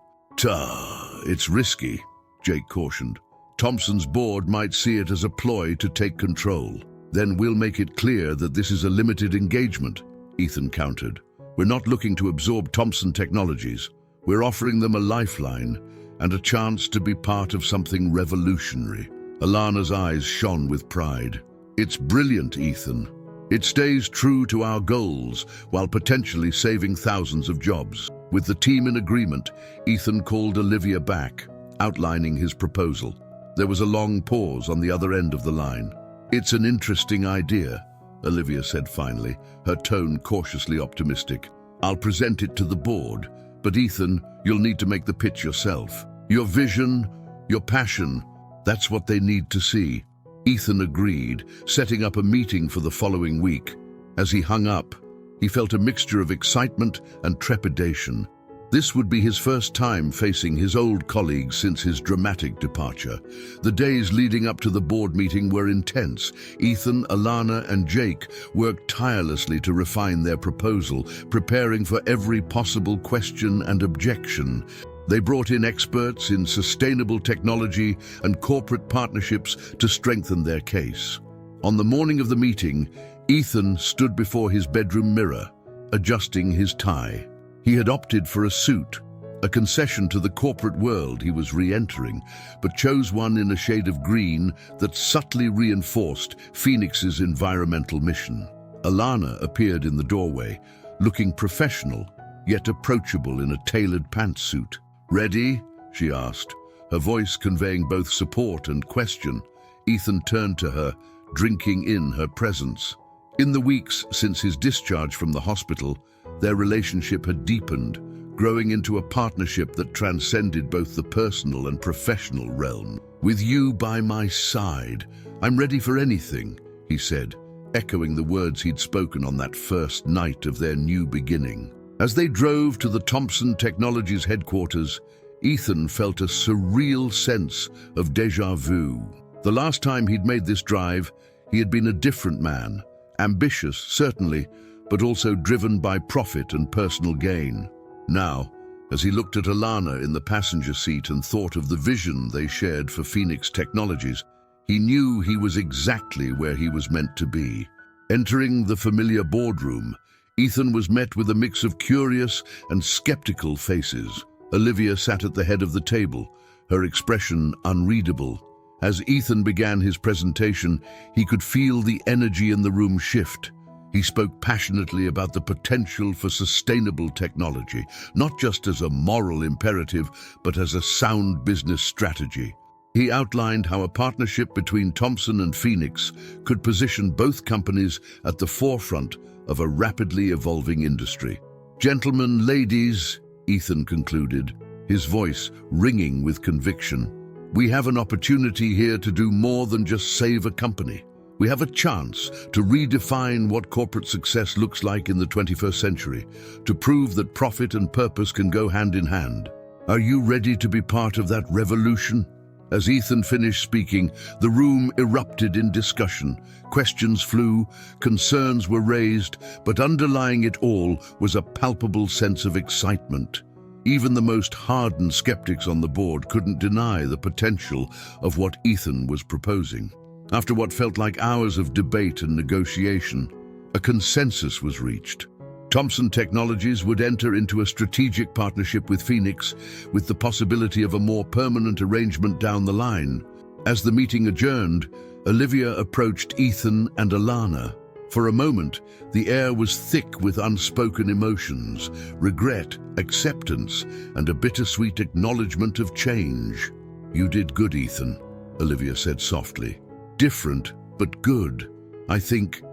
It's risky," Jake cautioned. "Thompson's board might see it as a ploy to take control." "Then we'll make it clear that this is a limited engagement," Ethan countered. We're not looking to absorb Thompson Technologies. We're offering them a lifeline and a chance to be part of something revolutionary." Alana's eyes shone with pride. "It's brilliant, Ethan. It stays true to our goals while potentially saving thousands of jobs." With the team in agreement, Ethan called Olivia back, outlining his proposal. There was a long pause on the other end of the line. "It's an interesting idea," Olivia said finally, her tone cautiously optimistic. "I'll present it to the board, but Ethan, you'll need to make the pitch yourself. Your vision, your passion, that's what they need to see." Ethan agreed, setting up a meeting for the following week. As he hung up, he felt a mixture of excitement and trepidation. This would be his first time facing his old colleagues since his dramatic departure. The days leading up to the board meeting were intense. Ethan, Alana, and Jake worked tirelessly to refine their proposal, preparing for every possible question and objection. They brought in experts in sustainable technology and corporate partnerships to strengthen their case. On the morning of the meeting, Ethan stood before his bedroom mirror, adjusting his tie. He had opted for a suit, a concession to the corporate world he was re-entering, but chose one in a shade of green that subtly reinforced Phoenix's environmental mission. Alana appeared in the doorway, looking professional, yet approachable in a tailored pantsuit. "Ready?" she asked, her voice conveying both support and question. Ethan turned to her, drinking in her presence. In the weeks since his discharge from the hospital, their relationship had deepened, growing into a partnership that transcended both the personal and professional realm. "With you by my side, I'm ready for anything," he said, echoing the words he'd spoken on that first night of their new beginning. As they drove to the Thompson Technologies headquarters, Ethan felt a surreal sense of déjà vu. The last time he'd made this drive, he had been a different man, ambitious, certainly, but also driven by profit and personal gain. Now, as he looked at Alana in the passenger seat and thought of the vision they shared for Phoenix Technologies, he knew he was exactly where he was meant to be. Entering the familiar boardroom, Ethan was met with a mix of curious and skeptical faces. Olivia sat at the head of the table, her expression unreadable. As Ethan began his presentation, he could feel the energy in the room shift. He spoke passionately about the potential for sustainable technology, not just as a moral imperative, but as a sound business strategy. He outlined how a partnership between Thompson and Phoenix could position both companies at the forefront of a rapidly evolving industry. "Gentlemen, ladies," Ethan concluded, his voice ringing with conviction, "we have an opportunity here to do more than just save a company. We have a chance to redefine what corporate success looks like in the 21st century, to prove that profit and purpose can go hand in hand. Are you ready to be part of that revolution?" As Ethan finished speaking, the room erupted in discussion. Questions flew, concerns were raised, but underlying it all was a palpable sense of excitement. Even the most hardened skeptics on the board couldn't deny the potential of what Ethan was proposing. After what felt like hours of debate and negotiation, a consensus was reached. Thompson Technologies would enter into a strategic partnership with Phoenix, with the possibility of a more permanent arrangement down the line. As the meeting adjourned, Olivia approached Ethan and Alana. For a moment, the air was thick with unspoken emotions, regret, acceptance, and a bittersweet acknowledgement of change. "You did good, Ethan," Olivia said softly. "Different, but good. I think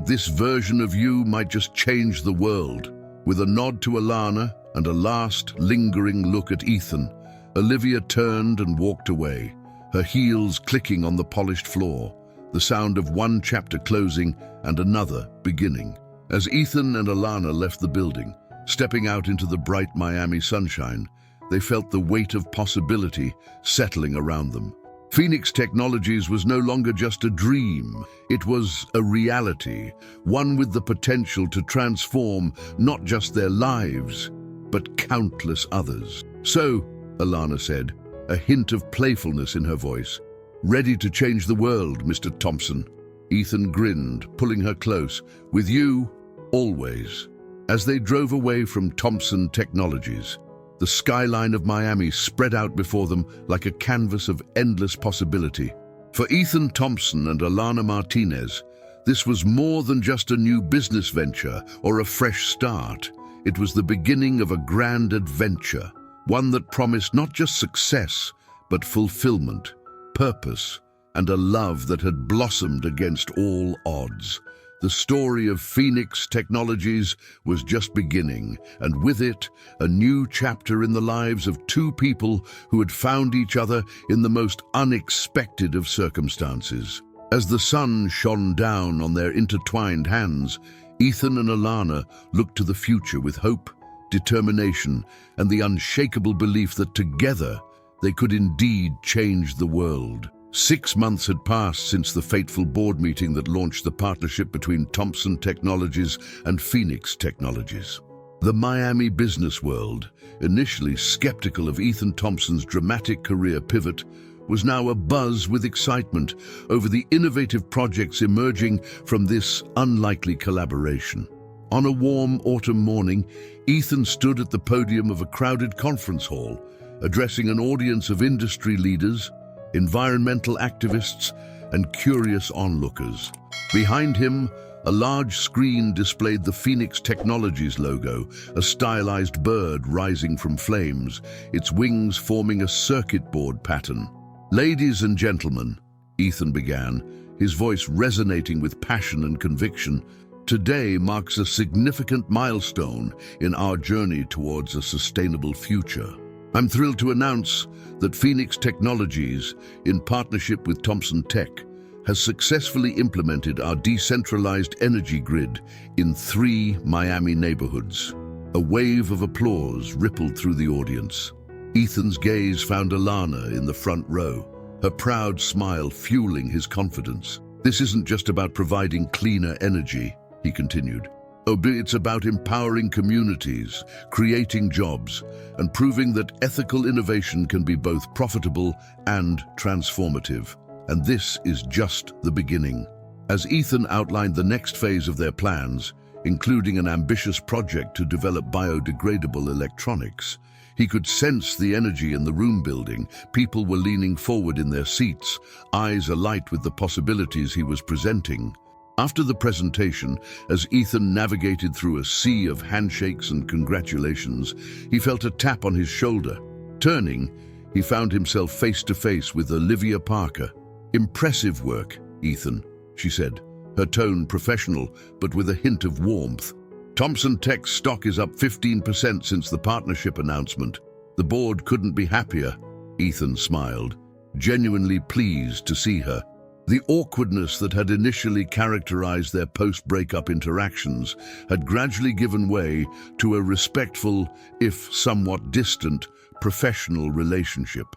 this version of you might just change the world." With a nod to Alana and a last lingering look at Ethan, Olivia turned and walked away, her heels clicking on the polished floor, the sound of one chapter closing and another beginning. As Ethan and Alana left the building, stepping out into the bright Miami sunshine, they felt the weight of possibility settling around them. Phoenix Technologies was no longer just a dream. It was a reality, one with the potential to transform not just their lives, but countless others. "So," Alana said, a hint of playfulness in her voice, "ready to change the world, Mr. Thompson?" Ethan grinned, pulling her close. "With you, always." As they drove away from Thompson Technologies, the skyline of Miami spread out before them like a canvas of endless possibility. For Ethan Thompson and Alana Martinez, this was more than just a new business venture or a fresh start. It was the beginning of a grand adventure, one that promised not just success, but fulfillment, purpose, and a love that had blossomed against all odds. The story of Phoenix Technologies was just beginning, and with it, a new chapter in the lives of two people who had found each other in the most unexpected of circumstances. As the sun shone down on their intertwined hands, Ethan and Alana looked to the future with hope, determination, and the unshakable belief that together they could indeed change the world. 6 months had passed since the fateful board meeting that launched the partnership between Thompson Technologies and Phoenix Technologies. The Miami business world, initially skeptical of Ethan Thompson's dramatic career pivot, was now abuzz with excitement over the innovative projects emerging from this unlikely collaboration. On a warm autumn morning, Ethan stood at the podium of a crowded conference hall, addressing an audience of industry leaders, environmental activists, and curious onlookers. Behind him, a large screen displayed the Phoenix Technologies logo, a stylized bird rising from flames, its wings forming a circuit board pattern. "Ladies and gentlemen," Ethan began, his voice resonating with passion and conviction, "today marks a significant milestone in our journey towards a sustainable future. I'm thrilled to announce that Phoenix Technologies, in partnership with Thompson Tech, has successfully implemented our decentralized energy grid in 3 Miami neighborhoods." A wave of applause rippled through the audience. Ethan's gaze found Alana in the front row, her proud smile fueling his confidence. "This isn't just about providing cleaner energy," he continued. "It's about empowering communities, creating jobs, and proving that ethical innovation can be both profitable and transformative. And this is just the beginning." As Ethan outlined the next phase of their plans, including an ambitious project to develop biodegradable electronics, he could sense the energy in the room building. People were leaning forward in their seats, eyes alight with the possibilities he was presenting. After the presentation, as Ethan navigated through a sea of handshakes and congratulations, he felt a tap on his shoulder. Turning, he found himself face to face with Olivia Parker. "Impressive work, Ethan," she said, her tone professional but with a hint of warmth. "Thompson Tech's stock is up 15% since the partnership announcement. The board couldn't be happier." Ethan smiled, genuinely pleased to see her. The awkwardness that had initially characterized their post-breakup interactions had gradually given way to a respectful, if somewhat distant, professional relationship.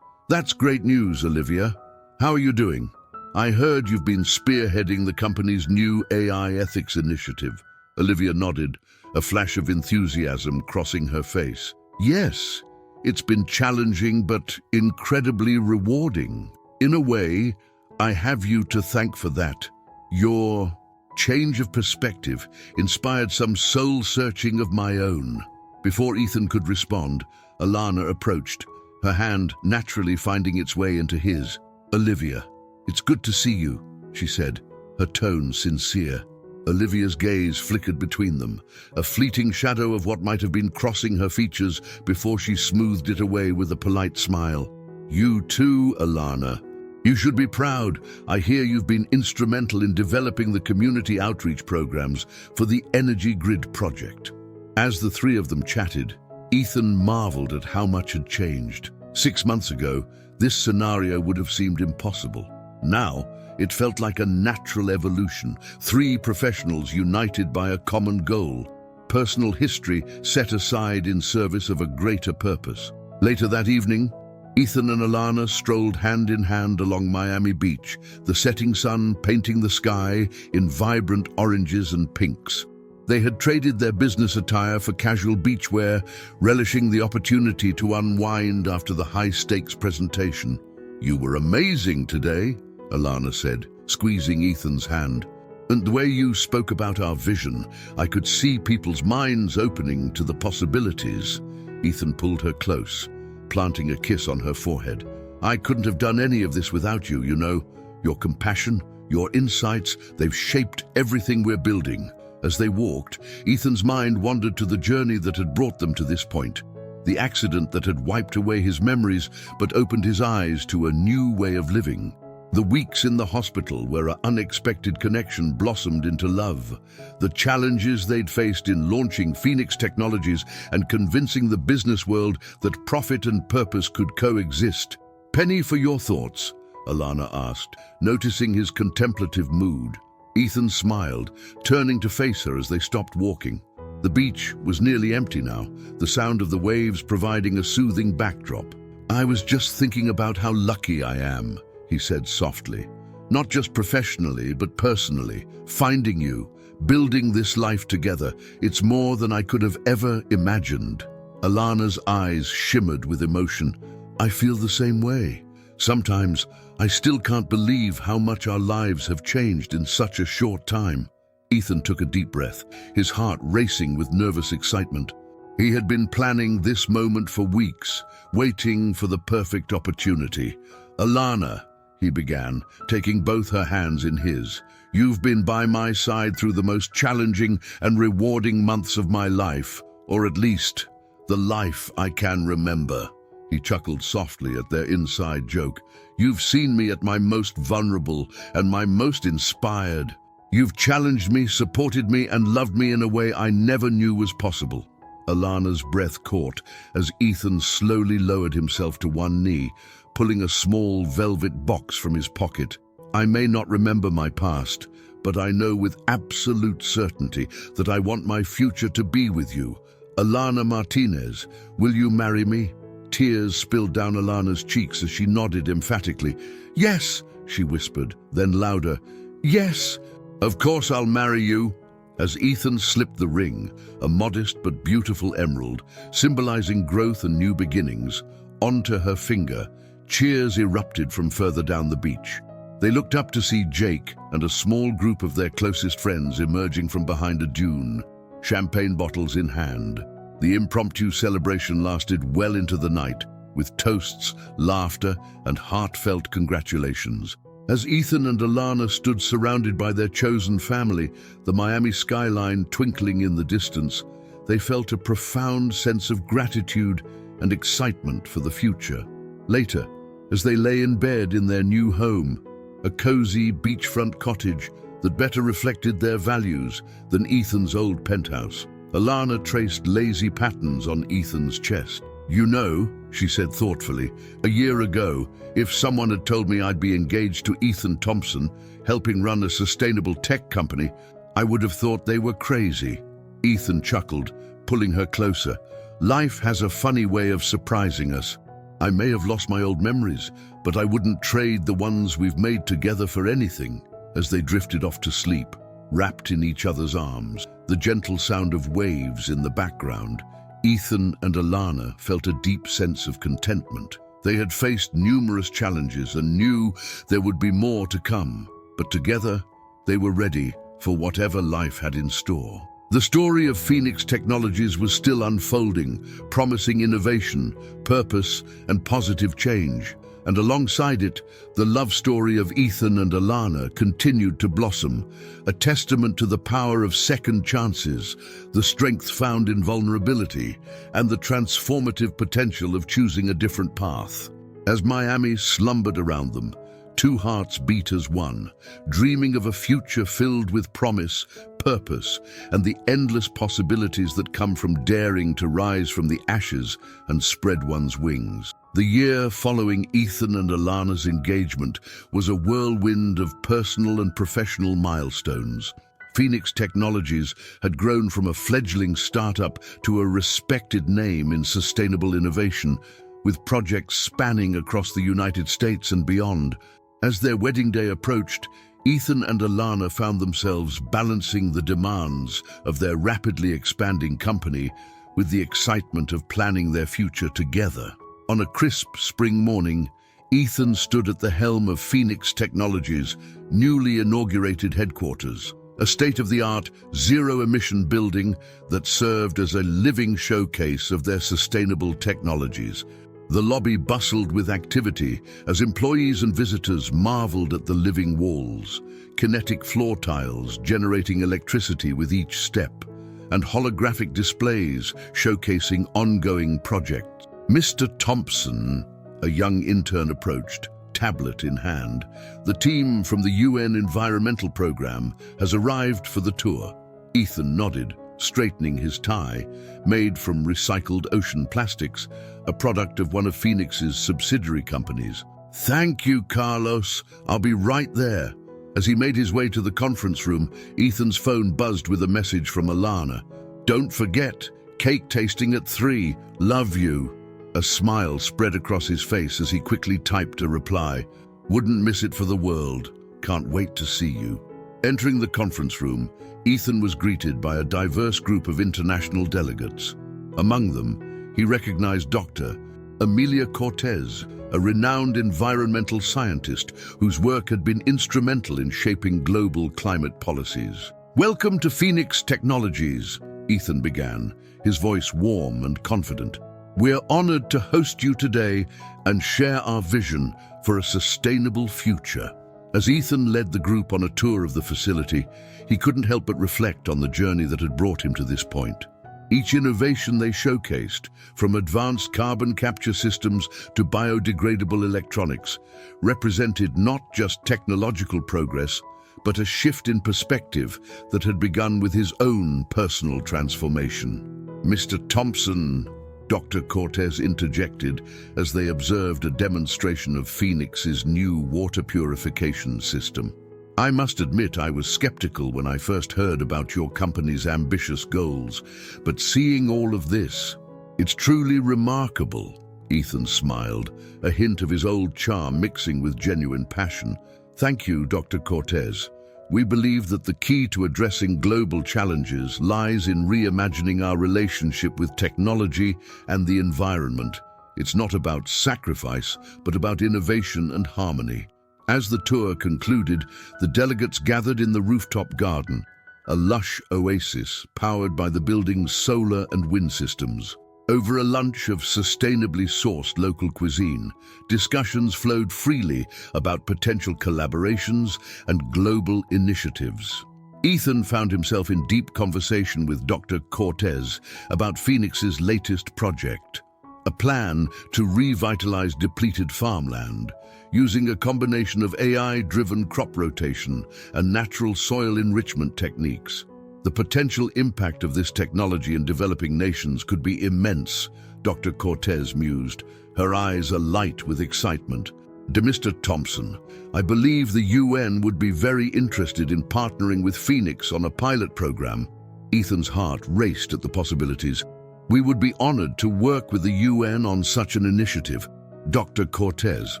"That's great news, Olivia. How are you doing? I heard you've been spearheading the company's new AI ethics initiative." Olivia nodded, a flash of enthusiasm crossing her face. "Yes, it's been challenging but incredibly rewarding. In a way, I have you to thank for that. Your change of perspective inspired some soul-searching of my own." Before Ethan could respond, Alana approached, her hand naturally finding its way into his. "Olivia, it's good to see you," she said, her tone sincere. Olivia's gaze flickered between them, a fleeting shadow of what might have been crossing her features before she smoothed it away with a polite smile. "You too, Alana. You should be proud. I hear you've been instrumental in developing the community outreach programs for the Energy Grid project." As the 3 of them chatted, Ethan marveled at how much had changed. 6 months ago, this scenario would have seemed impossible. Now, it felt like a natural evolution, 3 professionals united by a common goal, personal history set aside in service of a greater purpose. Later that evening, Ethan and Alana strolled hand in hand along Miami Beach, the setting sun painting the sky in vibrant oranges and pinks. They had traded their business attire for casual beachwear, relishing the opportunity to unwind after the high-stakes presentation. "You were amazing today," Alana said, squeezing Ethan's hand. And the way you spoke about our vision, I could see people's minds opening to the possibilities. Ethan pulled her close, planting a kiss on her forehead. I couldn't have done any of this without you, you know. Your compassion, your insights, they've shaped everything we're building. As they walked, Ethan's mind wandered to the journey that had brought them to this point. The accident that had wiped away his memories but opened his eyes to a new way of living. The weeks in the hospital where an unexpected connection blossomed into love. The challenges they'd faced in launching Phoenix Technologies and convincing the business world that profit and purpose could coexist. Penny, for your thoughts, Alana asked, noticing his contemplative mood. Ethan smiled, turning to face her as they stopped walking. The beach was nearly empty now, the sound of the waves providing a soothing backdrop. I was just thinking about how lucky I am, he said softly. Not just professionally, but personally. Finding you, building this life together, it's more than I could have ever imagined. Alana's eyes shimmered with emotion. I feel the same way. Sometimes, I still can't believe how much our lives have changed in such a short time. Ethan took a deep breath, his heart racing with nervous excitement. He had been planning this moment for weeks, waiting for the perfect opportunity. Alana, he began, taking both her hands in his. You've been by my side through the most challenging and rewarding months of my life, or at least, the life I can remember. He chuckled softly at their inside joke. You've seen me at my most vulnerable and my most inspired. You've challenged me, supported me, and loved me in a way I never knew was possible. Alana's breath caught as Ethan slowly lowered himself to one knee, pulling a small velvet box from his pocket. I may not remember my past, but I know with absolute certainty that I want my future to be with you. Alana Martinez, will you marry me? Tears spilled down Alana's cheeks as she nodded emphatically. Yes, she whispered, then louder. Yes, of course I'll marry you. As Ethan slipped the ring, a modest but beautiful emerald, symbolizing growth and new beginnings, onto her finger, cheers erupted from further down the beach. They looked up to see Jake and a small group of their closest friends emerging from behind a dune, champagne bottles in hand. The impromptu celebration lasted well into the night, with toasts, laughter, and heartfelt congratulations. As Ethan and Alana stood surrounded by their chosen family, the Miami skyline twinkling in the distance, they felt a profound sense of gratitude and excitement for the future. Later, as they lay in bed in their new home, a cozy beachfront cottage that better reflected their values than Ethan's old penthouse, Alana traced lazy patterns on Ethan's chest. You know, she said thoughtfully, a year ago, if someone had told me I'd be engaged to Ethan Thompson, helping run a sustainable tech company, I would have thought they were crazy. Ethan chuckled, pulling her closer. Life has a funny way of surprising us. I may have lost my old memories, but I wouldn't trade the ones we've made together for anything. As they drifted off to sleep, wrapped in each other's arms, the gentle sound of waves in the background, Ethan and Alana felt a deep sense of contentment. They had faced numerous challenges and knew there would be more to come, but together they were ready for whatever life had in store. The story of Phoenix Technologies was still unfolding, promising innovation, purpose, and positive change. And alongside it, the love story of Ethan and Alana continued to blossom, a testament to the power of second chances, the strength found in vulnerability, and the transformative potential of choosing a different path. As Miami slumbered around them, two hearts beat as one, dreaming of a future filled with promise, purpose, and the endless possibilities that come from daring to rise from the ashes and spread one's wings. The year following Ethan and Alana's engagement was a whirlwind of personal and professional milestones. Phoenix Technologies had grown from a fledgling startup to a respected name in sustainable innovation, with projects spanning across the United States and beyond. As their wedding day approached, Ethan and Alana found themselves balancing the demands of their rapidly expanding company with the excitement of planning their future together. On a crisp spring morning, Ethan stood at the helm of Phoenix Technologies' newly inaugurated headquarters. a state-of-the-art, zero-emission building that served as a living showcase of their sustainable technologies. The lobby bustled with activity as employees and visitors marveled at the living walls, kinetic floor tiles generating electricity with each step, and holographic displays showcasing ongoing projects. Mr. Thompson, a young intern, approached, tablet in hand. The team from the UN Environmental Program has arrived for the tour. Ethan nodded, straightening his tie, made from recycled ocean plastics, a product of one of Phoenix's subsidiary companies. "Thank you, Carlos. I'll be right there." As he made his way to the conference room, Ethan's phone buzzed with a message from Alana. "Don't forget, cake tasting at 3. Love you." A smile spread across his face as he quickly typed a reply. "Wouldn't miss it for the world. Can't wait to see you." Entering the conference room, Ethan was greeted by a diverse group of international delegates. Among them, he recognized Dr. Emilia Cortez, a renowned environmental scientist whose work had been instrumental in shaping global climate policies. "Welcome to Phoenix Technologies," Ethan began, his voice warm and confident. "We're honored to host you today and share our vision for a sustainable future." As Ethan led the group on a tour of the facility, he couldn't help but reflect on the journey that had brought him to this point. Each innovation they showcased, from advanced carbon capture systems to biodegradable electronics, represented not just technological progress, but a shift in perspective that had begun with his own personal transformation. "Mr. Thompson," Dr. Cortez interjected as they observed a demonstration of Phoenix's new water purification system. "I must admit I was skeptical when I first heard about your company's ambitious goals, but seeing all of this, it's truly remarkable." Ethan smiled, a hint of his old charm mixing with genuine passion. "Thank you, Dr. Cortez. We believe that the key to addressing global challenges lies in reimagining our relationship with technology and the environment. It's not about sacrifice, but about innovation and harmony." As the tour concluded, the delegates gathered in the rooftop garden, a lush oasis powered by the building's solar and wind systems. Over a lunch of sustainably sourced local cuisine, discussions flowed freely about potential collaborations and global initiatives. Ethan found himself in deep conversation with Dr. Cortez about Phoenix's latest project, a plan to revitalize depleted farmland, using a combination of AI-driven crop rotation and natural soil enrichment techniques. The potential impact of this technology in developing nations could be immense, Dr. Cortez mused, her eyes alight with excitement. "To Mr. Thompson, I believe the UN would be very interested in partnering with Phoenix on a pilot program." Ethan's heart raced at the possibilities. "We would be honored to work with the UN on such an initiative." Dr. Cortez,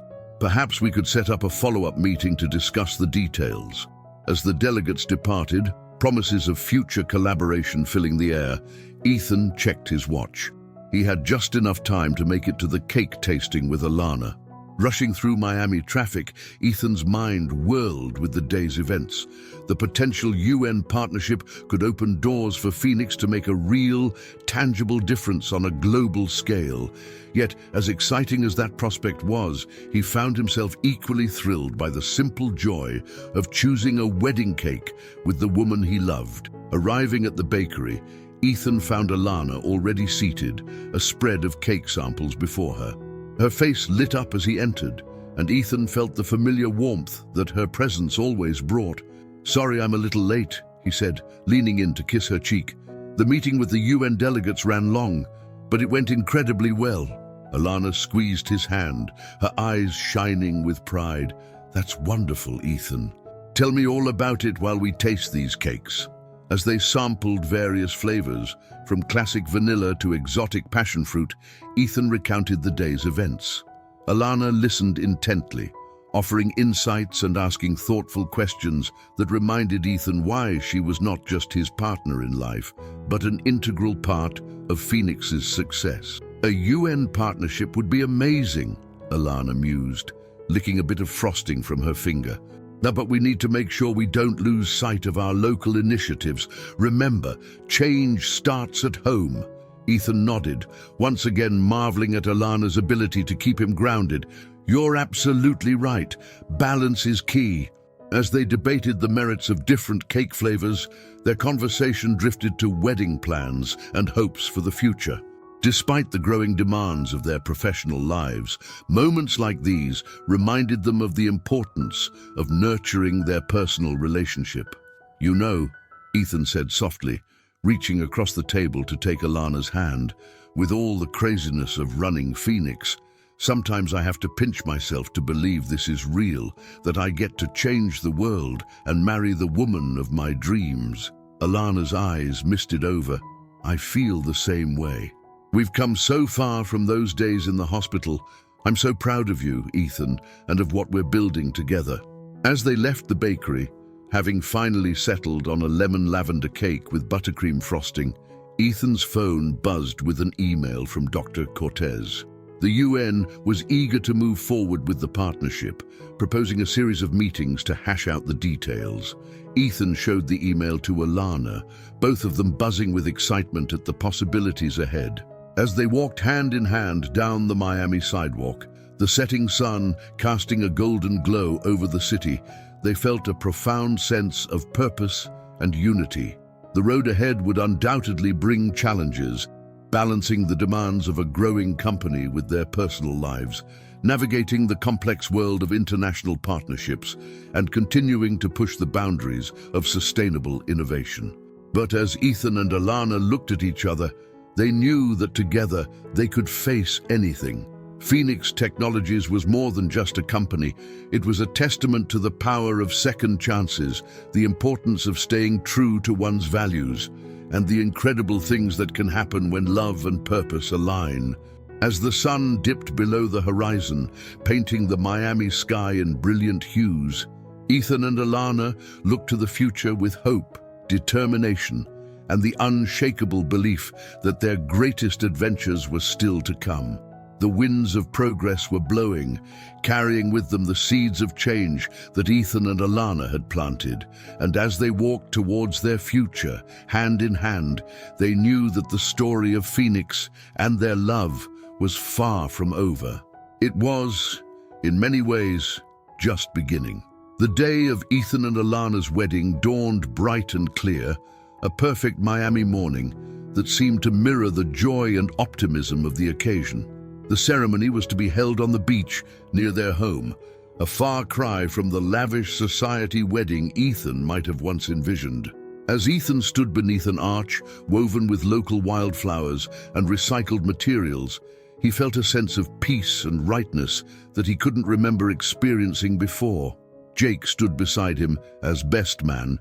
"Perhaps we could set up a follow-up meeting to discuss the details." As the delegates departed, promises of future collaboration filling the air, Ethan checked his watch. He had just enough time to make it to the cake tasting with Alana. Rushing through Miami traffic, Ethan's mind whirled with the day's events. The potential UN partnership could open doors for Phoenix to make a real, tangible difference on a global scale. Yet, as exciting as that prospect was, he found himself equally thrilled by the simple joy of choosing a wedding cake with the woman he loved. Arriving at the bakery, Ethan found Alana already seated, a spread of cake samples before her. Her face lit up as he entered, and Ethan felt the familiar warmth that her presence always brought. "Sorry I'm a little late," he said, leaning in to kiss her cheek. "The meeting with the UN delegates ran long, but it went incredibly well." Alana squeezed his hand, her eyes shining with pride. "That's wonderful, Ethan. Tell me all about it while we taste these cakes." As they sampled various flavors, from classic vanilla to exotic passion fruit, Ethan recounted the day's events. Alana listened intently, offering insights and asking thoughtful questions that reminded Ethan why she was not just his partner in life, but an integral part of Phoenix's success. "A UN partnership would be amazing," Alana mused, licking a bit of frosting from her finger. Now, but we need to make sure we don't lose sight of our local initiatives. Remember, change starts at home. Ethan nodded, once again marveling at Alana's ability to keep him grounded. You're absolutely right. Balance is key. As they debated the merits of different cake flavors, their conversation drifted to wedding plans and hopes for the future. Despite the growing demands of their professional lives, moments like these reminded them of the importance of nurturing their personal relationship. You know, Ethan said softly, reaching across the table to take Alana's hand, with all the craziness of running Phoenix, sometimes I have to pinch myself to believe this is real, that I get to change the world and marry the woman of my dreams. Alana's eyes misted over. I feel the same way. We've come so far from those days in the hospital. I'm so proud of you, Ethan, and of what we're building together. As they left the bakery, having finally settled on a lemon lavender cake with buttercream frosting, Ethan's phone buzzed with an email from Dr. Cortez. The UN was eager to move forward with the partnership, proposing a series of meetings to hash out the details. Ethan showed the email to Alana, both of them buzzing with excitement at the possibilities ahead. As they walked hand in hand down the Miami sidewalk, the setting sun casting a golden glow over the city, they felt a profound sense of purpose and unity. The road ahead would undoubtedly bring challenges, balancing the demands of a growing company with their personal lives, navigating the complex world of international partnerships, and continuing to push the boundaries of sustainable innovation. But as Ethan and Alana looked at each other, they knew that together they could face anything. Phoenix Technologies was more than just a company. It was a testament to the power of second chances, the importance of staying true to one's values, and the incredible things that can happen when love and purpose align. As the sun dipped below the horizon, painting the Miami sky in brilliant hues, Ethan and Alana looked to the future with hope, determination, and the unshakable belief that their greatest adventures were still to come. The winds of progress were blowing, carrying with them the seeds of change that Ethan and Alana had planted, and as they walked towards their future, hand in hand, they knew that the story of Phoenix and their love was far from over. It was, in many ways, just beginning. The day of Ethan and Alana's wedding dawned bright and clear, a perfect Miami morning that seemed to mirror the joy and optimism of the occasion. The ceremony was to be held on the beach near their home, a far cry from the lavish society wedding Ethan might have once envisioned. As Ethan stood beneath an arch woven with local wildflowers and recycled materials, he felt a sense of peace and rightness that he couldn't remember experiencing before. Jake stood beside him as best man,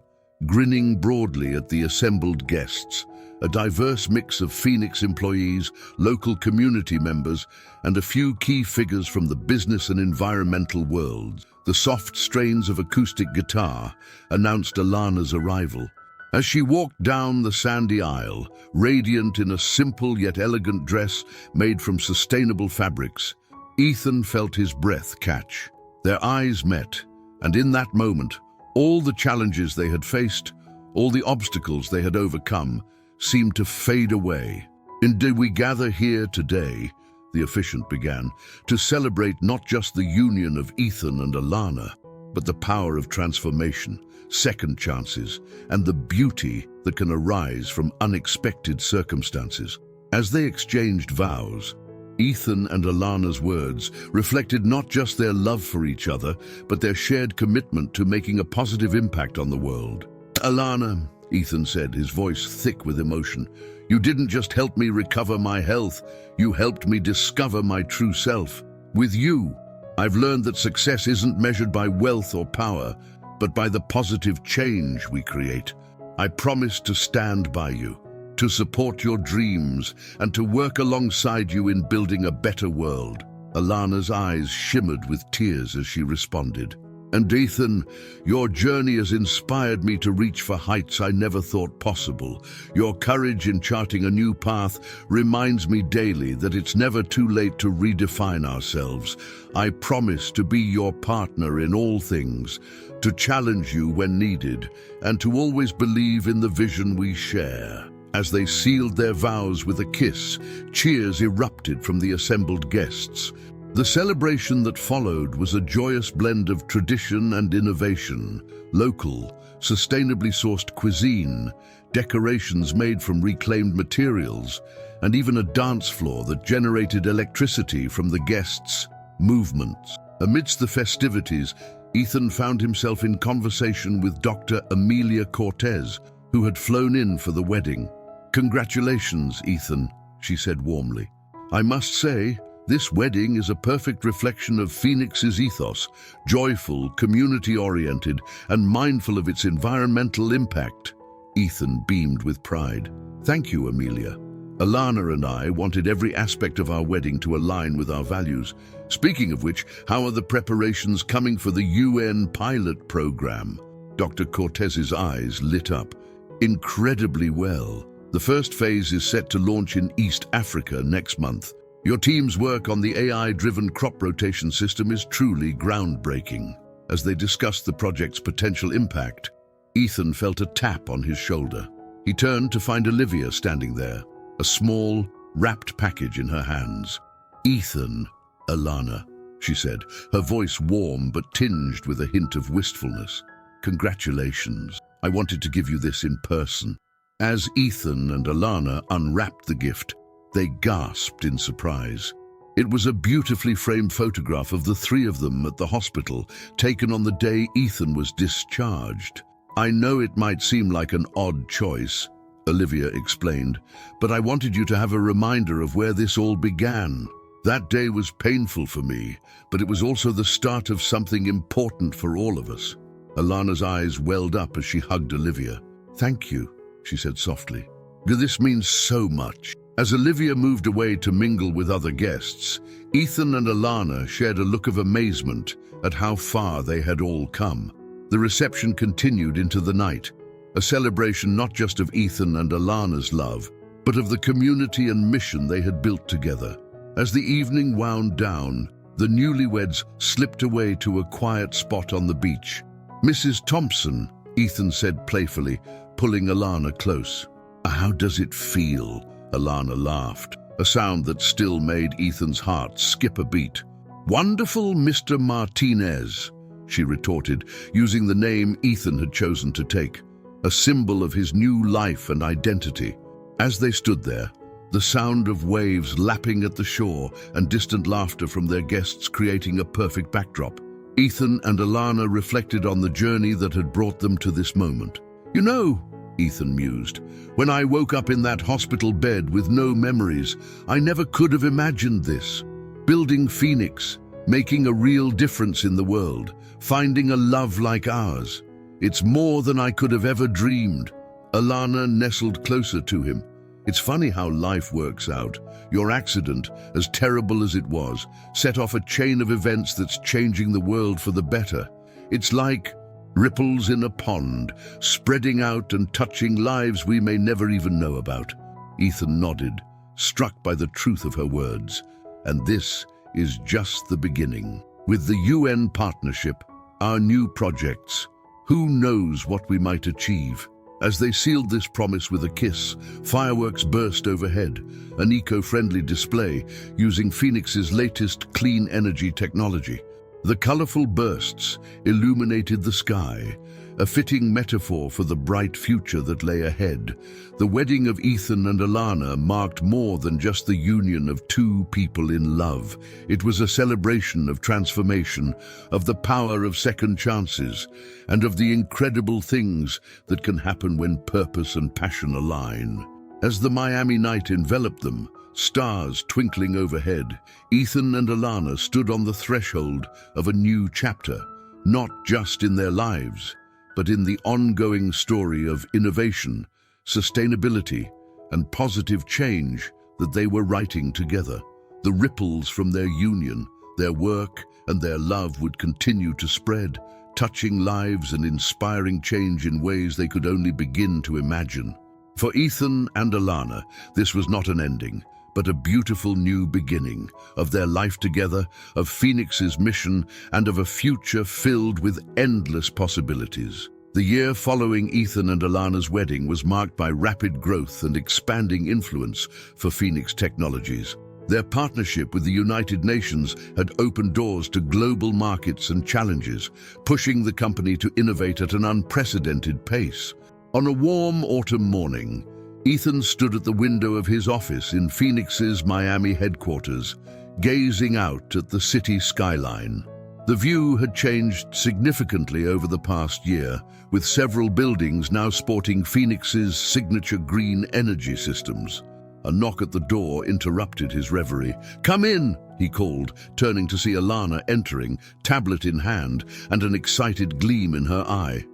grinning broadly at the assembled guests, a diverse mix of Phoenix employees, local community members, and a few key figures from the business and environmental worlds. The soft strains of acoustic guitar announced Alana's arrival. As she walked down the sandy aisle, radiant in a simple yet elegant dress made from sustainable fabrics, Ethan felt his breath catch. Their eyes met, and in that moment, all the challenges they had faced, all the obstacles they had overcome, seemed to fade away. "Indeed, we gather here today," the officiant began, "to celebrate not just the union of Ethan and Alana, but the power of transformation, second chances, and the beauty that can arise from unexpected circumstances." As they exchanged vows, Ethan and Alana's words reflected not just their love for each other, but their shared commitment to making a positive impact on the world. "Alana," Ethan said, his voice thick with emotion, "you didn't just help me recover my health, you helped me discover my true self. With you, I've learned that success isn't measured by wealth or power, but by the positive change we create. I promise to stand by you, to support your dreams, and to work alongside you in building a better world." Alana's eyes shimmered with tears as she responded. And Ethan, your journey has inspired me to reach for heights I never thought possible. Your courage in charting a new path reminds me daily that it's never too late to redefine ourselves. I promise to be your partner in all things, to challenge you when needed, and to always believe in the vision we share. As they sealed their vows with a kiss, cheers erupted from the assembled guests. The celebration that followed was a joyous blend of tradition and innovation, local, sustainably sourced cuisine, decorations made from reclaimed materials, and even a dance floor that generated electricity from the guests' movements. Amidst the festivities, Ethan found himself in conversation with Dr. Amelia Cortez, who had flown in for the wedding. "Congratulations, Ethan," she said warmly. "I must say, this wedding is a perfect reflection of Phoenix's ethos, joyful, community-oriented, and mindful of its environmental impact." Ethan beamed with pride. "Thank you, Amelia. Alana and I wanted every aspect of our wedding to align with our values. Speaking of which, how are the preparations coming for the UN pilot program?" Dr. Cortez's eyes lit up. "Incredibly well. The first phase is set to launch in East Africa next month. Your team's work on the AI-driven crop rotation system is truly groundbreaking." As they discussed the project's potential impact, Ethan felt a tap on his shoulder. He turned to find Olivia standing there, a small, wrapped package in her hands. "Ethan, Alana," she said, her voice warm but tinged with a hint of wistfulness. "Congratulations. I wanted to give you this in person." As Ethan and Alana unwrapped the gift, they gasped in surprise. It was a beautifully framed photograph of the three of them at the hospital, taken on the day Ethan was discharged. "I know it might seem like an odd choice," Olivia explained, "but I wanted you to have a reminder of where this all began. That day was painful for me, but it was also the start of something important for all of us." Alana's eyes welled up as she hugged Olivia. "Thank you," she said softly. "This means so much." As Olivia moved away to mingle with other guests, Ethan and Alana shared a look of amazement at how far they had all come. The reception continued into the night, a celebration not just of Ethan and Alana's love, but of the community and mission they had built together. As the evening wound down, the newlyweds slipped away to a quiet spot on the beach. "Mrs. Thompson," Ethan said playfully, pulling Alana close. "How does it feel?" Alana laughed, a sound that still made Ethan's heart skip a beat. "Wonderful, Mr. Martinez," she retorted, using the name Ethan had chosen to take, a symbol of his new life and identity. As they stood there, the sound of waves lapping at the shore and distant laughter from their guests creating a perfect backdrop, Ethan and Alana reflected on the journey that had brought them to this moment. "You know," Ethan mused, "when I woke up in that hospital bed with no memories, I never could have imagined this. Building Phoenix, making a real difference in the world, finding a love like ours. It's more than I could have ever dreamed." Alana nestled closer to him. "It's funny how life works out. Your accident, as terrible as it was, set off a chain of events that's changing the world for the better. It's like ripples in a pond, spreading out and touching lives we may never even know about." Ethan nodded, struck by the truth of her words. "And this is just the beginning. With the UN partnership, our new projects, who knows what we might achieve?" As they sealed this promise with a kiss, fireworks burst overhead, an eco-friendly display using Phoenix's latest clean energy technology. The colorful bursts illuminated the sky, a fitting metaphor for the bright future that lay ahead. The wedding of Ethan and Alana marked more than just the union of two people in love. It was a celebration of transformation, of the power of second chances, and of the incredible things that can happen when purpose and passion align. As the Miami night enveloped them, stars twinkling overhead, Ethan and Alana stood on the threshold of a new chapter, not just in their lives, but in the ongoing story of innovation, sustainability, and positive change that they were writing together. The ripples from their union, their work, and their love would continue to spread, touching lives and inspiring change in ways they could only begin to imagine. For Ethan and Alana, this was not an ending, but a beautiful new beginning of their life together, of Phoenix's mission, and of a future filled with endless possibilities. The year following Ethan and Alana's wedding was marked by rapid growth and expanding influence for Phoenix Technologies. Their partnership with the United Nations had opened doors to global markets and challenges, pushing the company to innovate at an unprecedented pace. On a warm autumn morning, Ethan stood at the window of his office in Phoenix's Miami headquarters, gazing out at the city skyline. The view had changed significantly over the past year, with several buildings now sporting Phoenix's signature green energy systems. A knock at the door interrupted his reverie. "Come in," he called, turning to see Alana entering, tablet in hand and an excited gleam in her eye.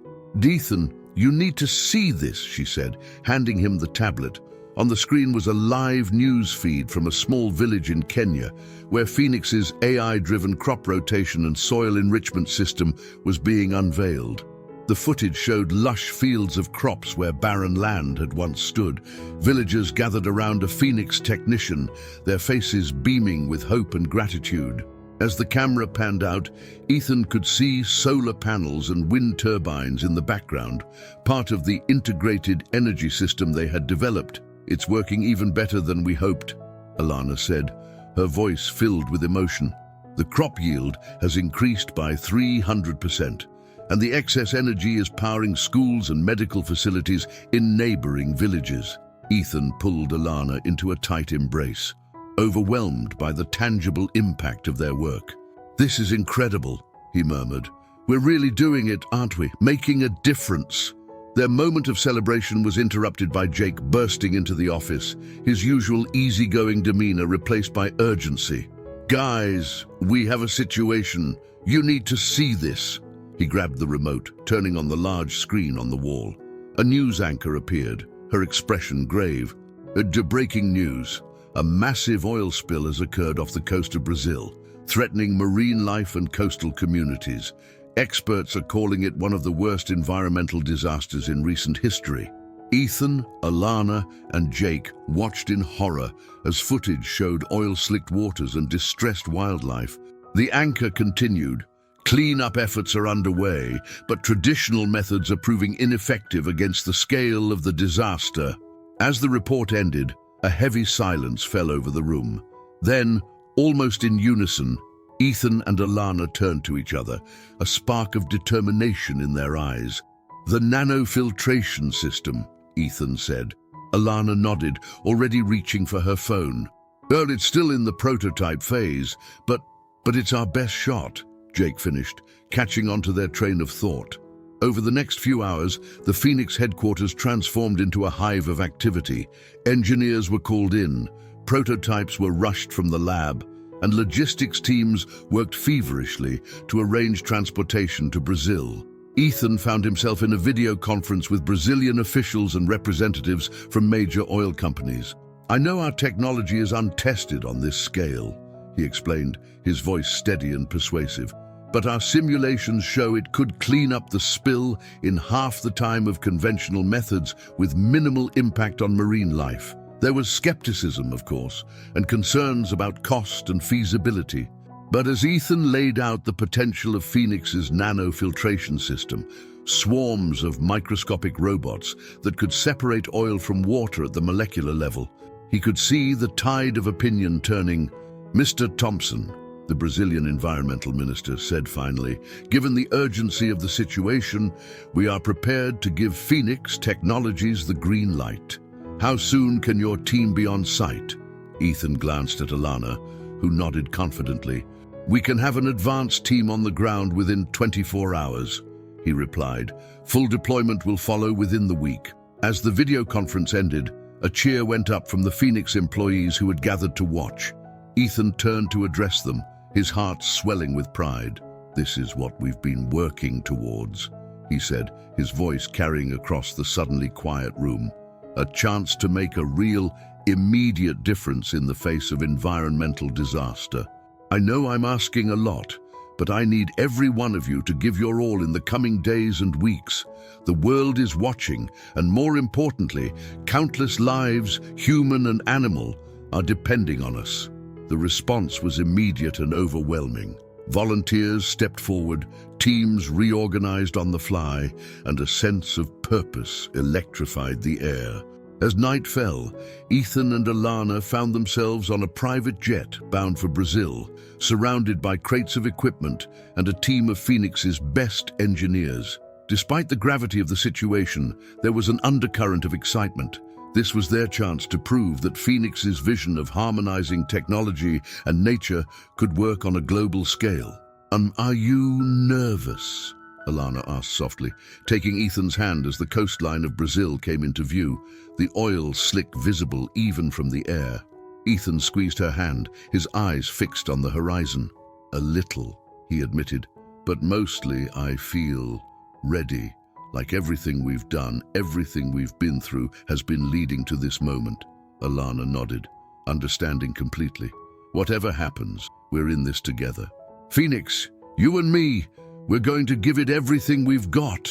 "Ethan, you need to see this," she said, handing him the tablet. On the screen was a live news feed from a small village in Kenya, where Phoenix's AI-driven crop rotation and soil enrichment system was being unveiled. The footage showed lush fields of crops where barren land had once stood. Villagers gathered around a Phoenix technician, their faces beaming with hope and gratitude. As the camera panned out, Ethan could see solar panels and wind turbines in the background, part of the integrated energy system they had developed. "It's working even better than we hoped," Alana said, her voice filled with emotion. "The crop yield has increased by 300%, and the excess energy is powering schools and medical facilities in neighboring villages." Ethan pulled Alana into a tight embrace, overwhelmed by the tangible impact of their work. "This is incredible," he murmured. "We're really doing it, aren't we? Making a difference." Their moment of celebration was interrupted by Jake bursting into the office, his usual easygoing demeanor replaced by urgency. "Guys, we have a situation. You need to see this." He grabbed the remote, turning on the large screen on the wall. A news anchor appeared, her expression grave. Breaking news. A massive oil spill has occurred off the coast of Brazil, threatening marine life and coastal communities. Experts are calling it one of the worst environmental disasters in recent history. Ethan, Alana, and Jake watched in horror as footage showed oil-slicked waters and distressed wildlife. The anchor continued. "Clean-up efforts are underway, but traditional methods are proving ineffective against the scale of the disaster." As the report ended, a heavy silence fell over the room. Then, almost in unison, Ethan and Alana turned to each other, a spark of determination in their eyes. "The nanofiltration system," Ethan said. Alana nodded, already reaching for her phone. "Well, it's still in the prototype phase, but it's our best shot," Jake finished, catching onto their train of thought. Over the next few hours, the Phoenix headquarters transformed into a hive of activity. Engineers were called in, prototypes were rushed from the lab, and logistics teams worked feverishly to arrange transportation to Brazil. Ethan found himself in a video conference with Brazilian officials and representatives from major oil companies. "I know our technology is untested on this scale," he explained, his voice steady and persuasive. "But our simulations show it could clean up the spill in half the time of conventional methods with minimal impact on marine life." There was skepticism, of course, and concerns about cost and feasibility. But as Ethan laid out the potential of Phoenix's nanofiltration system, swarms of microscopic robots that could separate oil from water at the molecular level, he could see the tide of opinion turning. "Mr. Thompson," the Brazilian environmental minister said finally, "given the urgency of the situation, we are prepared to give Phoenix Technologies the green light. How soon can your team be on site?" Ethan glanced at Alana, who nodded confidently. "We can have an advanced team on the ground within 24 hours, he replied. "Full deployment will follow within the week." As the video conference ended, a cheer went up from the Phoenix employees who had gathered to watch. Ethan turned to address them, his heart swelling with pride. "This is what we've been working towards," he said, his voice carrying across the suddenly quiet room. "A chance to make a real, immediate difference in the face of environmental disaster. I know I'm asking a lot, but I need every one of you to give your all in the coming days and weeks. The world is watching, and more importantly, countless lives, human and animal, are depending on us." The response was immediate and overwhelming. Volunteers stepped forward, teams reorganized on the fly, and a sense of purpose electrified the air. As night fell, Ethan and Alana found themselves on a private jet bound for Brazil, surrounded by crates of equipment and a team of Phoenix's best engineers. Despite the gravity of the situation, there was an undercurrent of excitement. This was their chance to prove that Phoenix's vision of harmonizing technology and nature could work on a global scale. Are you nervous?" Alana asked softly, taking Ethan's hand as the coastline of Brazil came into view, the oil slick visible even from the air. Ethan squeezed her hand, his eyes fixed on the horizon. "A little," he admitted, "but mostly I feel ready. Like everything we've done, everything we've been through has been leading to this moment." Alana nodded, understanding completely. "Whatever happens, we're in this together. Phoenix, you and me, we're going to give it everything we've got."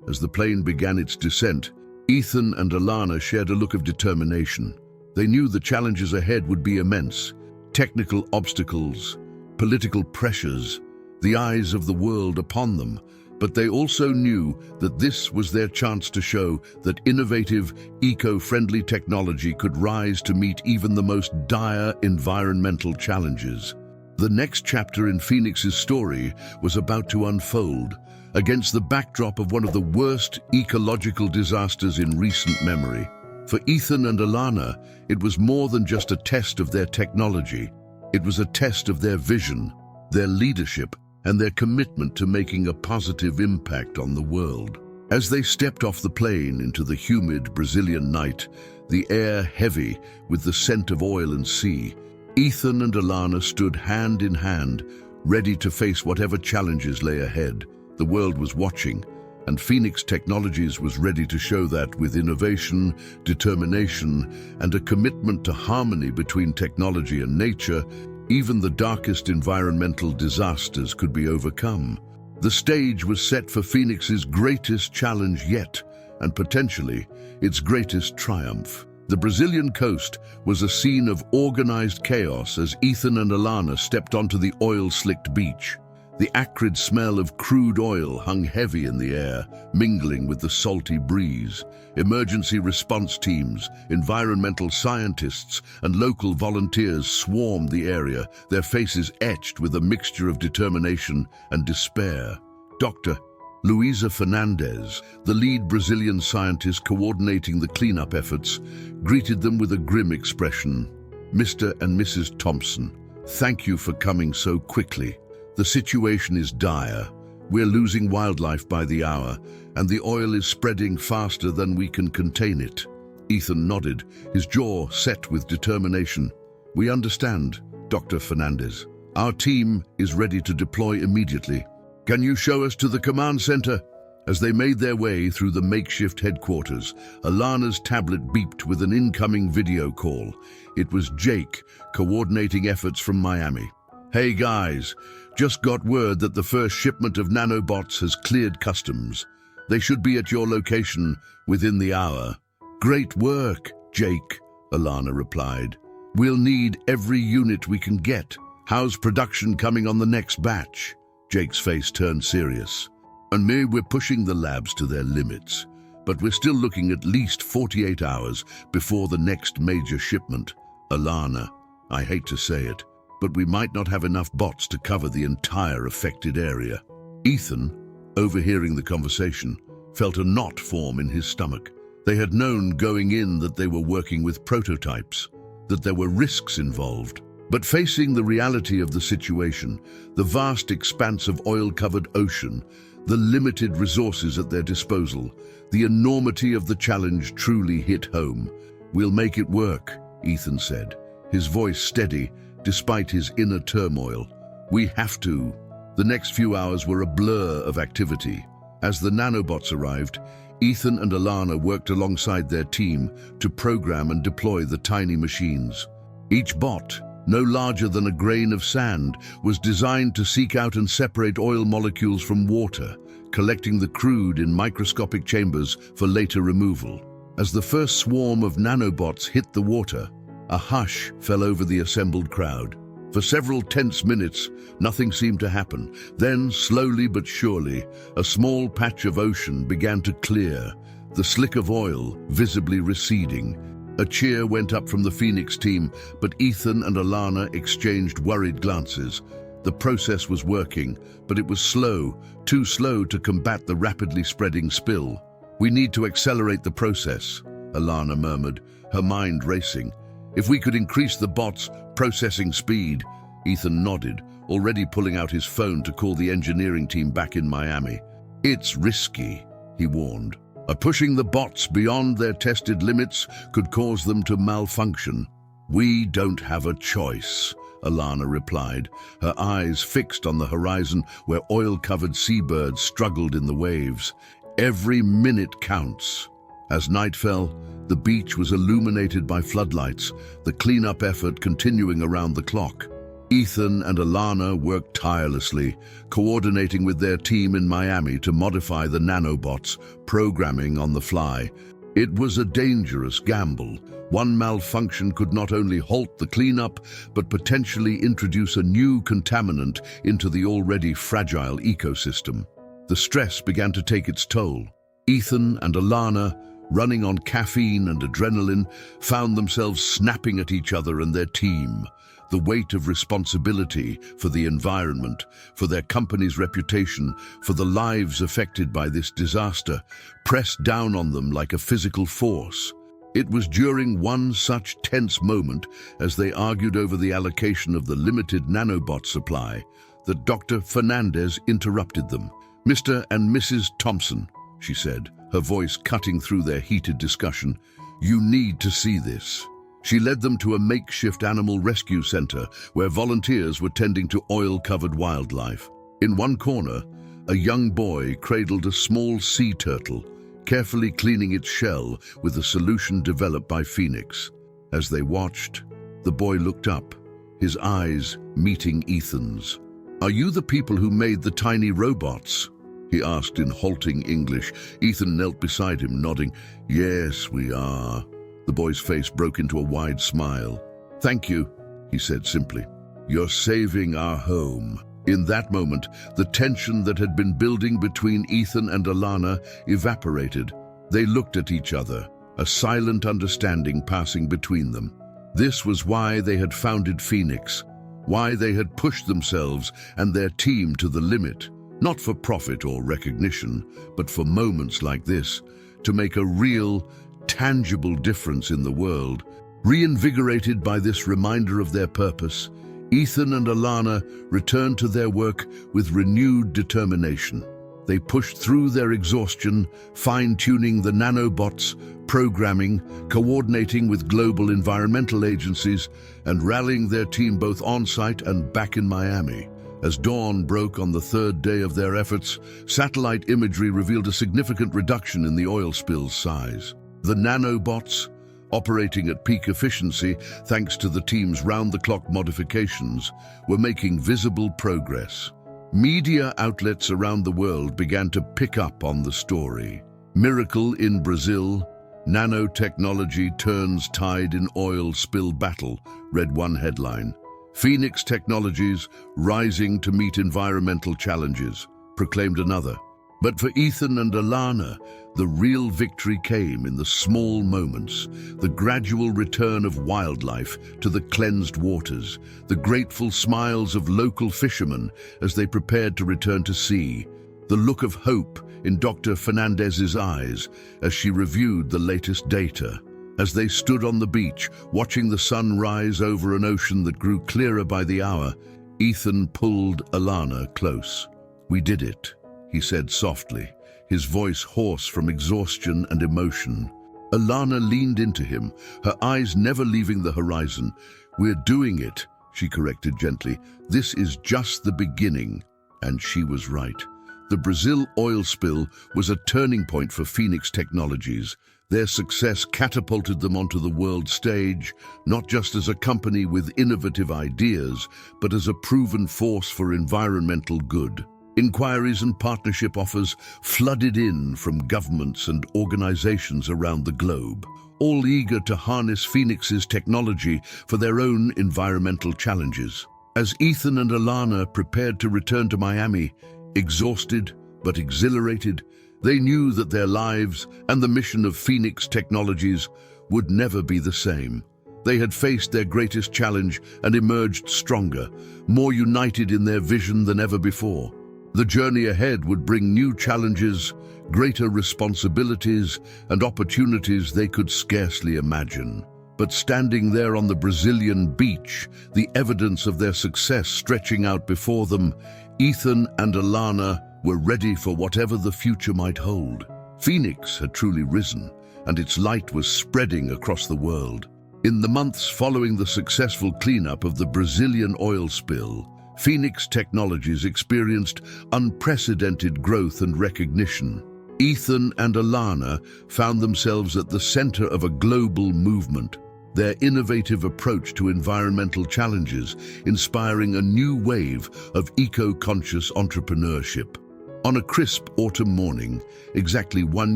As the plane began its descent, Ethan and Alana shared a look of determination. They knew the challenges ahead would be immense. Technical obstacles, political pressures, the eyes of the world upon them. But they also knew that this was their chance to show that innovative, eco-friendly technology could rise to meet even the most dire environmental challenges. The next chapter in Phoenix's story was about to unfold against the backdrop of one of the worst ecological disasters in recent memory. For Ethan and Alana, it was more than just a test of their technology. It was a test of their vision, their leadership, and their commitment to making a positive impact on the world. As they stepped off the plane into the humid Brazilian night, the air heavy with the scent of oil and sea, Ethan and Alana stood hand in hand, ready to face whatever challenges lay ahead. The world was watching, and Phoenix Technologies was ready to show that with innovation, determination, and a commitment to harmony between technology and nature, even the darkest environmental disasters could be overcome. The stage was set for Phoenix's greatest challenge yet, and potentially its greatest triumph. The Brazilian coast was a scene of organized chaos as Ethan and Alana stepped onto the oil-slicked beach. The acrid smell of crude oil hung heavy in the air, mingling with the salty breeze. Emergency response teams, environmental scientists, and local volunteers swarmed the area, their faces etched with a mixture of determination and despair. Dr. Luisa Fernandez, the lead Brazilian scientist coordinating the cleanup efforts, greeted them with a grim expression. "Mr. and Mrs. Thompson, thank you for coming so quickly. The situation is dire. We're losing wildlife by the hour, and the oil is spreading faster than we can contain it." Ethan nodded, his jaw set with determination. "We understand, Dr. Fernandez. Our team is ready to deploy immediately. Can you show us to the command center?" As they made their way through the makeshift headquarters, Alana's tablet beeped with an incoming video call. It was Jake, coordinating efforts from Miami. "Hey guys, just got word that the first shipment of nanobots has cleared customs. They should be at your location within the hour." "Great work, Jake," Alana replied. "We'll need every unit we can get. How's production coming on the next batch?" Jake's face turned serious. "And me, we're pushing the labs to their limits, but we're still looking at least 48 hours before the next major shipment. Alana, I hate to say it, but we might not have enough bots to cover the entire affected area." Ethan, overhearing the conversation, felt a knot form in his stomach. They had known going in that they were working with prototypes, that there were risks involved. But facing the reality of the situation, the vast expanse of oil-covered ocean, the limited resources at their disposal, the enormity of the challenge truly hit home. "We'll make it work," Ethan said, his voice steady despite his inner turmoil. "We have to." The next few hours were a blur of activity. As the nanobots arrived, Ethan and Alana worked alongside their team to program and deploy the tiny machines. Each bot, no larger than a grain of sand, was designed to seek out and separate oil molecules from water, collecting the crude in microscopic chambers for later removal. As the first swarm of nanobots hit the water, a hush fell over the assembled crowd. For several tense minutes, nothing seemed to happen. Then, slowly but surely, a small patch of ocean began to clear, the slick of oil visibly receding. A cheer went up from the Phoenix team, but Ethan and Alana exchanged worried glances. The process was working, but it was slow, too slow to combat the rapidly spreading spill. "We need to accelerate the process," Alana murmured, her mind racing. "If we could increase the bots' processing speed." Ethan nodded, already pulling out his phone to call the engineering team back in Miami. "It's risky," he warned. Pushing the bots beyond their tested limits could cause them to malfunction." "We don't have a choice," Alana replied, her eyes fixed on the horizon where oil-covered seabirds struggled in the waves. "Every minute counts." As night fell, the beach was illuminated by floodlights, the cleanup effort continuing around the clock. Ethan and Alana worked tirelessly, coordinating with their team in Miami to modify the nanobots, programming on the fly. It was a dangerous gamble. One malfunction could not only halt the cleanup, but potentially introduce a new contaminant into the already fragile ecosystem. The stress began to take its toll. Ethan and Alana, running on caffeine and adrenaline, found themselves snapping at each other and their team. The weight of responsibility for the environment, for their company's reputation, for the lives affected by this disaster, pressed down on them like a physical force. It was during one such tense moment, as they argued over the allocation of the limited nanobot supply, that Dr. Fernandez interrupted them. "Mr. and Mrs. Thompson," she said, her voice cutting through their heated discussion, "you need to see this." She led them to a makeshift animal rescue center where volunteers were tending to oil-covered wildlife. In one corner, a young boy cradled a small sea turtle, carefully cleaning its shell with a solution developed by Phoenix. As they watched, the boy looked up, his eyes meeting Ethan's. "Are you the people who made the tiny robots?" he asked in halting English. Ethan knelt beside him, nodding. "Yes, we are." The boy's face broke into a wide smile. "Thank you," he said simply. "You're saving our home." In that moment, the tension that had been building between Ethan and Alana evaporated. They looked at each other, a silent understanding passing between them. This was why they had founded Phoenix, why they had pushed themselves and their team to the limit, not for profit or recognition, but for moments like this, to make a real, tangible difference in the world. Reinvigorated by this reminder of their purpose, Ethan and Alana returned to their work with renewed determination. They pushed through their exhaustion, fine-tuning the nanobots, programming, coordinating with global environmental agencies, and rallying their team both on-site and back in Miami. As dawn broke on the third day of their efforts, satellite imagery revealed a significant reduction in the oil spill's size. The nanobots, operating at peak efficiency thanks to the team's round-the-clock modifications, were making visible progress. Media outlets around the world began to pick up on the story. "Miracle in Brazil, nanotechnology turns tide in oil spill battle," read one headline. "Phoenix Technologies rising to meet environmental challenges," proclaimed another. But for Ethan and Alana, the real victory came in the small moments, the gradual return of wildlife to the cleansed waters, the grateful smiles of local fishermen as they prepared to return to sea, the look of hope in Dr. Fernandez's eyes as she reviewed the latest data. As they stood on the beach, watching the sun rise over an ocean that grew clearer by the hour, Ethan pulled Alana close. "We did it," he said softly, his voice hoarse from exhaustion and emotion. Alana leaned into him, her eyes never leaving the horizon. "We're doing it," she corrected gently. "This is just the beginning." And she was right. The Brazil oil spill was a turning point for Phoenix Technologies. Their success catapulted them onto the world stage, not just as a company with innovative ideas, but as a proven force for environmental good. Inquiries and partnership offers flooded in from governments and organizations around the globe, all eager to harness Phoenix's technology for their own environmental challenges. As Ethan and Alana prepared to return to Miami, exhausted but exhilarated, they knew that their lives and the mission of Phoenix Technologies would never be the same. They had faced their greatest challenge and emerged stronger, more united in their vision than ever before. The journey ahead would bring new challenges, greater responsibilities, and opportunities they could scarcely imagine. But standing there on the Brazilian beach, the evidence of their success stretching out before them, Ethan and Alana were ready for whatever the future might hold. Phoenix had truly risen, and its light was spreading across the world. In the months following the successful cleanup of the Brazilian oil spill, Phoenix Technologies experienced unprecedented growth and recognition. Ethan and Alana found themselves at the center of a global movement, their innovative approach to environmental challenges inspiring a new wave of eco-conscious entrepreneurship. On a crisp autumn morning, exactly 1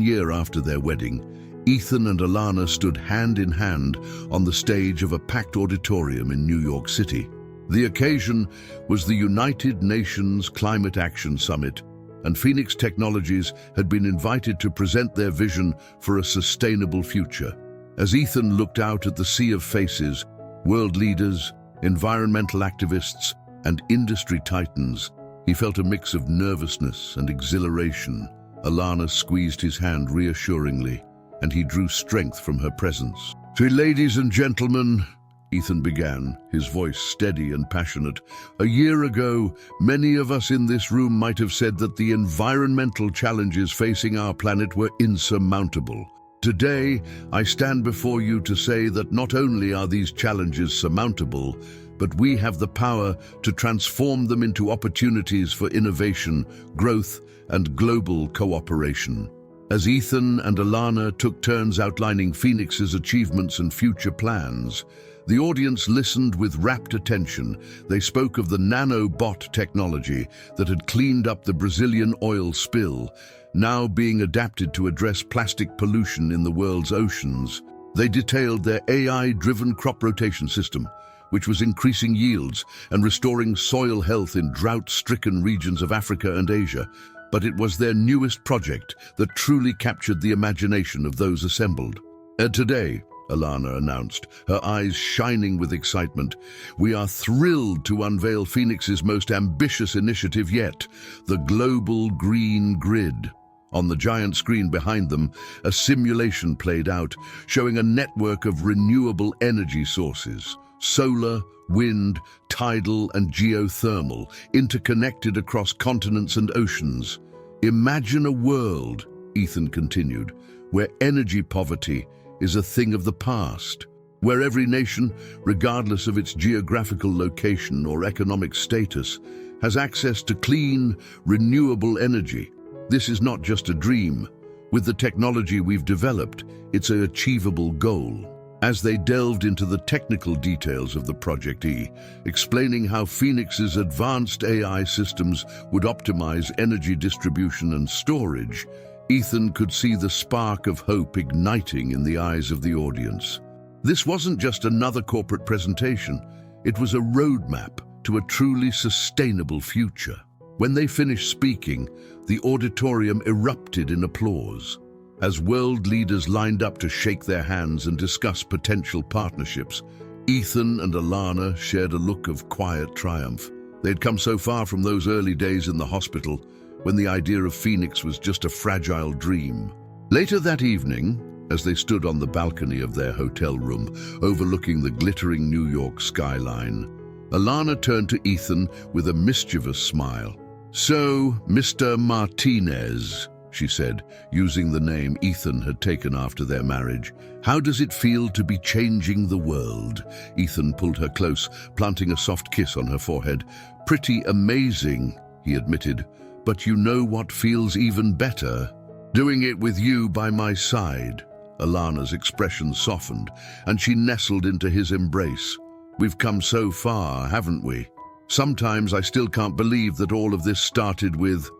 year after their wedding, Ethan and Alana stood hand in hand on the stage of a packed auditorium in New York City. The occasion was the United Nations Climate Action Summit, and Phoenix Technologies had been invited to present their vision for a sustainable future. As Ethan looked out at the sea of faces, world leaders, environmental activists, and industry titans, he felt a mix of nervousness and exhilaration. Alana squeezed his hand reassuringly, and he drew strength from her presence. "So, ladies and gentlemen," Ethan began, his voice steady and passionate, "a year ago, many of us in this room might have said that the environmental challenges facing our planet were insurmountable. Today, I stand before you to say that not only are these challenges surmountable, but we have the power to transform them into opportunities for innovation, growth, and global cooperation." As Ethan and Alana took turns outlining Phoenix's achievements and future plans, the audience listened with rapt attention. They spoke of the nanobot technology that had cleaned up the Brazilian oil spill, now being adapted to address plastic pollution in the world's oceans. They detailed their AI-driven crop rotation system, which was increasing yields and restoring soil health in drought-stricken regions of Africa and Asia. But it was their newest project that truly captured the imagination of those assembled. "And today," Alana announced, her eyes shining with excitement, "we are thrilled to unveil Phoenix's most ambitious initiative yet, the Global Green Grid." On the giant screen behind them, a simulation played out, showing a network of renewable energy sources, solar, wind, tidal, and geothermal, interconnected across continents and oceans. "Imagine a world," Ethan continued, "where energy poverty is a thing of the past, where every nation, regardless of its geographical location or economic status, has access to clean, renewable energy. This is not just a dream. With the technology we've developed, it's an achievable goal." As they delved into the technical details of the Project E, explaining how Phoenix's advanced AI systems would optimize energy distribution and storage, Ethan could see the spark of hope igniting in the eyes of the audience. This wasn't just another corporate presentation, it was a roadmap to a truly sustainable future. When they finished speaking, the auditorium erupted in applause. As world leaders lined up to shake their hands and discuss potential partnerships, Ethan and Alana shared a look of quiet triumph. They'd come so far from those early days in the hospital, when the idea of Phoenix was just a fragile dream. Later that evening, as they stood on the balcony of their hotel room, overlooking the glittering New York skyline, Alana turned to Ethan with a mischievous smile. "So, Mr. Martinez," she said, using the name Ethan had taken after their marriage, "how does it feel to be changing the world?" Ethan pulled her close, planting a soft kiss on her forehead. "Pretty amazing," he admitted, "but you know what feels even better? Doing it with you by my side." Alana's expression softened, and she nestled into his embrace. "We've come so far, haven't we? Sometimes I still can't believe that all of this started with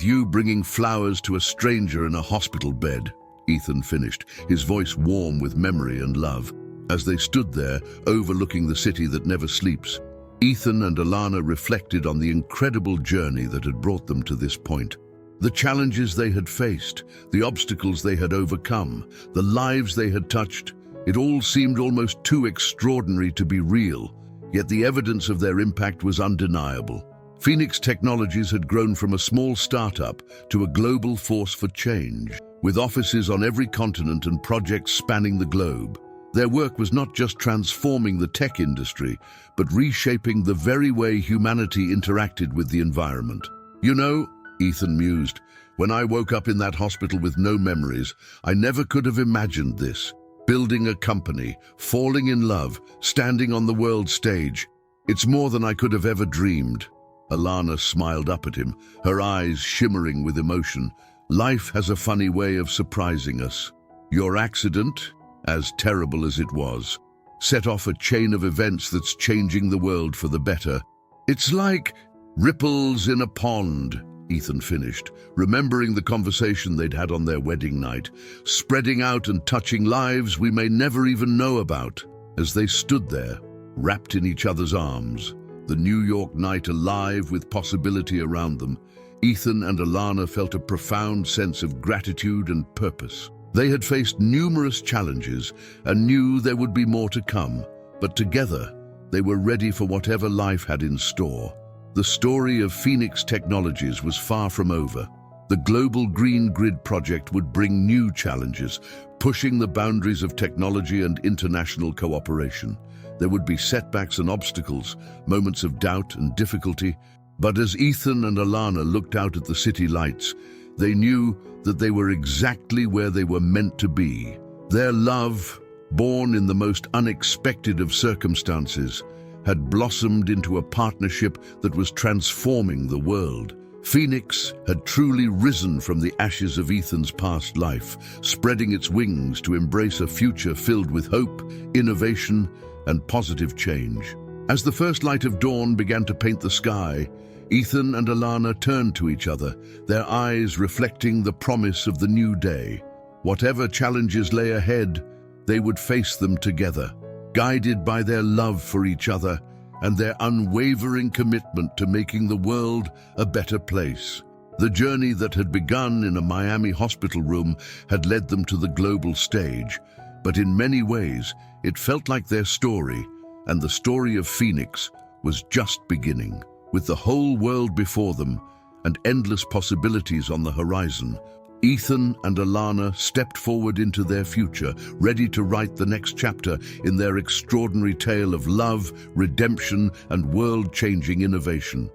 you bringing flowers to a stranger in a hospital bed," Ethan finished, his voice warm with memory and love. As they stood there, overlooking the city that never sleeps, Ethan and Alana reflected on the incredible journey that had brought them to this point. The challenges they had faced, the obstacles they had overcome, the lives they had touched, it all seemed almost too extraordinary to be real, yet the evidence of their impact was undeniable. Phoenix Technologies had grown from a small startup to a global force for change, with offices on every continent and projects spanning the globe. Their work was not just transforming the tech industry, but reshaping the very way humanity interacted with the environment. "You know," Ethan mused, "when I woke up in that hospital with no memories, I never could have imagined this. Building a company, falling in love, standing on the world stage. It's more than I could have ever dreamed." Alana smiled up at him, her eyes shimmering with emotion. "Life has a funny way of surprising us. Your accident, as terrible as it was, set off a chain of events that's changing the world for the better. It's like ripples in a pond," Ethan finished, remembering the conversation they'd had on their wedding night, "spreading out and touching lives we may never even know about." As they stood there, wrapped in each other's arms, the New York night alive with possibility around them, Ethan and Alana felt a profound sense of gratitude and purpose. They had faced numerous challenges and knew there would be more to come, but together they were ready for whatever life had in store. The story of Phoenix Technologies was far from over. The global Green Grid project would bring new challenges, pushing the boundaries of technology and international cooperation. There would be setbacks and obstacles, moments of doubt and difficulty, but as Ethan and Alana looked out at the city lights, they knew that they were exactly where they were meant to be. Their love, born in the most unexpected of circumstances, had blossomed into a partnership that was transforming the world. Phoenix had truly risen from the ashes of Ethan's past life, spreading its wings to embrace a future filled with hope, innovation, and positive change. As the first light of dawn began to paint the sky, Ethan and Alana turned to each other, their eyes reflecting the promise of the new day. Whatever challenges lay ahead, they would face them together, guided by their love for each other and their unwavering commitment to making the world a better place. The journey that had begun in a Miami hospital room had led them to the global stage, but in many ways, it felt like their story, and the story of Phoenix, was just beginning. With the whole world before them and endless possibilities on the horizon, Ethan and Alana stepped forward into their future, ready to write the next chapter in their extraordinary tale of love, redemption, and world-changing innovation.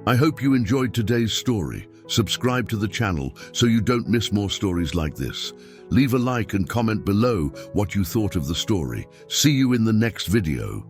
I hope you enjoyed today's story. Subscribe to the channel so you don't miss more stories like this. Leave a like and comment below what you thought of the story. See you in the next video.